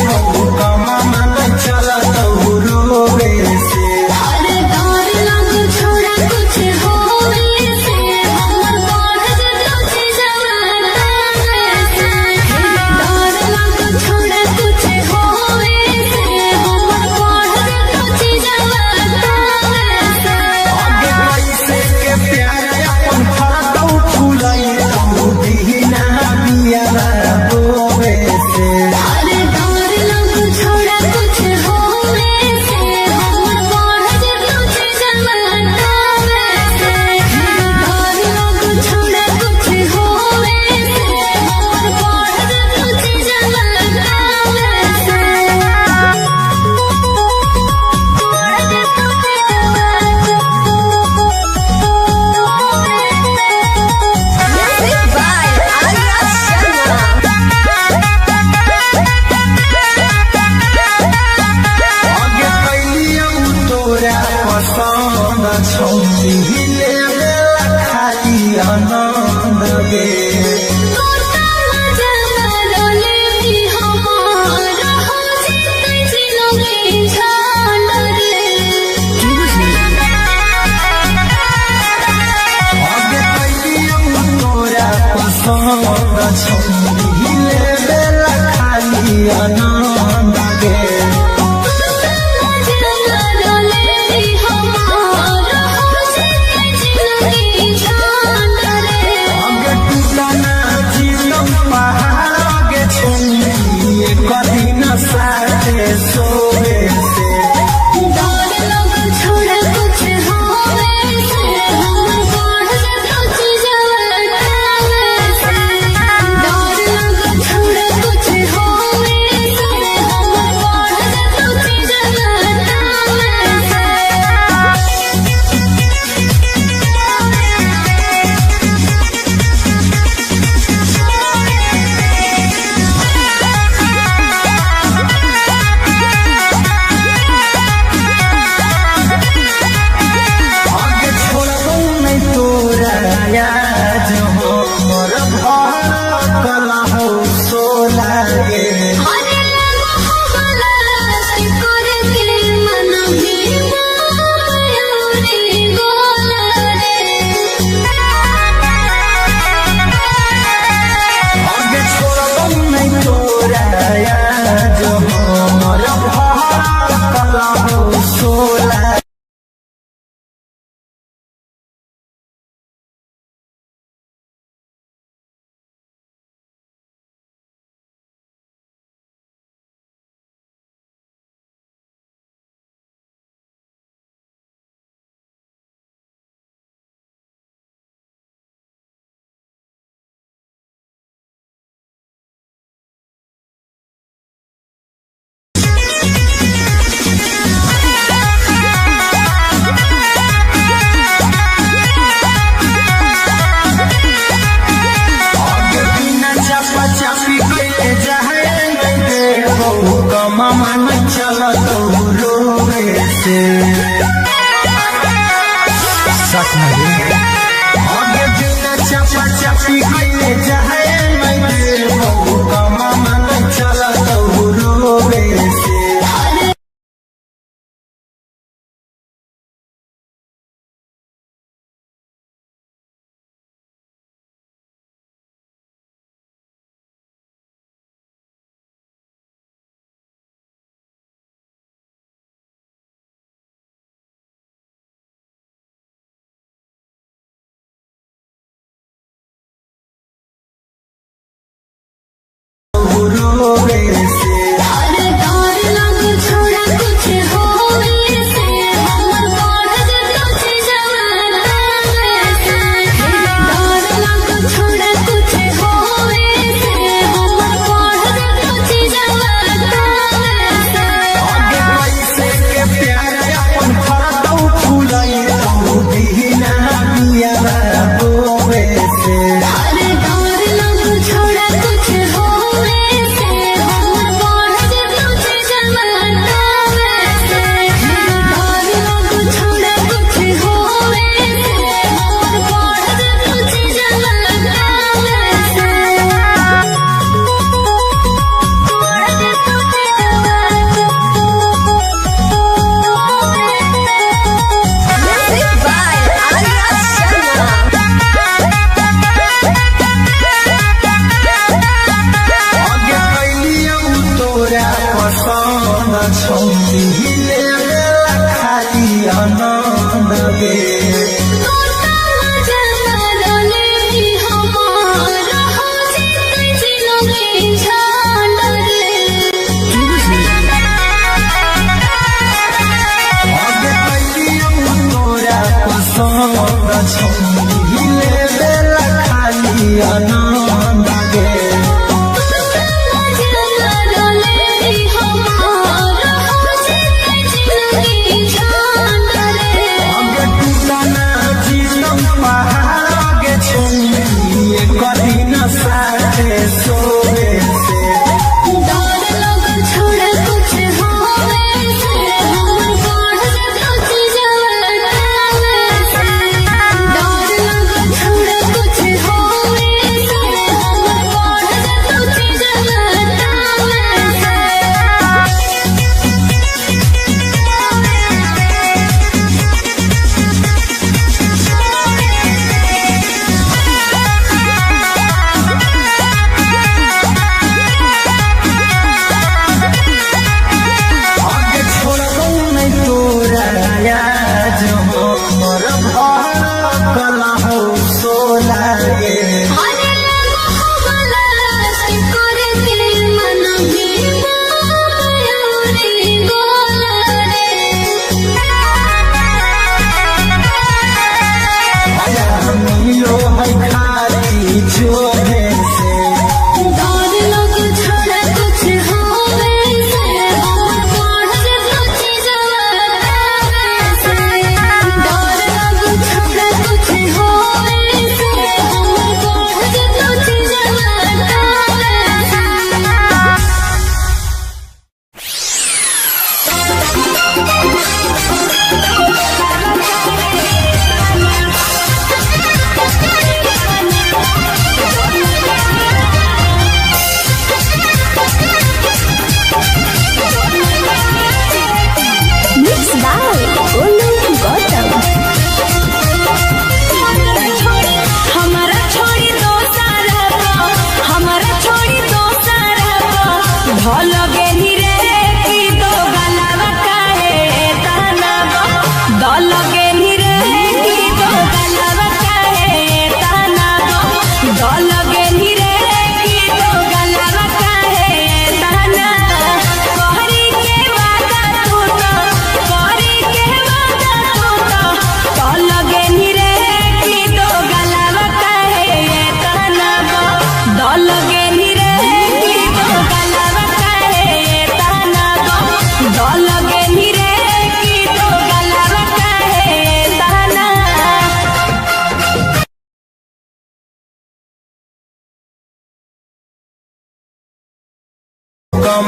बहु कमा मन चला तो रोवे से अरे डर लग छोड़ा कुछ होवे से हमर बढ़ जतो जवाना से डर लग छोड़ा कुछ होवे से हमर बढ़ जतो जवाना से आगे पैसे के प्यार अपन फरदौ फुलाई तो दीना बिया रोवे से अरे डर लग छोड़ा कुछ होवे से हमर बढ़ जतो जवाना से डर लग छोड़ा कुछ होवे से हमर बढ़ जतो जवाना Music by Arya Sharma. आगे कैलिया तोरा पसंद छौली ले खाली आनंद गे आगे कैलिया तोरा पसंद छौली ले खाली आनंद गे आगे टूटना जीवन पहाड़ के छौली कभी न साथे सोवे से छोड़ा कुछ होवे से हमर बढ़ जतो जवाना से डर लग छोड़ा कुछ होवे से हमर बढ़ जतो जवाना आगे छोड़बो नहीं तोरा याद हो मोर भार कला हो सोला गे अरे मोहब्बत करके मन भी मायूरी गोला आगे छोड़बो नहीं तोरा याद हो मोर भार कला हो सोला आगे बिना चपा चपी कइले जाए मैं बहु कमा मन चला तो रोवे से सच में आगे बिना चपा चपी कइले जाए मैं बहु कमा मन चला तो रोवे से रोवे से अरे डर लग छोड़ा कुछ होवे से हमर बढ़ जतो जवाना से डर लग छोड़ा कुछ होवे से हमर बढ़ जतो जवाना से आगे पैसे के प्यार अपन फरदौ फुलाई तो दीना बिया रोवे से अरे डर लग छोड़ा कुछ होवे से हमर गे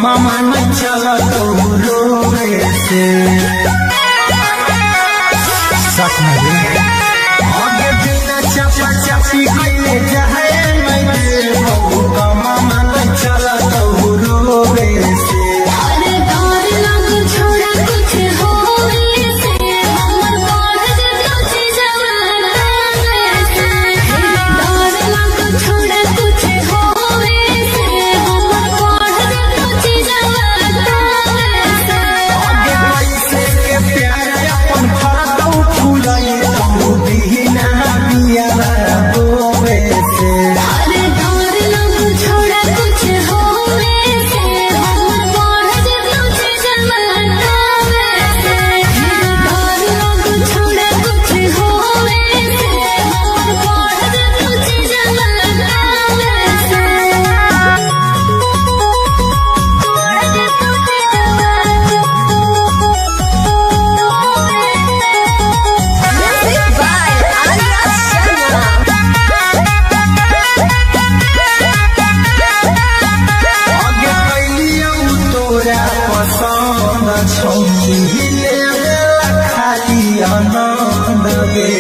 मामा न चला तो रोवे से सच में आगे बिना चपा चपी कइले जाए मैं मामा न चला तो रोवे से अरे डर लग छोड़ा कुछ होवे से हमर बढ़ जतो जवाना से डर लग छोड़ा कुछ होवे से हमर बढ़ जतो जवाना से आगे पैसे के प्यार अपन फरतौ फुलाई तू दीना बिया रोवे से अरे डर लग छोड़ा कुछ होवे से हमर बढ़ जतो जवाना से डर लग छोड़ा कुछ होवे से हमर बढ़ जतो जवाना Music by Arya Sharma. आगे कैलियौ तोरा पसंद छौ ले खाली आनंद गे